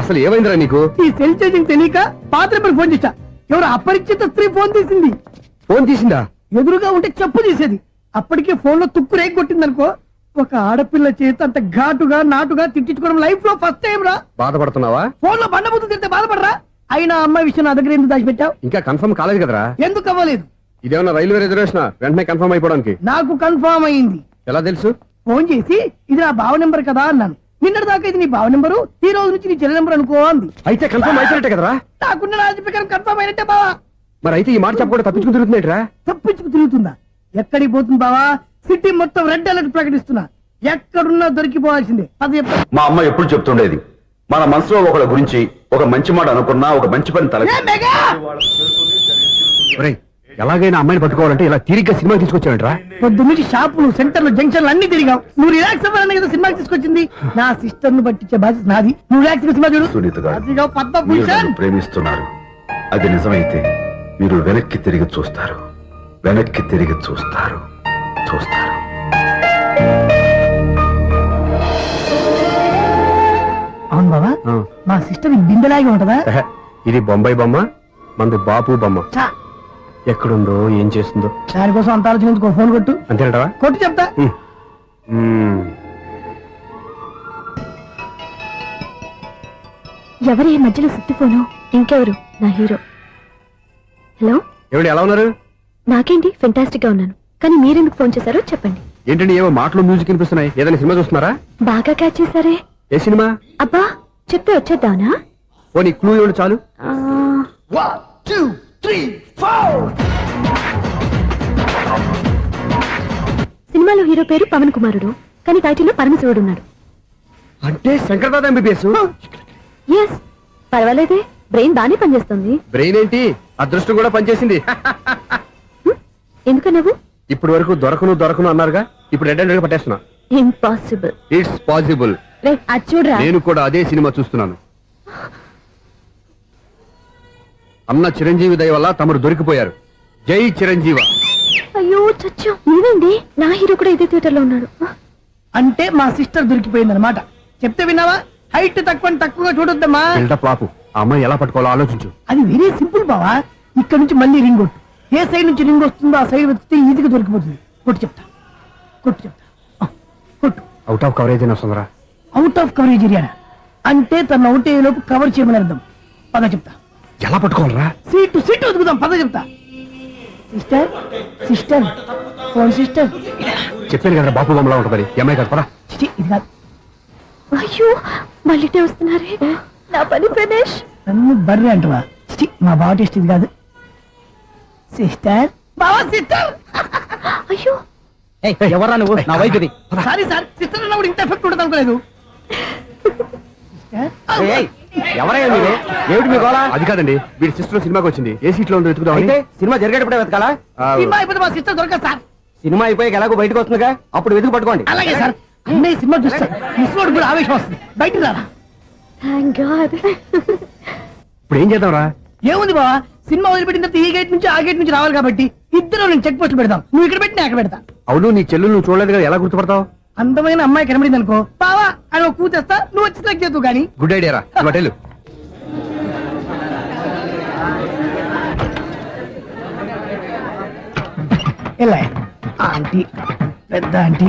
అసలు ఏమైందిరా నీకు? ఈ సెల్ చేసింగ్ తెలియక పాత నెంబర్ ఫోన్ చేశా. ఎవరు అపరిచిత స్త్రీ ఫోన్ తీసింది. ఫోన్ తీసిందా? ఎదురుగా ఉంటే చెప్పు తీసేది. అప్పటికే ఫోన్ లో తుక్కు రేగి కొట్టిందనుకో. ఒక ఆడపిల్ల చేత అంత ఘాటుగా నాటుగా తిట్టించుకోవడం లైఫ్ లో ఫస్ట్ టైం రా. బాధపడుతున్నావా? ఫోన్ లో బండబుద్ధి తింటే బాధపడరా? అయినా అమ్మాయి విషయం నా దగ్గర ఎందుకు దాచిపెట్టావు? ఇంకా కన్ఫర్మ్ కాలేదు కదరా. ఎందుకు అవ్వలేదు? ఇదేమన్నా రైల్వే రిజర్వేషన్? వెంటనే కన్ఫర్మ్ అయిపోవడానికి. నాకు కన్ఫర్మ్ అయింది. ఎలా తెలుసు? ఫోన్ చేసి ఇది నా బావ నెంబర్ కదా అన్నాను. నిన్నటి దాకా ఇది నీ బావ నెంబరు, ఈ రోజు నుంచి నీ చెల్లి నెంబర్ అనుకో అంది. అయితే కన్ఫర్మ్ అయిపోయినట్టే కదరా? నాకున్న రాజు ప్రకారం కన్ఫర్మ్ అయినట్టే బావా. మరి అయితే ఈ మాట చెప్పకుండా తప్పించుకుని తిరుగుతున్నాయిట్రా? తప్పించుకు తిరుగుతుందా? ఎక్కడికి పోతుంది బావా? సిటీ మొత్తం రెడ్ అలర్ట్ ప్రకటిస్తున్నా. ఎక్కడున్నా దొరికిపోవాల్సిందే. అది చెప్తా. మా అమ్మ ఎప్పుడు చెప్తుండేది, మన మనసులో ఒకళ్ళ గురించి ఒక మంచి మాట అనుకున్నా ఒక మంచి పని తల. ఎలాగైనా అమ్మాయిని పట్టుకోవాలంటే ఇలా తీరిగ్గా సినిమా తీసుకొచ్చాడంట్రా. పొద్దు నుంచి షాపులు, సెంటర్లు, జంక్షన్లు అన్ని తిరిగావు. నువ్వు రిలాక్స్ అవ్వాలని కదా సినిమాకి తీసుకొచ్చింది. నా సిస్టర్ ను పట్టించే బాధ్యత నాది. నువ్వు రిలాక్స్ సినిమా చూడు. సునీత గారు, అదిగో మీరు పద్మభూషణ్. నన్ను ప్రేమిస్తున్నారు. అది నిజమైతే మీరు వెనక్కి తిరిగి చూస్తారు, వెనక్కి తిరిగి చూస్తారు, చూస్తారు. అవును బావా, మా సిస్టర్ బిందెలాగే ఉంటదా? ఇది బొంబాయి బొమ్మ, మంది బాపు బొమ్మ. చా, ఎక్కడుందో ఏం చేస్తుందో దానికోసం అంత ఆలోచించుకో. ఫోన్ కొట్టు. అంతేనటవా? కొట్టు చెప్తా. ఎవరి మధ్యలో సుత్తి ఫోను? ఇంకెవరు? నా హీరో. హలో, ఎవరు ఎలా ఉన్నారు? నాకేంటి ఫెంటాస్టిక్ గా ఉన్నాను, కానీ మీరెందుకు ఫోన్ చేశారో చెప్పండి. ఏంటండి ఏవో మాటలు మ్యూజిక్ వినిపిస్తున్నాయి? ఏదైనా సినిమా చూస్తున్నారా? బాగా క్యాచ్ చేశారే. ఏ సినిమా? అబ్బా, చెప్తే వచ్చేద్దానా? ఓ నీ క్లూ ఇవ్వండి చాలు. 1, 2, 3, 4. సినిమాలో హీరో పేరు పవన్ కుమారుడు, కానీ టైటిల్లో పరమశివుడు ఉన్నాడు. అంటే శంకర్దాద ఎంబీబీఎస్. ఎస్, పర్వాలేదే, బ్రెయిన్ బానే పనిచేస్తుంది. బ్రెయిన్ ఏంటి, అదృష్టం కూడా పనిచేసింది. ఎందుకన్నావు? ఇప్పటి వరకు దొరకను అన్నారుగా, ఇప్పుడు రెడ్ హ్యాండెడ్ గా పట్టేస్తున్నా. ఇంపాసిబుల్. It's possible. అది చూడరా. నేను కూడా అదే సినిమా చూస్తున్నాను. అన్న చిరంజీవి దయ వల్ల తమరు దొరికిపోయారు. జై చిరంజీవ. అయ్యో చచ్చో, నీవేంటి? నా హీరో కూడా ఇదే థియేటర్ లో ఉన్నాడు. అంటే మా సిస్టర్ దొరికిపోయింది అనమాట. చెప్తే విన్నావా? హైట్ తక్కువగా చూడొద్దమ్మా. బిల్డప్ లాపు. ఆ అమ్మాయి ఎలా పట్టుకోవాలో ఆలోచించు. అది వెరీ సింపుల్ బావా. ఇక్కడ నుంచి మళ్ళీ రింగ్ కొట్టు. ఏ సైడ్ నుంచి రింగ్ వస్తుందో ఆ సైడ్ వెతికితే ఈజీగా దొరికిపోతుంది. కొట్టు చెప్తా. కొట్టు. అవుట్ ఆఫ్ కవరేజ్ అయినా వస్తుందరా? అవుట్ ఆఫ్ కవరేజ్ ఏరియా అంటే తన అవుట్ అయ్యే లోపు కవర్ చేయమని అర్థం. పద చెప్తా. ఎలా పట్టుకోవాలరా? సీటు వెతుకుదాం. పద చెప్తా. Sister phone sister. చెప్పాను కదా బాపు బొమ్మలా ఉంటుంది. అమ్మాయి కదా, పదా. ఇది కాదు. అయ్యో, మళ్ళీ వస్తున్నారే. నా పని ఫినిష్. నన్ను బర్రె అంటవా? మా బావ టేస్ట్ ఇది కాదు. సిస్టర్, బావా సిస్టర్. అయ్యో, ఎవరా నువ్వు నా వైపు ఇది సారీ సార్ సిస్టర్ అన్నప్పుడు ఇంత ఎఫెక్ట్ ఉండదు అనుకోలేదు ఎవరయ్యా మీరు ఏమిటి మీ గోళ అది కాదండి వీడి సిస్టర్ సినిమాకి వచ్చింది ఏ సీట్ లో ఉందో వెతుకుదాం అయితే సినిమా జరిగేటప్పుడే వెతకాలా సినిమా అయిపోతే మా సిస్టర్ దొరకదు సార్ సినిమా అయిపోయి ఎలాగో బయటకు వస్తుందిగా అప్పుడు వెతుకు పట్టుకోండి అలాగే సార్ అన్నయ్య సినిమా చూస్తారు మిస్ కూడా ఆవేశం వస్తుంది బయటకు రారా ఇప్పుడు ఏం చేద్దాంరా ఏముంది బావా సినిమా వదిలిపెట్టిన తర్వాత ఈ గేట్ నుంచి ఆ గేట్ నుంచి రావాలి కాబట్టి ఇద్దరు నేను చెక్ పోస్ట్ పెడతాం నువ్వు ఇక్కడ పెట్టి నేను అక్కడ పెడతా అవును నీ చెల్లు నువ్వు చూడలేదు కదా ఎలా గుర్తుపడతావు అందమైన అమ్మాయి కనబడింది అనుకో బావా అని ఒక కూతేస్తా నువ్వు వచ్చి సెలెక్ట్ చేద్దు కానీ గుడ్ ఐడియా రా హోటల్ ఎలా ఆంటీ పెద్ద ఆంటీ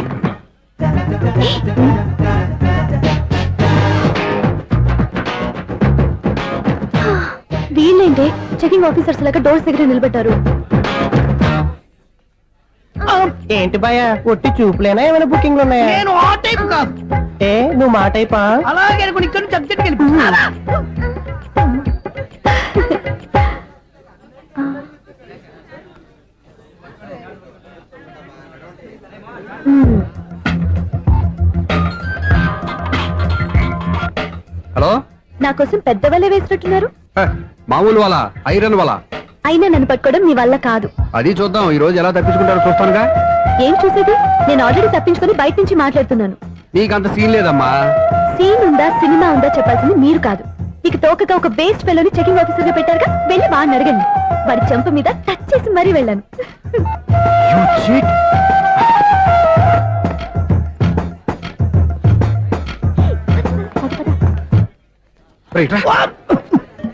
వీళ్ళేంటి చెకింగ్ ఆఫీసర్స్ లాగా డోర్స్ దగ్గర నిలబెట్టారు ఏంటి భయ ఒట్టి చూపులేనా ఏమైనా బుకింగ్లు ఉన్నాయా నేను ఆ టైప్ కాదు ఏ నువ్వు మా టైపా అలాగే అనుకుని ఇక్కడ నుంచి అర్జెంట్కి వెళ్ళిపోతున్నా హలో నా కోసం పెద్ద వలే వేసినట్టున్నారు మామూలు వాళ్ళ ఐరన్ వాళ్ళ అయినా నన్ను పట్టుకోవడం మీ వల్ల కాదు అది చూద్దాం ఈ రోజు ఎలా తప్పించుకుంటారో చూస్తానుగా ఏం చూసేది నేను ఆల్రెడీ తప్పించుకొని బయట నుంచి మాట్లాడుతున్నాను నీకంత సీన్ లేదమ్మా సీన్ ఉందా సినిమా ఉందా చెప్పాల్సింది మీరు కాదు మీకు తోకగా ఒక బేస్ట్ ఫెలోని చెకింగ్ ఆఫీసర్ గా పెట్టారుగా వెళ్ళి వాడిని అడగండి వాడి చెంప మీద టచ్ చేసి మరీ వెళ్ళాను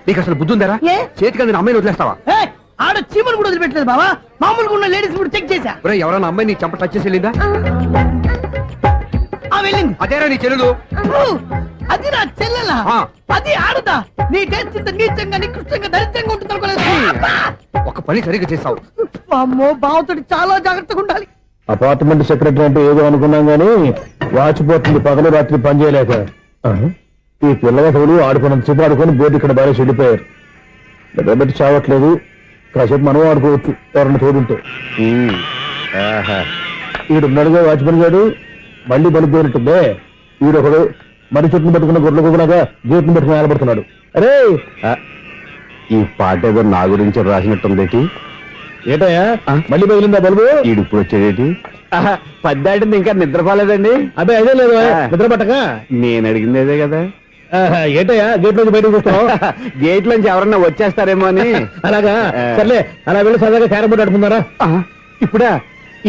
నీకు అసలు బుద్ధి ఉందారా చేతికి అందిన అమ్మాయిని వదిలేస్తావా ఆడ చీమలు కూడా వదిలిపెట్టలేదు బావా మామూలుగా ఉన్న లేడీస్ కూడా చెక్ చేశా ఎవరైనా అమ్మాయి నీ చెంప టచ్ చేసి వెళ్ళిందా వెళ్ళింది అదేరా నీ చెల్లెలు అది నా చెల్లెలా అది ఆడదా నీ టేస్ట్ ఇంత నీచంగా నికృష్టంగా దరిద్రంగా ఉంటుంది అనుకోలేదు ఒక పని సరిగ్గా చేస్తావు అమ్మో బావతోటి చాలా జాగ్రత్తగా ఉండాలి అపార్ట్మెంట్ సెక్రటరీ అంటే ఏదో అనుకున్నాం గానీ వాచిపోతుంది పగలు రాత్రి పని చేయలేక ఈ పిల్లగాడు ఆడుకున్నంత సేపు ఆడుకొని బోర్డు ఇక్కడ బాగా చెడిపోయారు నిద్రబెట్టి చావట్లేదు కాసేపు మనం ఆడుకోవచ్చు ఎవరన్నా తోడుంటే ఈడున్నాడుగా వాచ్మెన్ గారు మళ్ళీ బలిపోయినట్టుందే ఈడొకడు మరి చెట్టును పట్టుకున్న గొడ్ల గుబలాగా గేట్ను పట్టుకుని నిలబడుతున్నాడు అరే ఈ పాట ఏదో నా గురించి రాసినట్టుంది ఏటయ్యా మళ్ళీ పగిలిందా బలుబు ఈడు ఇప్పుడు వచ్చేదేటి పద్దాటింది ఇంకా నిద్రపోలేదండి అదే అదే లేదు నిద్ర పట్టక నేను అడిగింది అదే కదా ఏటయ్యా గేట్ నుంచి బయటకు వస్తావు గేట్ నుంచి ఎవరన్నా వచ్చేస్తారేమో అని అలాగా సర్లే అలా వెళ్ళి సరదాగా క్యారం బోర్డు ఆడుకున్నారా ఇప్పుడా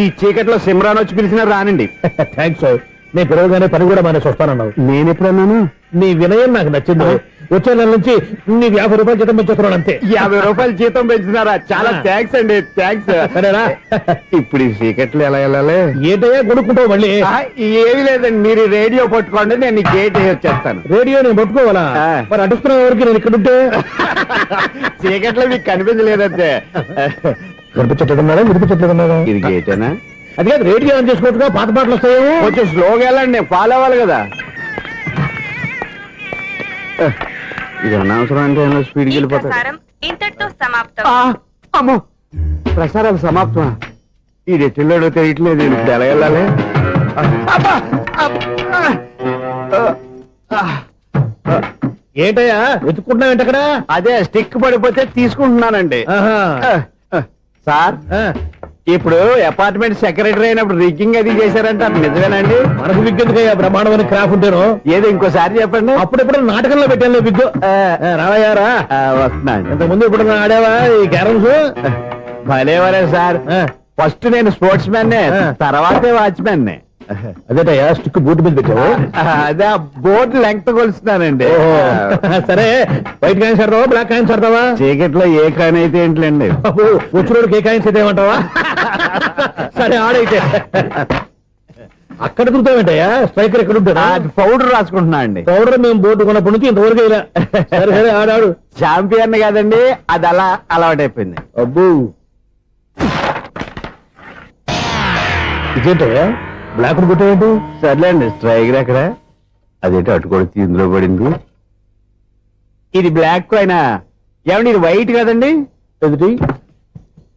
ఈ చీకట్లో సిమ్రాన్ వచ్చి పిలిచినా రానండి థ్యాంక్స్ నేను పిలవగానే పని కూడా మానేసి వస్తానన్నావు నేను ఎప్పుడన్నాను నీ వినయం నాకు నచ్చింది వచ్చే నెల నుంచి నీ 50 రూపాయలు జీతం పెంచుతున్నాను అంతే 50 రూపాయలు జీతం పెంచుతున్నారా చాలా థ్యాంక్స్ అండి థ్యాంక్స్ సరేనా ఇప్పుడు ఈ చీకట్లు ఎలా వెళ్ళాలి ఏంటయ్యా కొనుక్కుంటావు మళ్ళీ ఏమీ లేదండి మీరు రేడియో పట్టుకోండి నేను గేట్ వచ్చేస్తాను రేడియో నేను పట్టుకోవాలా మరి అడుస్తున్న వరకు నేను ఇక్కడ ఉంటే చీకట్లో మీకు కనిపించలేదంటే కనిపించట్లేదన్నారా వినిపించట్లేదన్నారా ఇది గేటేనా అది కాదు రేడియో ఆన్ చేసుకోవచ్చుగా పాత పాటలు వస్తాయేమో కొంచెం స్లోగా వెళ్ళండి నేను ఫాలో అవ్వాలి కదా ఇది అనవసరం అంటే స్పీడ్కి వెళ్ళిపోతాడు ఇంతటితో సమాప్తం అమ్మో ప్రసారం సమాప్తం ఈ రెట్టిల్లోడో తెలియట్లేదు ఇప్పుడు ఎలా వెళ్ళాలి ఏంటయ్యా వెతుక్కుంటున్నావు ఏంటక్కడ అదే స్టిక్ పడిపోతే తీసుకుంటున్నానండి సార్ ఇప్పుడు అపార్ట్మెంట్ సెక్రటరీ అయినప్పుడు రిగ్గింగ్ అది చేశారంటే అది నిజమేనండి మనకు విగ్గెందుకయ్యా బ్రహ్మాండమైన క్రాఫ్ ఉంటారు ఏదో ఇంకోసారి చెప్పండి అప్పుడెప్పుడు నాటకంలో పెట్టాను విగ్గు రావయ్యారా వస్తున్నాను ఇంతకుముందు ఇప్పుడు ఆడేవా ఈ క్యారమ్స్ భలేవరే సార్ ఫస్ట్ నేను స్పోర్ట్స్ మ్యాన్ తర్వాతే వాచ్మెన్ అదేటయ్యా స్టిక్ బూట్ మీద పెట్టావు అదే బోర్డు లెంగ్త్ కొలుస్తున్నానండి సరే వైట్ కాయిన్స్ ఆడతావా బ్లాక్ కాయిన్స్ ఆడతావా చీకట్ లో ఏ కాయిన్ అయితే ఏంటండి వచ్చినోడికి ఏ కాయిన్స్ అయితే ఏమంటావా సరే ఆడైతే అక్కడ దొరుకుతావేంటయ్యా స్ట్రైకర్ ఎక్కడ ఉంటాడా పౌడర్ రాసుకుంటున్నా అండి పౌడర్ మేము బోర్డు కొన్నప్పటి నుంచి ఇంతవరకు ఇలా సరే సరే ఆడాడు చాంపియన్ కాదండి అది అలా అలవాటైపోయింది అబ్బు ఇదేంటయ్యా బ్లాక్ కొట్టేయండి సర్లేండి స్ట్రైకర్ ఎక్కడ అదేంటి అటుకొడితే ఇందులో పడింది ఇది బ్లాక్ అయినా ఏమండి ఇది వైట్ కదండి ఎదుటి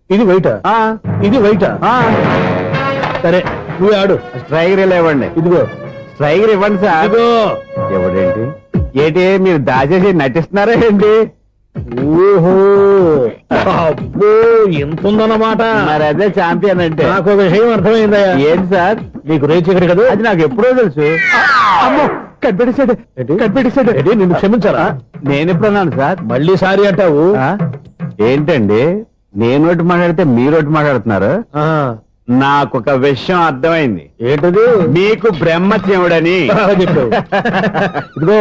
ఇది వైటా ఇది వైటా సరే నువ్వు ఆడు. స్ట్రైకర్ ఇలా ఇవ్వండి. ఇదిగో స్ట్రైకర్ ఇవ్వండి సార్. ఇదిగో. ఎవడేంటి ఏంటి మీరు దాచేసి నటిస్తున్నారా ఏంటి? ఓహో అబ్బో ఎంత ఉందన్నమాట. మరి అదే ఛాంపియన్ అంటే. నాకు ఒక విషయం అర్థమైందయ్యా. ఏంటి సార్? నీకు రేచి ఇక్కడ కదా. అది నాకు ఎప్పుడో తెలుసు. అమ్మో కనిపెట్టేశాడు. నిన్ను క్షమించారా? నేను ఎప్పుడన్నాను సార్? మళ్ళీ సారీ అంటావు. ఏంటండి నేనోటి మాట్లాడితే మీరోటి మాట్లాడుతున్నారు? నాకు ఒక విషయం అర్థమైంది. ఏంటది? మీకు బ్రహ్మత్యముడని చెప్పావు. ఇదిగో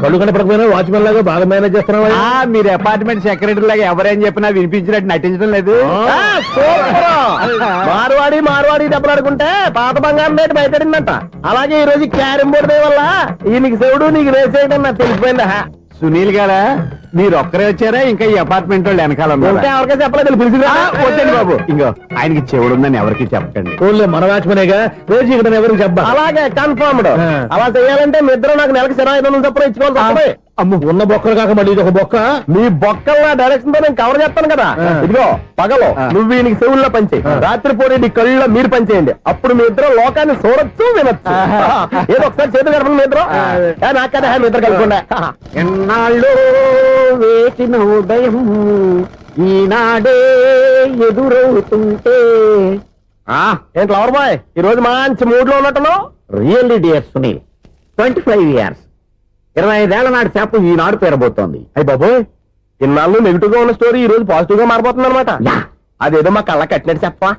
కళ్ళు కనపడకపోయినా వాచ్మెన్ లాగా బాగా మేనేజ్ చేస్తున్నావా? మీరు అపార్ట్మెంట్ సెక్రటరీ లాగా ఎవరేం చెప్పినా వినిపించినట్టు నటించడం లేదు. మార్వాడి దెబ్బలాడుకుంటే పాత బంగారం రేటు బయటడిందంట. అలాగే ఈ రోజు క్యారం బోర్డు డే వల్ల ఈయనకి శివుడు నీకు రేసేయడం నాకు తెలిసిపోయిందా? సునీల్ గారా మీరు ఒక్కరే వచ్చారా? ఇంకా ఈ అపార్ట్మెంట్ వాళ్ళు వెనకాల ఎవరికైనా చెప్పలేదు పిలిచిరా. వద్దండి బాబు. ఇంకో ఆయనకి చెవుడుందని ఎవరికి చెప్పకండి. ఓన్లీ మన వాచ్మనేగా రోజు ఇక్కడ ఎవరికి చెప్పా. అలాగే కన్ఫర్మ్డ్. అలా చేయాలంటే మీ ఇద్దరు నాకు నెలకి 500 చొప్పున ఇచ్చుకోవాలి. అమ్మ ఉన్న బొక్కలు కాక మళ్ళీ ఇది ఒక బొక్క. మీ బొక్కల డైరెక్షన్ తో నేను కవర్ చేస్తాను కదా. ఇదిగో పగలో నువ్వు ఈయనకి చెవుల్లో పంచే, రాత్రి పూట నీ కళ్ళలో మీరు పనిచేయండి. అప్పుడు మీ ఇద్దరు లోకాన్ని చూడొచ్చు వినొచ్చు. ఏదో ఒకసారి చేతులు కలపండి మీ ఇద్దరు. నాకు కదా మీ ఇద్దరు కలుపుకుండా. ఎన్నాళ్ళు వేసిన ఉదయం ఈనాడే ఎదురవుతుంటే. ఏంటి లవర్ బాయ్ ఈ రోజు మంచి మూడ్ లో ఉన్నట్టున్నావు? రియల్లీ డియర్ సునీల్, 25 years 25 ఏళ్ల నాటి చేప ఈనాడు పేరబోతోంది. అయ్యి బాబోయ్ ఇన్నాళ్ళు నెగిటివ్ గా ఉన్న స్టోరీ ఈ రోజు పాజిటివ్ గా మారిపోతుంది అనమాట. అదేదో మా కళ్ళ కట్టినట్టు చెప్పా.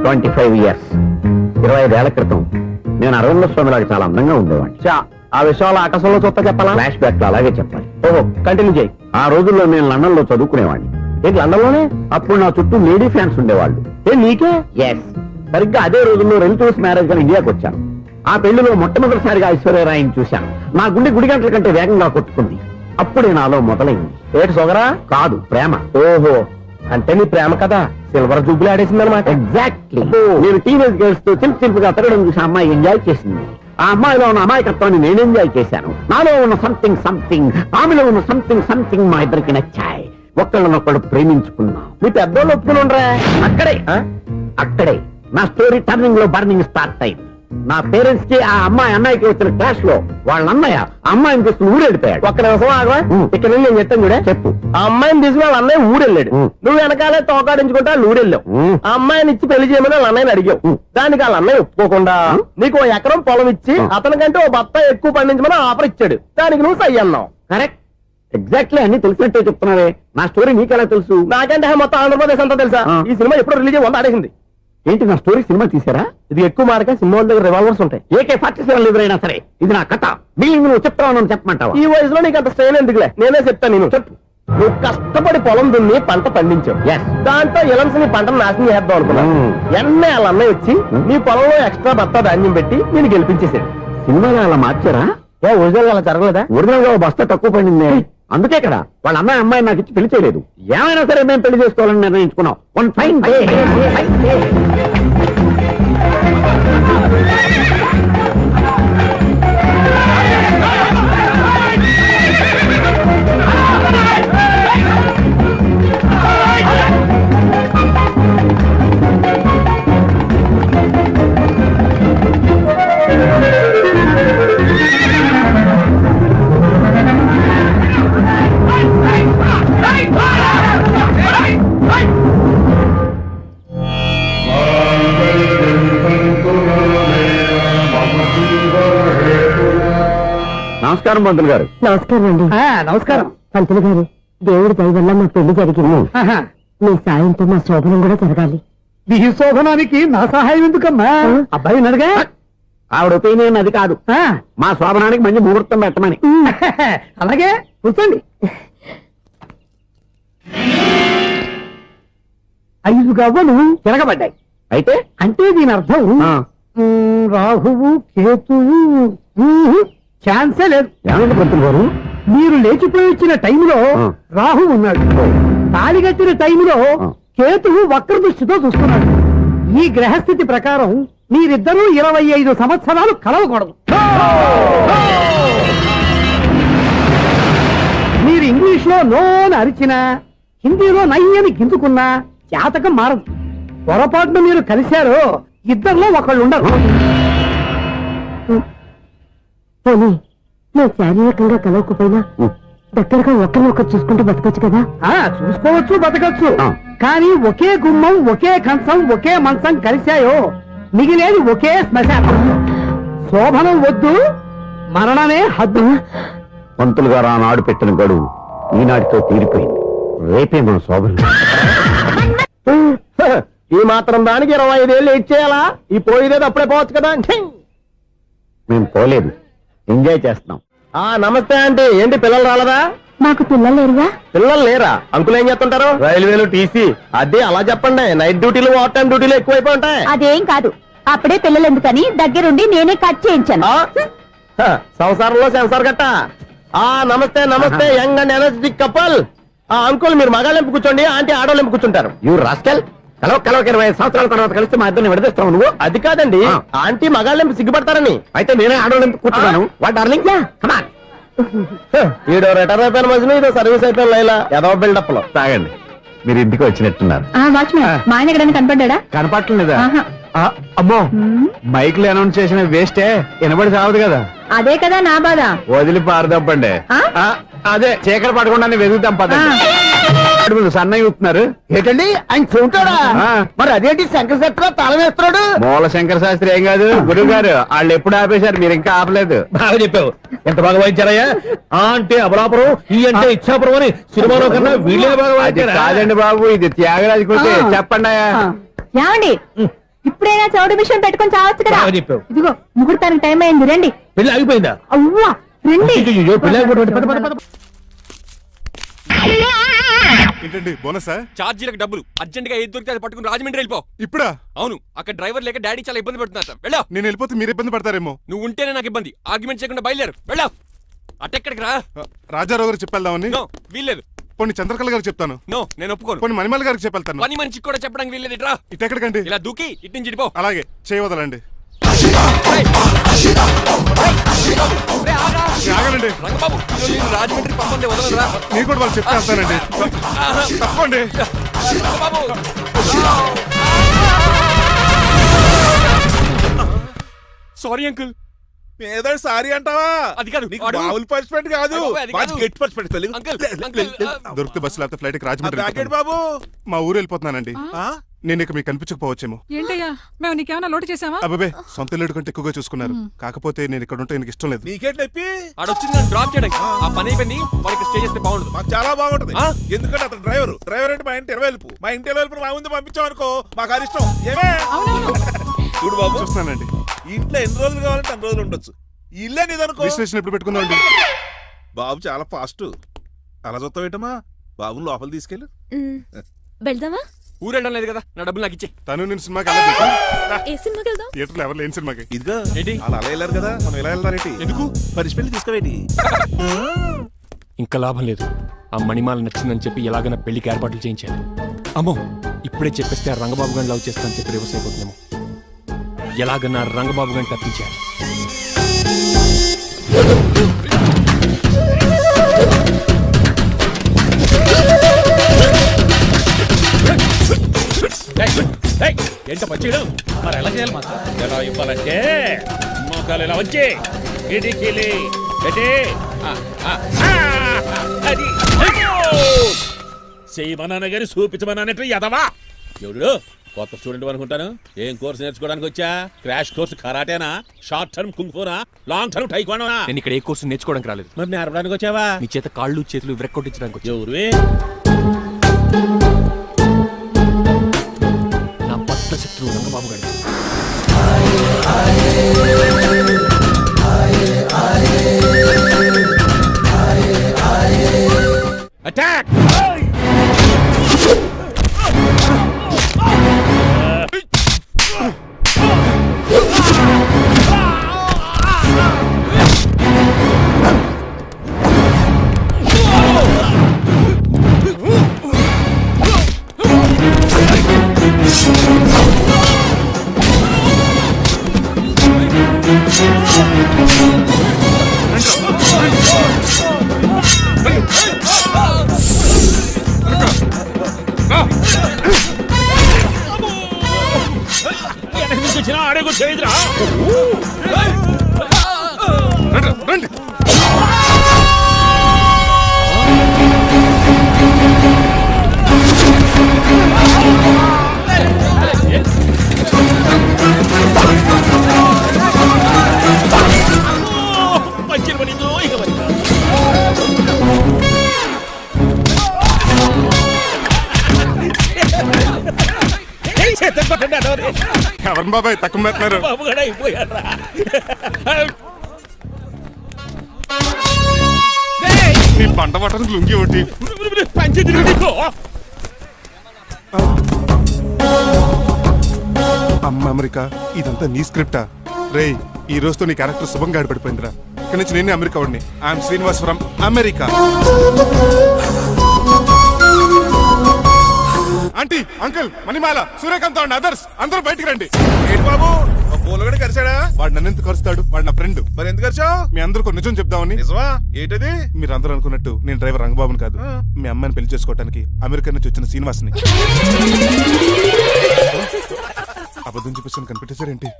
25 years 25 ఏళ్ల క్రితం నేను అరవింద స్వామిలాగా చాలా అందంగా ఉండేవాడిని. ఆ విషయాలు ఆకాశంలో చూస్తా చెప్పాలా? ఫ్లాష్ బ్యాక్ లో అలాగే చెప్పాలి. ఓహో కంటిన్యూ చేయి. ఆ రోజుల్లో నేను లండన్ లో చదువుకునేవాడిని. ఏంటి లండన్ లోనే? అప్పుడు నా చుట్టూ లేడీ ఫ్యాన్స్ ఉండేవాళ్ళు. నీకే? ఎస్. సరిగ్గా అదే రోజుల్లో రిలేటివ్స్ మ్యారేజ్ గా ఇండియాకి వచ్చాను. ఆ పెళ్లిలో మొట్టమొదటిసారిగా ఐశ్వర్యరాయని చూశాను. నా గుండె గుడి గంటల కంటే వేగంగా కొట్టుకుంది. అప్పుడే నాలో మొదలైంది. ఏటి సొగరా? కాదు, ప్రేమ. ఓహో అంటే నీ ప్రేమ కదా సిల్వర్ జూబ్లీ ఆడేసింది అనమాట. ఎగ్జాక్ట్లీ. నేను టీనేజ్ గర్ల్స్ తో చిలుపుగా తిరగడం చూసి అమ్మాయి ఎంజాయ్ చేసింది. ఆ అమ్మాయిలో ఉన్న అమాయకత్వాన్ని నేను ఎంజాయ్ చేశాను. నాలో ఉన్న సంథింగ్ ఆమెలో ఉన్న సంథింగ్ మా ఇద్దరికి నచ్చాయి. ఒక్కళ్ళనొక్కడు ప్రేమించుకున్నాం. మీ పెద్దోళ్ళు ఒప్పుకుని ఉండరా? అక్కడే నా స్టోరీ టర్నింగ్ లో బర్నింగ్ స్టార్ట్ అయింది. నా పేరెంట్స్ కి ఆ అమ్మాయి అన్నయ్యకి వచ్చిన క్లాష్ లో వాళ్ళ అన్నయ్య అమ్మాయిని తీసుకుని ఊరెళ్ళిపోయాడు. ఒక్క నిమిషం ఆగవా? ఇక్కడ నేను చెప్తాను కూడా చెప్పు. ఆ అమ్మాయిని తీసుకుని వాళ్ళ అన్నయ్య ఊరెళ్ళాడు. నువ్వు వెనకాలే తోకాడించుకుంటా ఊరెళ్ళావు. ఆ అమ్మాయిని ఇచ్చి పెళ్లి చేయమని వాళ్ళ అన్నయ్యని అడిగావు. దానికి వాళ్ళ అన్నయ్య ఒప్పుకోకుండా నీకు 1 ఎకరం పొలం ఇచ్చి అతనికంటే 1 బత్త ఎక్కువ పండించమని ఆఫర్ ఇచ్చాడు. దానికి నువ్వు సై అన్నావు. కరెక్ట్. ఎగ్జాక్ట్లీ అన్ని తెలిసినట్టే చెప్తున్నావే. నా స్టోరీ నీకెలా తెలుసు? నాకంటే మొత్తం ఆంధ్రప్రదేశ్ అంతా తెలుసా? ఈ సినిమా ఎప్పుడు రిలీజ్ 100 ఆడేసింది. ఏంటి నా స్టోరీ సినిమా తీసారా? ఇది ఎక్కువ మార్క సినిమా దగ్గర రివాల్వర్స్ ఉంటాయి. AK-47 ఎదురైనా సరే ఇది నా కథ. మిగిలింది నువ్వు చెప్తావు చెప్పమంటావా? ఈ వయసులో నీకు అంత స్ట్రెయిన్ ఎందుకులే, నేనే చెప్తాను. నేను చెప్పు. నువ్వు కష్టపడి పొలం దున్ని పంట పండించావు. దాంతో ఇలన్స్ నీ పంటను నాశనం చేద్దాం అనుకున్నావు. ఎన్నే వాళ్ళ అన్నయ్య వచ్చి నీ పొలంలో ఎక్స్ట్రా బత్తా ధాన్యం పెట్టి నేను గెలిపించేసాడు. సినిమాలో అలా మార్చారా? ఒరిజినల్ అలా జరగలేదా? ఒరిజినల్ గా బస్తా తక్కువ పడింది. అందుకే కదా వాళ్ళ అమ్మాయి అమ్మాయి నాకు ఇచ్చి పెళ్లి చేయలేదు. ఏమైనా సరే మేము పెళ్లి చేసుకోవాలని నిర్ణయించుకున్నాం. One fine day. నమస్కారం పంతులు గారు. నమస్కారం అండి. నమస్కారం పంతులు గారు. దేవుడి దయ వల్ల మా పెళ్లి జరిగింది. మీ సాయంతో మా శోభనం కూడా జరగాలి. నీ శోభనానికి నా సహాయం ఎందుకమ్మా? అబ్బాయి నడగా ఆవిడ ఒపీనియన్ అది కాదు. మా శోభనానికి మంచి ముహూర్తం పెట్టమని. అలాగే కూర్చోండి. 5 గవ్వలు తిరగబడ్డాయి. అయితే అంటే దీని అర్థం రాహువు కేతువు ఛాన్సే లేదు. ఏమైంది పంతులు గారు? మీరు లేచిపోయి వచ్చిన టైంలో రాహు ఉన్నాడు. తాళిగట్టిన టైంలో కేతువు వక్ర దృష్టితో చూస్తున్నాడు. ఈ గ్రహస్థితి ప్రకారం మీరిద్దరూ 25 సంవత్సరాలు కలవకూడదు. మీరు ఇంగ్లీష్ లో నోని అరిచినా, హిందీలో నయ్యని గింజుకున్నా జాతకం మారదు. పొరపాటున మీరు కలిశారు, ఇద్దరిలో ఒకళ్ళు ఉండరు. పోనీ నేను శారీరకంగా కలవకపోయినా దగ్గరగా ఒకరినొకరు చూసుకుంటూ బతకొచ్చు కదా. చూసుకోవచ్చు, బతకచ్చు. కానీ ఒకే గుమ్మం, ఒకే కంచం, ఒకే మంచం కలిశాయో మిగిలేది ఒకే శ్మశానం. శోభనం వద్దు, మరణమే హద్దు. పంతులు గారు ఆనాడు పెట్టిన గడువు ఈనాటితో తీరిపోయింది. రేపే మన శోభనం. ఈ మాత్రం దానికి 25 ఏళ్ళు ఇచ్చేయాలా? ఈ పోయేదేది అప్పుడే పోవచ్చు కదా. మేము పోలేదు, ఎంజాయ్ చేస్తున్నాం. నమస్తే ఆంటీ. ఏంటి పిల్లలు రాలదా? మాకు పిల్లలు లేరుగా. పిల్లలు లేరా? అంకులు ఏం చేస్తుంటారు? రైల్వేలు, టీసీ. అదే అలా చెప్పండి. నైట్ డ్యూటీలు, ఓవర్ టైం డ్యూటీలు ఎక్కువైపోయి ఉంటాయి. అదేం కాదు, అప్పుడే పిల్లలు ఎందుకని దగ్గరుండి నేనే కట్ చేయించాను. సంసారంలో సెన్సార్ గట్ట. నమస్తే నమస్తే, young and energetic couple. Uncle మీరు మగాళ్ళెంపు కూర్చోండి, ఆంటీ ఆడోళ్ళెంపు కూర్చుంటారు. యూ రాస్కెల్, కలవక 20 సంవత్సరాల తర్వాత కలిస్తే మా ఇద్దరిని విడదీస్తావు నువ్వు. అది కాదండి, ఆంటీ మగాళ్ళెంపు సిగ్గుపడతారని. అయితే నేనే ఆడోళ్ళెంపు కూర్చున్నాను. What darling, come on. ఈడో రిటైర్ అయిపోయిన మధ్యలో ఇదో సర్వీస్ అయిపోయిన లైలా ఏదో బిల్డప్ లో. తాగండి, మీరు ఇంటికి వచ్చినట్టున్నారు. వాచ్మెన్ మా ఆయన ఎక్కడైనా కనపడ్డా? కనపట్లేదా? అమ్మో, మైక్ లో అనౌన్స్ చేసిన వేస్టే, వినబడి సావదు కదా. అదే కదా నా బాధ. వదిలి పారదప్పండి. అదే చీకటి పడకుండా వెతుకుతాం పదండి. సన్నయ్య చూస్తున్నారు ఏంటండి ఆయన చూంటాడా? మరి అదేంటి శంకర శాస్త్రి తాళం వేస్తున్నాడు? మూల శంకర శాస్త్రి ఏం కాదు, గురువు గారు వాళ్ళు ఎప్పుడు ఆపేశారు, మీరు ఇంకా ఆపలేదు. బాగా చెప్పావు. ఎంత బాగా వాయించారయ్యా. అంటే అబలాపురం, ఈ అంటే ఇచ్చాపురం అని సినిమాలో కన్నా వీళ్ళే బాగా వాయించారా? కాదండి బాబు, ఇది త్యాగరాజు కృతి. చెప్పండి. ఏమండి, ఇప్పుడైనా చౌడు మిషన్ పెట్టుకొని చావచ్చు కదా. చెప్పావు. ఇదిగో ముహూర్తానికి టైం అయింది, రండి. పెళ్లి ఆగిపోయిందా? అవ్వా రండి. ఏంటండి బోనసా? ఛార్జీలకు డబ్బులు అర్జెంట్ గా ఏది దొరికితే అది పట్టుకుని రాజమండ్రి వెళ్ళిపో. ఇప్పుడా? అవును, అక్కడ డ్రైవర్ లేక డాడీ చాలా ఇబ్బంది పడుతున్నారు. వెళ్ళా. నేను వెళ్ళిపోతే మీరు ఇబ్బంది పడతారేమో. నువ్వు ఉంటేనే నాకు ఇబ్బంది. ఆర్గ్యుమెంట్ చేయకుండా బయలుదేరు. వెళ్ళా. అటెక్కడికి రా. రాజారావు గారు చెప్పేద్దామని. వీల్లేదు. పోనీ చంద్రకళ గారు చెప్తాను. నో, నేను ఒప్పుకోను. పోనీ మణిమాల గారికి చెప్పేళ్తాను. పని మనిషికి కూడా చెప్పడానికి వీల్లేదు. ఇట్రా. ఇటెక్కడికండి? ఇలా దూకి ఇటు నుంచి ఇటుపో. అలాగే చేయవదలండి. ఆగనండి రంగబాబు, రాజమండ్రి పంపండి, వదలరా. మీరు కూడా వాళ్ళు చెప్పేస్తానండి. తప్పండి. Sorry uncle. ఏదో సారీ అంటావా? అది కాదు, మామూలు పనిష్మెంట్ కాదు, గట్టి పనిష్మెంట్. దొరికితే బస్సు లేకపోతే ఫ్లైట్ రాజమండ్రి. బాబు మా ఊరు వెళ్ళిపోతున్నానండి. నేను ఇక మీకు కనిపించకపోవచ్చేమో. ఏంటయ్యా, మేము నీకేమైనా లోటు చేసావా? అబ్బాబే, సొంత లేడు కంటే ఎక్కువగా చూసుకున్నారు. కాకపోతే నేను ఇక్కడ ఉంటే నాకు ఇష్టం లేదు. నీకేంటి నొప్పి? ఆడొచ్చింది నన్ను డ్రాప్ చేయడానికి. ఆ పని అయిపోయింది, వాడికి స్టే చేస్తే బాగుంటుంది. మాకు చాలా బాగుంటుంది. ఎందుకంటే అతను డ్రైవర్ అంటే మా ఇంటి వెళ్ళిపు. మా ఇంటి వెళ్ళిపు మా ముందు పంపించాం అనుకో, మాకు అది ఇష్టం. ఏమే చూడు బాబు, చూస్తున్నానండి. ఇంట్లో ఎన్ని రోజులు కావాలంటే అన్ని రోజులు ఉండొచ్చు. ఇల్లే నీదనుకో. రిజిస్ట్రేషన్ ఎప్పుడు పెట్టుకుందామండి? బాబు చాలా ఫాస్ట్. అలా చూస్తావు ఏంటమ్మా? బాబుని లోపల తీసుకెళ్ళు. వెళ్దామా? ఊరెళ్ళడం లేదు కదా, నా డబ్బులు నాకు ఇచ్చే. తను నేను సినిమాకి ఏ సినిమాకి వెళ్దాం? థియేటర్లో ఎవరు లేని సినిమాకి. ఇదిగో అలా అలా వెళ్ళారు కదా, మనం ఇలా వెళ్దారేంటి? ఎందుకు? పనిష్మెంట్ తీసుకోవేటి? ఇంకా లాభం లేదు. ఆ మణిమాల నచ్చిందని చెప్పి ఎలాగైనా పెళ్లికి ఏర్పాట్లు చేయించాలి. అమ్మో, ఇప్పుడే చెప్పేస్తే ఆ రంగబాబు గారిని లవ్ చేస్తానని చెప్పి రివర్స్ అయిపోతున్నాము. ఎలాగన్నా రంగబాబు గారిని తప్పించాలి. ఏంట పచ్చిడు మరి ఎలా చేయాలి? ఎలా ఇవ్వాలంటే మోకాలు ఇలా వచ్చి ఇడికిలి అది చేయమన్నాను గాని చూపించమన్నట్టు ఎదవా. ఎవడు కొత్త స్టూడెంట్ అనుకుంటాను. ఏం కోర్సు నేర్చుకోవడానికి వచ్చా? క్రాష్ కోర్సు కరాటేనా, షార్ట్ టర్మ్ కుంగ్ఫూనా, లాంగ్ టర్మ్ టైక్వాండోనా? నేను ఇక్కడ ఏ కోర్సు నేర్చుకోవడానికి రాలేదు. మరి నేర్పడానికి వచ్చావా? నీ చేత కాళ్ళు చేతులు విరక్కొట్టించడానికి వచ్చా. ఎవరు? నా పట్ల శత్రువు రంగబాబు గారు. అటాక్! బ్రేక్ వచ్చేదిరా రండి పంచిన పడిందో ఇక మరి ఎవరు బాబాయ్ తక్కువ పెడుతున్నారు బాబు కూడా అయిపోయారా నీ పంట పట్టడానికి లుంగి ఒకటి పంచింది నీకు అమ్మ అమెరికా ఇదంతా నీ స్క్రిప్టా రేయ్ ఈ రోజుతో నీ క్యారెక్టర్ శుభంగా ఆడిపడిపోయిందిరా ఇక్కడి నుంచి నేనే అమెరికా వాడిని I'm Srinivas from America aunty uncle Manimala Suryakant and others అందరూ బయటికి రండి ఏంటి బాబు పూలగడ కలిసాడా వాడు నన్ను ఎందుకు కరుస్తాడు వాడు నా ఫ్రెండ్ మరి ఎందుకు కలిసావు మీ అందరికీ నిజం చెప్దామని నిజమా ఏంటది మీరు అందరూ అనుకున్నట్టు నేను డ్రైవర్ రంగబాబుని కాదు మీ అమ్మాయిని పెళ్లి చేసుకోవడానికి అమెరికా నుంచి వచ్చిన శ్రీనివాస్ని అబద్ధం చూపిస్తాను కనిపెట్టేశారేంటి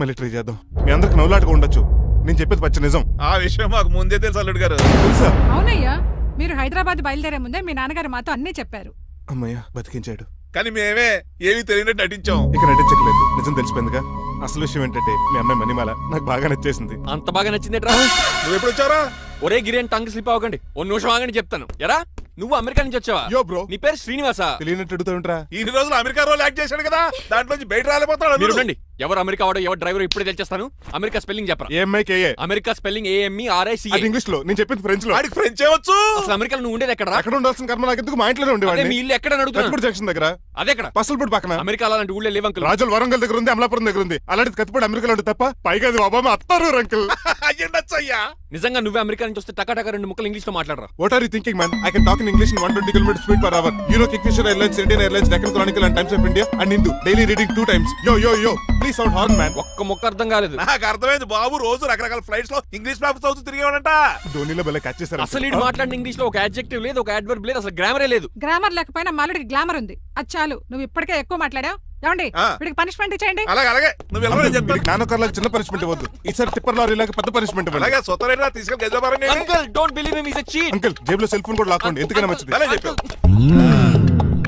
మళ్ళీ ట్రై చేద్దాం మీ అందరికి నవ్వులాటగా ఉండొచ్చు నేను చెప్పేది పచ్చ నిజం ఆ విషయం మాకు ముందే తెలుసు అల్లుడు గారు తెలుసా అవునయ్యా మీరు హైదరాబాద్ బయలుదేరే ముందే మీ నాన్నగారు మాతో అన్నీ చెప్పారు. అమ్మయ్య బతికించాడు కానీ మేమే ఏమీ తెలియనట్టు నటించాం ఇక నటించట్లేదు నిజం తెలిసిపోయిందిగా అసలు విషయం ఏంటంటే మీ అమ్మాయి మణిమాల నాకు బాగా నచ్చేసింది అంత బాగా నచ్చిందేట్రా నువ్వు ఎప్పుడు వచ్చారా ఒరే గిరేన్ టంగ్ స్లిప్ అవ్వకండి ఓ నిమిషం ఆగండి చెప్తాను ఎరా నువ్వు అమెరికా నుంచి వచ్చావా యో బ్రో నీ పేరు శ్రీనివాసా తెలియనట్టు అడుగుతావుంట్రా ఇన్ని రోజులు అమెరికా రోల్ యాక్ట్ చేశాడు కదా దాంట్లో నుంచి బయట రాలేపోతాడు మీరు రండి ఎవరు అమెరికా వాడో ఎవరు డ్రైవర్ ఇప్పుడే తెలిచేస్తాను అమెరికా స్పెల్లింగ్ చెప్పరా ఏఎంఐకేఏ అమెరికా స్పెల్లింగ్ AMERICA అది ఇంగ్లీష్ లో నేను చెప్పింది ఫ్రెంచ్ లో వాడికి ఫ్రెంచ్ చేయవచ్చు అసలు అమెరికాలో నువ్వు ఉండేది ఎక్కడ అక్కడ ఉండాల్సిన కర్మ నాకు ఎందుకు మా ఇంట్లోనే అదే ఉండేవాడిని మీ ఇల్లు ఎక్కడ అడుగుతున్నా కత్తిపూడి జంక్షన్ దగ్గర అదెక్కడ పసలపూడి పక్కన అమెరికా అలాంటి ఊళ్ళో లేవు అంకుల్ రాజుల వరంగల్ దగ్గర ఉంది అమలాపురం దగ్గర ఉంది అలాంటి కత్తిపూడి అమెరికాలో ఉంటుంది తప్ప పైగా అది ఒబామా అత్తారు అంకుల్ అయ్యుండొచ్చు అయ్యా నిజంగా నువ్వే అమెరికా నుంచి వస్తే టకా రెండు ముక్కలు ఇంగ్లీష్ లో మాట్లాడరా what are you thinking man I can talk in English in 120 kilometres speed per hour you know Kingfisher Airlines Indian Airlines Deccan Chronicle and Times of India and Hindu daily reading 2 times yo yo యో please sound horn man ఒక్క మొక్క అర్థం కాలేదు నాకు అర్థమైంది బాబు రోజు రకరకాల flights లో ఇంగ్లీష్ పేపర్స్ అవుతూ తిరిగేవాడంట ధోనిలో బలే క్యాచ్ చేశారు అసలు ఇది మాట్లాడిన ఇంగ్లీష్ లో ఒక అడ్జెక్టివ్ లేదు ఒక అడ్వర్బ్ లేదు అసలు గ్రామరే లేదు గ్రామర్ లేకపోయినా మాలుడికి గ్లామర్ ఉంది. అది చాలు, నువ్వు ఇప్పటికే ఎక్కువ మాట్లాడావు. ఏమండి వీడికి పనిష్మెంట్ ఇచ్చేయండి. అలాగే అలాగే నువ్వు ఎలా చెప్తాను నానొకర్లకు చిన్న పనిష్మెంట్ ఇవ్వద్దు ఈసారి టిప్పర్ లారీ లాగా పెద్ద పనిష్మెంట్ ఇవ్వండి అలాగే సొత్తరేనా తీసుకెళ్ళి గజాబారండి uncle don't believe him is a cheat uncle జేబులో సెల్ ఫోన్ కూడా లాక్కోండి ఎందుకైనా మంచిది అలా చెప్పావు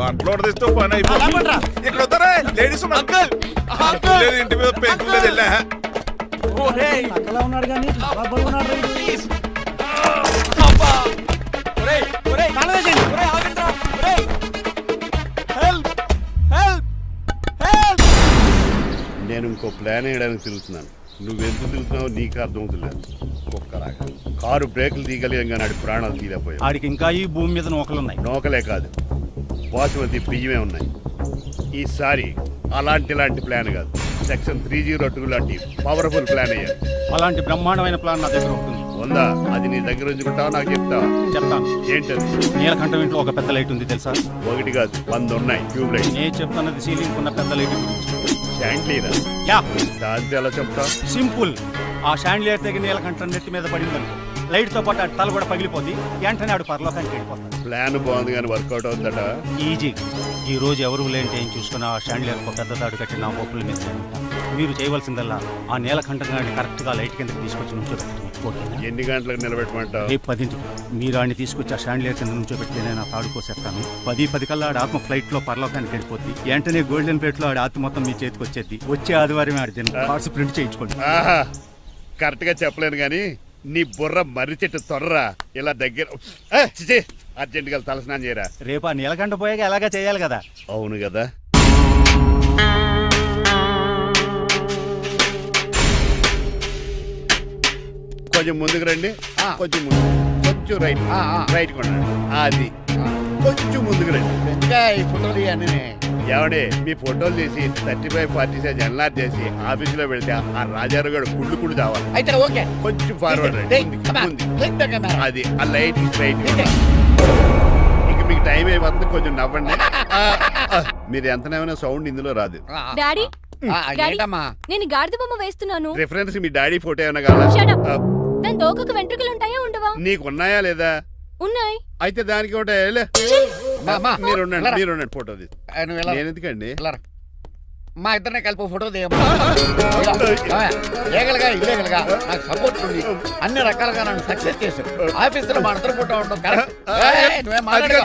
బట్టలు తీస్తూ పని అయిపోయింది ఇక్కడ వస్తారా లేడీస్ అంకుల్ లేదు ఇంటి మీద పెంకులు లేదు వెళ్ళా ఓరే అక్కడ ఉన్నాడు కానీ ఉన్నాడు ప్లీజ్ అబ్బా ఒరే ఒరే తలవేసేయండి. ఒరే ఆగండ్రా ఒరే హెల్ప్ హెల్ప్ హెల్ప్ నేను ఇంకో ప్లాన్ వేయడానికి తిరుగుతున్నాను నువ్వెందుకు తిరుగుతున్నావు నీకు అర్థమవుతులేదు ఒక్కలాగా కారు బ్రేకులు తీయగలిగాం నాడు ప్రాణాలు తీయలేకపోయాయి ఆడికి ఇంకా ఈ భూమి మీద నూకలున్నాయి. నోకలే కాదు బాసుమతి బియ్యమే ఉన్నాయి ఈసారి ఇలాంటి ప్లాన్ కాదు సెక్షన్ 302 లాంటి పవర్ఫుల్ ప్లాన్ అయ్యారు అలాంటి బ్రహ్మాండమైన ప్లాన్ నా దగ్గర ఉంటుంది. ఉందా అది నీ దగ్గర ఉంచుకుంటావా నాకు చెప్తావా చెప్తాను. ఏంటది నీలకంఠం ఇంట్లో ఒక పెద్ద లైట్ ఉంది తెలుసా? ఒకటి కాదు 100 ఉన్నాయి ట్యూబ్ లైట్ నేను చెప్తున్నది సీలింగ్ ఉన్న పెద్ద లైట్ గురించి. శాంట్లీరా యా దాంతో ఎలా చెప్తా సింపుల్. ఆ షాండ్లియర్ తెగి నీలకంఠం నెత్తి మీద పడిందని లైట్ తో పాటు ఆడి తల కూడా పగిలిపోద్ది. వెంటనే ఆడు పరలోకానికి వెళ్ళిపోతాడు. ప్లాన్ బాగుంది కానీ వర్కౌట్ అవుతుందట ఈజీ. ఈ రోజు ఎవరు లేంటి ఏం చూసుకుని ఆ షాండ్లియర్ పెద్ద తాడు కట్టి నా పోపుల మీద ఉంటాను. మీరు చేయవలసిందల్లా ఆ నీలకంఠం గారిని కరెక్ట్ గా లైట్ కిందకి తీసుకొచ్చి నుంచోబెట్టండి. ఓకేనా? ఎన్ని గంటలకు నిలబెట్టమంటావు రేపు 10ంటికి మీరు ఆడిని తీసుకొచ్చి ఆ షాండ్లియర్ కింద నుంచోబెట్టి నేను ఆ తాడు కోసేస్తాను. 10 కల్లా ఆడ ఆత్మ ఫ్లైట్ లో పరలోకానికి వెళ్ళిపోద్ది. వెంటనే గోల్డెన్ ప్లేట్ లో ఆడి ఆత్మ మొత్తం మీ చేతికి వచ్చేది. వచ్చే ఆదివారం ఆడి దిన కార్డ్స్ ప్రింట్ చేయించుకోండి. ఆహా కరెక్ట్ గా చెప్పలేను కానీ నీ బుర్ర మర్రి చెట్టు తొర్రా ఇలా దగ్గర అర్జెంట్ గా తలస్నానం చేయరా. రేపు ఆ నీలకంఠ పోయాక ఎలాగా చేయాలి కదా. అవును కదా కొంచెం ముందుకు రండి కొంచెం ముందు కొంచెం రైట్ రైట్ కొనండి అది కొంచెం ముందుకు రండి ఈ ఫోటోలు ఇవన్నీ ఏమండి మీ ఫోటోలు తీసి 35-40 సైజ్ ఎన్లార్ చేసి ఆఫీసులో పెడితే ఆ రాజారావు గారు కుళ్ళు కావాలి. అయితే ఓకే కొంచెం ఫార్వర్డ్ రండి అది ఆ లైట్ స్ట్రైట్ ఇక మీకు టైం అయిపోతుంది కొంచెం నవ్వండి. మీరు ఎంతనేమైనా సౌండ్ ఇందులో రాదు. డాడీ ఏంటమ్మా నేను గాడిద బొమ్మ వేస్తున్నాను. రిఫరెన్స్ మీ డాడీ ఫోటో ఏమైనా కావాలా? దాని దోకకు వెంట్రుకలు ఉంటాయా ఉండవా? నీకున్నాయా లేదా? ఉన్నాయి. అయితే దానికి ఒకటే మీరు ఉండండి ఫోటో తీసి నేను ఎందుకండి మా ఇద్దరిని కలిపి ఫోటో దిగలుగా ఇల్లేగలుగా నాకు సపోర్ట్ ఉంది, అన్ని రకాలుగా నన్ను సక్సెస్ చేశారు. ఆఫీసులో మా ఇద్దరు ఫోటో ఉండడం కరెక్ట్. నువ్వేం మాట్లాడగా?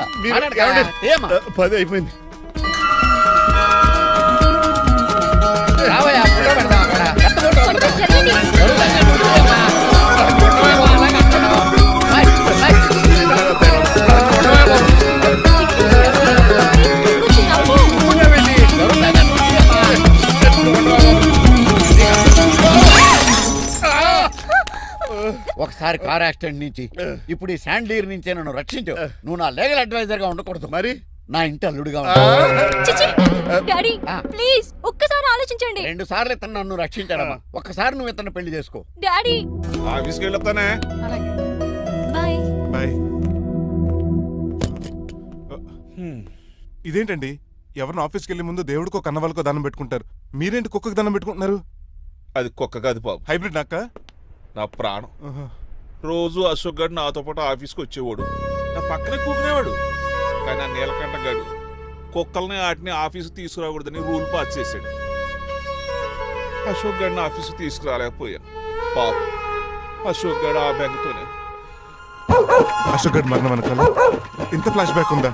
ఏమా 10 అయిపోయింది. రావయ్యా, ఫోటో పెడదాం అక్కడ. ఎంత ఫోటో పెడదాం? ఒకసారి కార్ యాక్సిడెంట్ నుంచి ఇప్పుడు ఈ శాండ్లీర్ నుంచే నన్ను రక్షించు. నువ్వు నా లీగల్ అడ్వైజర్ గా ఉండకూడదు, మరి నా ఇంటి అల్లుడుగా డాడీ ప్లీజ్ ఒక్కసారి ఆలోచించండి. 2 సార్లు ఇతను నన్ను రక్షించాడమ్మా, ఒక్కసారి నువ్వు ఇతను పెళ్లి చేసుకో. డాడీ ఆఫీస్కి వెళ్ళొస్తానే. బాయ్. బాయ్. ఇదేంటండి, ఎవరిని ఆఫీస్కి వెళ్ళే ముందు దేవుడికో కన్నవాళ్ళకో దండం పెట్టుకుంటారు, మీరేంటి కుక్కకి దండం పెట్టుకుంటున్నారు? అది కుక్క కాదు బాబు, హైబ్రిడ్ నాక్క. నా ప్రాణం. రోజు అశోక్ గడు నాతో పాటు ఆఫీస్కి వచ్చేవాడు, నా పక్కనే కూకునేవాడు. కానీ ఆ నీలకంఠ గడు కుక్కల్ని వాటిని ఆఫీసు తీసుకురాకూడదని రూల్ పాస్ చేశాడు. అశోక్ గడిని ఆఫీసు తీసుకురాలేకపోయాను. పాప అశోక్ గడు ఆ బెంగతోనే. అశోక్ గడ్ మరణం వెనకాల ఇంత ఫ్లాష్ బ్యాక్ ఉందా?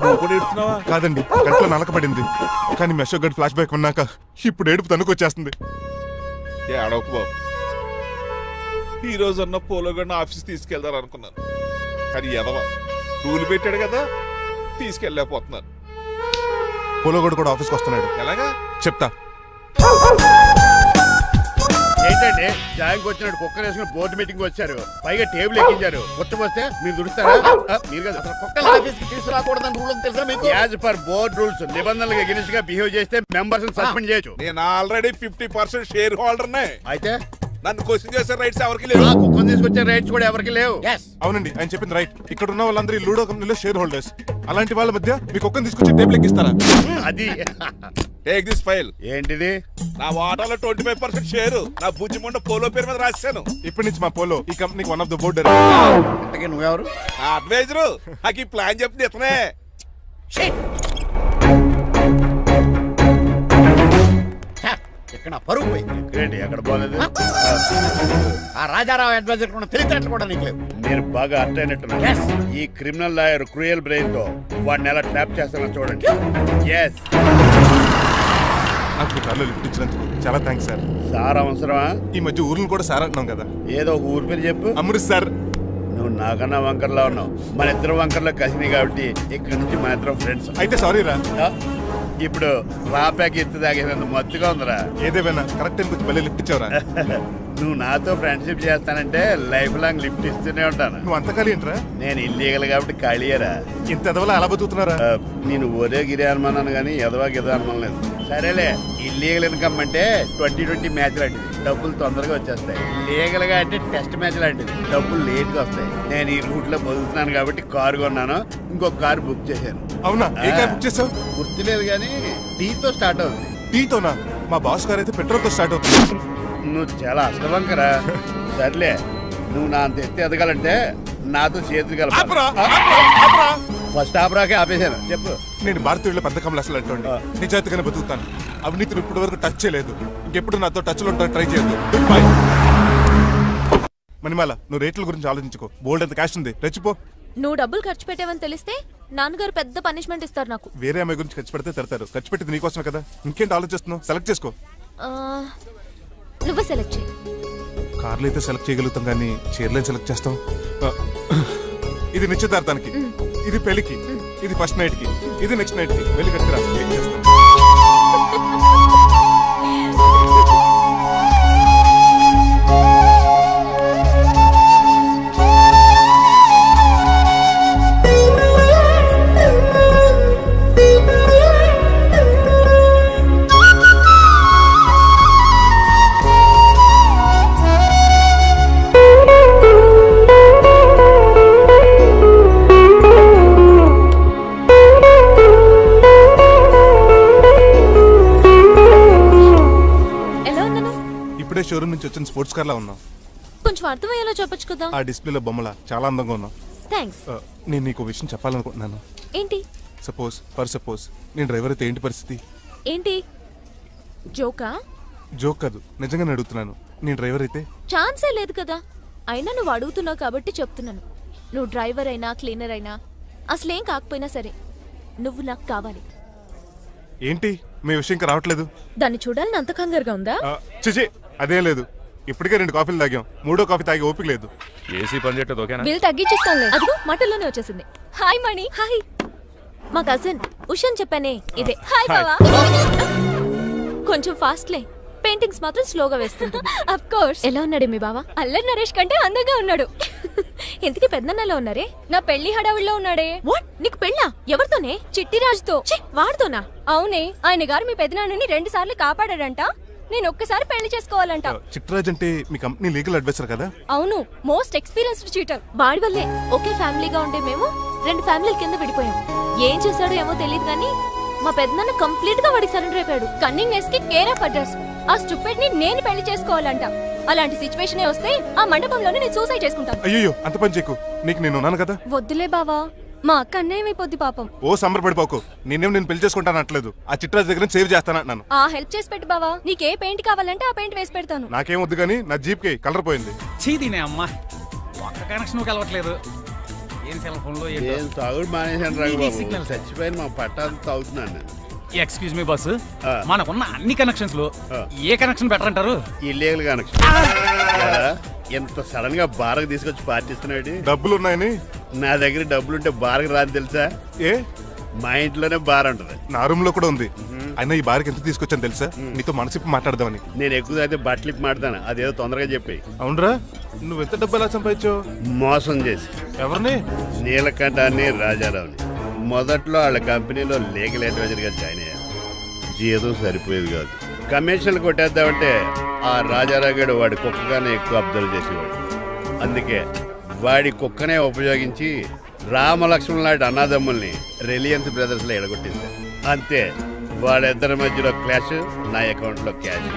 నువ్వు కూడా ఎడుతున్నావా? కాదండి, కంట్లో నలకబడింది. కానీ మీ అశోక్ గడ్ ఫ్లాష్ బ్యాక్ ఉన్నాక ఇప్పుడు ఏడుపు తనుకొచ్చేస్తుంది. ఏడవకు బాబు, ఈ రోజన్న పోలో గడిని ఆఫీస్ తీసుకెళ్దారు అనుకున్నాను, కానీ ఎదవ రూల్ పెట్టాడు కదా, తీసుకెళ్ళలేకపోతున్నాను. పోలోగోడు కూడా ఆఫీస్కి వస్తున్నాడు. ఎలాగా చెప్తా. ఏంటండి జాయింగ్ వచ్చినట్టు కుక్కర్ వేసుకుని బోర్డు మీటింగ్ వచ్చారు, పైగా టేబుల్ ఎక్కించారు. వస్తే మీరు దుడుస్తారా? మీరు కదా అసలు కుక్కలు ఆఫీస్కి తీసుకురాకూడదని రూల్ తెలుసా మీకు? యాజ్ పర్ బోర్డ్ రూల్స్ నిబంధనలకు ఎగనిస్ట్ గా బిహేవ్ చేస్తే మెంబర్స్ సస్పెండ్ చేయొచ్చు. నేను ఆల్రెడీ 50% షేర్ హోల్డర్నే. అయితే నన్ను క్వశ్చన్ చేసే రైట్స్ ఎవరికి లేవు. కుక్కను తీసుకొచ్చే రైట్స్ కూడా ఎవరికి లేవు. అవునండి, ఆయన చెప్పింది రైట్. ఇక్కడ ఉన్న వాళ్ళందరూ ఈ లూడో కంపెనీలో షేర్ హోల్డర్స్. అలాంటి వాళ్ళ మధ్య మీ కుక్కను తీసుకొచ్చి టేబుల్ ఎక్కిస్తారా? అది టేక్ దిస్ ఫైల్. ఏంటిది? నా వాటాలో 25% షేరు నా బుజ్జిమండ పోలో పేరు మీద రాశాను. ఇప్పటి నుంచి మా పోలో ఈ కంపెనీకి వన్ ఆఫ్ ద బోర్డ్. నువ్వెవరు? నా అడ్వైజరు. నాకు ఈ ప్లాన్ చెప్పింది ఇతనే. ఇక్కడ నా పరువు పోయింది. ఏంటి ఎక్కడ బాగాలేదు? ఆ రాజారావు అడ్వైజర్ కూడా తెలియటట్లు కూడా నీకు లేవు. మీరు బాగా అర్థ అయినట్టున్నారు. ఈ క్రిమినల్ లాయర్ క్రూయల్ బ్రెయిన్ తో వాడిని ఎలా ట్రాప్ చేస్తానో చూడండి. ఎస్, నాకు కార్లో లిఫ్ట్ ఇచ్చినందుకు చాలా థ్యాంక్స్ సార్. సార్ అవసరమా? ఈ మధ్య ఊర్లు కూడా సార్ అంటున్నాం కదా. ఏదో ఒక ఊరి పేరు చెప్పు. అమృత్ సార్. నువ్వు నాకన్నా వంకర్లా ఉన్నావు. మన ఇద్దరు వంకర్లో కలిసినాయి కాబట్టి ఇక్కడ నుంచి మన ఇద్దరం ఫ్రెండ్స్. అయితే సారీ రా. ఇప్పుడు రాపాకి ఎత్తు తాగేంత మత్తుగా ఉందిరా. ఏదేమైనా కరెక్ట్ టైంకి వచ్చి మళ్ళీ లిఫ్ట్ ఇచ్చావురా. నువ్వు నాతో ఫ్రెండ్షిప్ చేస్తానంటే లైఫ్ లాంగ్ లిఫ్ట్ ఇస్తూనే ఉంటాను. నువ్వు అంత ఖాళీ ఏంట్రా? నేను ఇల్లీగల్ కాబట్టి ఖాళీయరా. ఇంత ఎదవలా ఎలా బతుకుతున్నారా? నేను ఒరే గిరి అనుమానాను కానీ ఎదవా గిద అనుమానం లేదు. సరేలే, ఇల్లీగల్ ఇన్కమ్ అంటే 2020 మ్యాచ్ లాంటిది, డబ్బులు తొందరగా వచ్చేస్తాయి. లీగల్ గా అంటే టెస్ట్ మ్యాచ్ లాంటిది, డబ్బులు లేట్ గా వస్తాయి. నేను ఈ రూట్ లో బతుకుతున్నాను కాబట్టి కారు కొన్నాను, ఇంకొక కారు బుక్ చేశాను. అవునా? ఏ కార్ బుక్ చేసావు? గుర్తులేదు కానీ టీతో స్టార్ట్ అవుతుంది. టీతోనా? మా బాస్ కార్ అయితే పెట్రోల్ తో స్టార్ట్ అవుతుంది. నువ్వు చాలా అష్టవంకరా. సర్లే, నువ్వు నా అంత ఎత్తి ఎదగాలంటే నాతో చేతులు కలప. ఫస్ట్ ఆపరాకే ఆపేశాను. చెప్పు. నేను భారతీయుల పెద్ద కమలు అసలు అంటోండి నిజాయితీగానే బతుకుతాను. అవినీతిని ఇప్పటి వరకు టచ్ చేయలేదు, ఇంకెప్పుడు నాతో టచ్ లో ట్రై చేయొద్దు. బాయ్. మణిమాల, నువ్వు రేట్ల గురించి ఆలోచించుకో. బోల్డ్ అంత క్యాష్ ఉంది, రెచ్చిపో. నువ్వు డబ్బులు ఖర్చు పెట్టావని తెలిస్తే నాన్నగారు పెద్ద పనిష్మెంట్ ఇస్తారు నాకు. వేరే అమ్మాయి గురించి ఖర్చు పెడితే తిడతారు. ఖర్చు పెట్టింది నీకోసమే కదా, ఇంకేంటి ఆలోచిస్తున్నావు? సెలెక్ట్ చేసుకో. నువ్వే సెలెక్ట్ చేయి. కార్లు అయితే సెలెక్ట్ చేయగలుగుతాం కానీ చీరలే సెలెక్ట్ చేస్తాం. ఇది నిశ్చితార్థానికి, ఇది పెళ్లికి, ఇది ఫస్ట్ నైట్ కి, ఇది నెక్స్ట్ నైట్ కి. వెళ్ళి కట్టుకురా. ఏం చేస్తాం? షోరూమ్ నుంచి వచ్చిన స్పోర్ట్స్ కార్ లా ఉన్నావు. కొంచెం అర్థమయ్యేలా చెప్పొచ్చు కదా. ఆ డిస్ప్లేలో బొమ్మలా చాలా అందంగా ఉన్నావు. థాంక్స్. నేను నీకు విషయం చెప్పాలనుకుంటున్నాను. ఏంటి? సపోజ్ నేను డ్రైవర్ అయితే ఏంటి పరిస్థితి? ఏంటి జోకా? జోక్ కాదు, నిజంగానే అడుగుతున్నాను. నేను డ్రైవర్ అయితే ఛాన్సే లేదు కదా. అయినా నువ్వు అడుగుతున్నావు కాబట్టి చెప్తున్నాను. నువ్వు డ్రైవర్ అయినా క్లీనర్ అయినా అసలేం కాకపోయినా సరే నువ్వు నాకు కావాలి. ఏంటి మీ విషయం ఇంకా రావట్లేదు? దాన్ని చూడాలని అంత కంగారుగా ఉందా? చిచి అదేం లేదు. ఇప్పటికే 2 కాఫీలు తాగాం, 3వ కాఫీ తాగి ఓపిక లేదు. ఏసీ పని చేయట్లేదు ఓకేనా? బిల్ తగ్గించిస్తానులే. అదిగో మాటల్లోనే వచ్చేసింది. హాయ్ మణి. హాయ్. మా కజిన్ ఉషన్ చెప్పానే ఇదే. హాయ్ బావా. కొంచెం ఫాస్ట్లే, పెయింటింగ్స్ మాత్రం స్లోగా వేస్తుంటుంది. Of course. ఎలా ఉన్నాడే మీ బావ? అల్లరి నరేష్ కంటే అందంగా ఉన్నాడు. ఇంతకీ పెద్దన్నలో ఉన్నారే? నా పెళ్లి హడావిడిలో ఉన్నాడే. వాట్? నీకు పెళ్ళా? ఎవరితోనే? చిట్టి రాజుతో. వాడితోనా? అవునే, ఆయన గారు మీ పెద్దనాన్నని 2 సార్లు కాపాడాడంట. నేను ఒక్కసారి పెళ్లి చేసుకోవాలంట. చిట్రాజ్ అంటే మీ కంపెనీ లీగల్ అడ్వైజర్ కదా? అవును, మోస్ట్ ఎక్స్పీరియన్స్డ్ చీటర్. వాడి వల్లే ఒకే ఫ్యామిలీగా ఉండే మేము 2 ఫ్యామిలీల కింద విడిపోయాం. ఏం చేశాడో ఏమో తెలియదు కానీ మా పెద్దనాన్న కంప్లీట్ గా వాడికి సరెండర్ అయిపోయాడు. కన్నింగ్ నెస్ కి కేర్ ఆఫ్ అడ్రస్. ఆ స్టూపిడ్ ని నేను పెళ్లి చేసుకోవాలంట. అలాంటి సిచ్యువేషన్ వస్తే ఆ మండపంలోనే నేను సూసైడ్ చేసుకుంటాను. అయ్యో అంత పని చేయకు, నీకు నేను ఉన్నాను కదా. వద్దులే బావా, మా అక్క అన్యాయం అయిపోద్ది పాపం. ఓ సంబరపడిపోకు, నేను పెళ్లి చేసుకుంటాను అనట్లేదు. ఆ చిట్రాజ్ దగ్గర సేవ్ చేస్తానంటున్నాను. ఆ హెల్ప్ చేసి పెట్టు బావా. నీకే పెయింట్ కావాలంటే ఆ పెయింట్ వేసి పెడతాను. నాకేం వద్దు కానీ నా జీప్ కి కలర్ పోయింది. చీదీనే అమ్మా, ఒక్క కనెక్షన్ కలవట్లేదు. ఏం సెల్ ఫోన్ లో నేను తాగుడు మానేశాను రాఘబాబు. సిగ్నల్ చచ్చిపోయిన మా పట్టాలు తాగుతున్నాను నేను. ఎక్స్క్యూజ్ మీ బాస్, మనకున్న అన్ని కనెక్షన్స్ లో ఏ కనెక్షన్ బెటర్ అంటారు? Illegal connection. ఎంత సడన్ గా బారకు తీసుకొచ్చి పార్టీస్తున్నాడు. డబ్బులు ఉన్నాయని? నా దగ్గర డబ్బులుంటే బారకు రాని తెలుసా? ఏ? మా ఇంట్లోనే బార్ ఉంటది. నా రూమ్ లో కూడా ఉంది. అయినా ఈ బార్కి ఎంత తీసుకొచ్చాను తెలుసా? నీతో మనసిప్పి మాట్లాడదామని. నేను ఎక్కువ అయితే బట్టలు ఇప్పి మాడతాను, అదేదో తొందరగా చెప్పి. అవునరా, నువ్వు ఎంత డబ్బు ఎలా సంపాదించావు? మోసం చేసి. ఎవరిని? నీలకంఠాన్ని, రాజారావుని. మొదట్లో వాళ్ళ కంపెనీలో లీగల్ అడ్వైజర్ గా జాయిన్ అయ్యాను. జీతం సరిపోయేది కాదు. కమిషన్లు కొట్టేద్దామంటే ఆ రాజారావు గడు వాడి కుక్కగానే ఎక్కువ అబ్జర్వ్ చేసేవాడు. అందుకే వాడి కుక్కనే ఉపయోగించి రామలక్ష్మణ్ లాంటి అన్నదమ్ముల్ని రిలయన్స్ బ్రదర్స్ లో ఎడగొట్టింది. అంతే, వాళ్ళిద్దరి మధ్యలో క్లాష్, నా అకౌంట్ లో క్యాష్.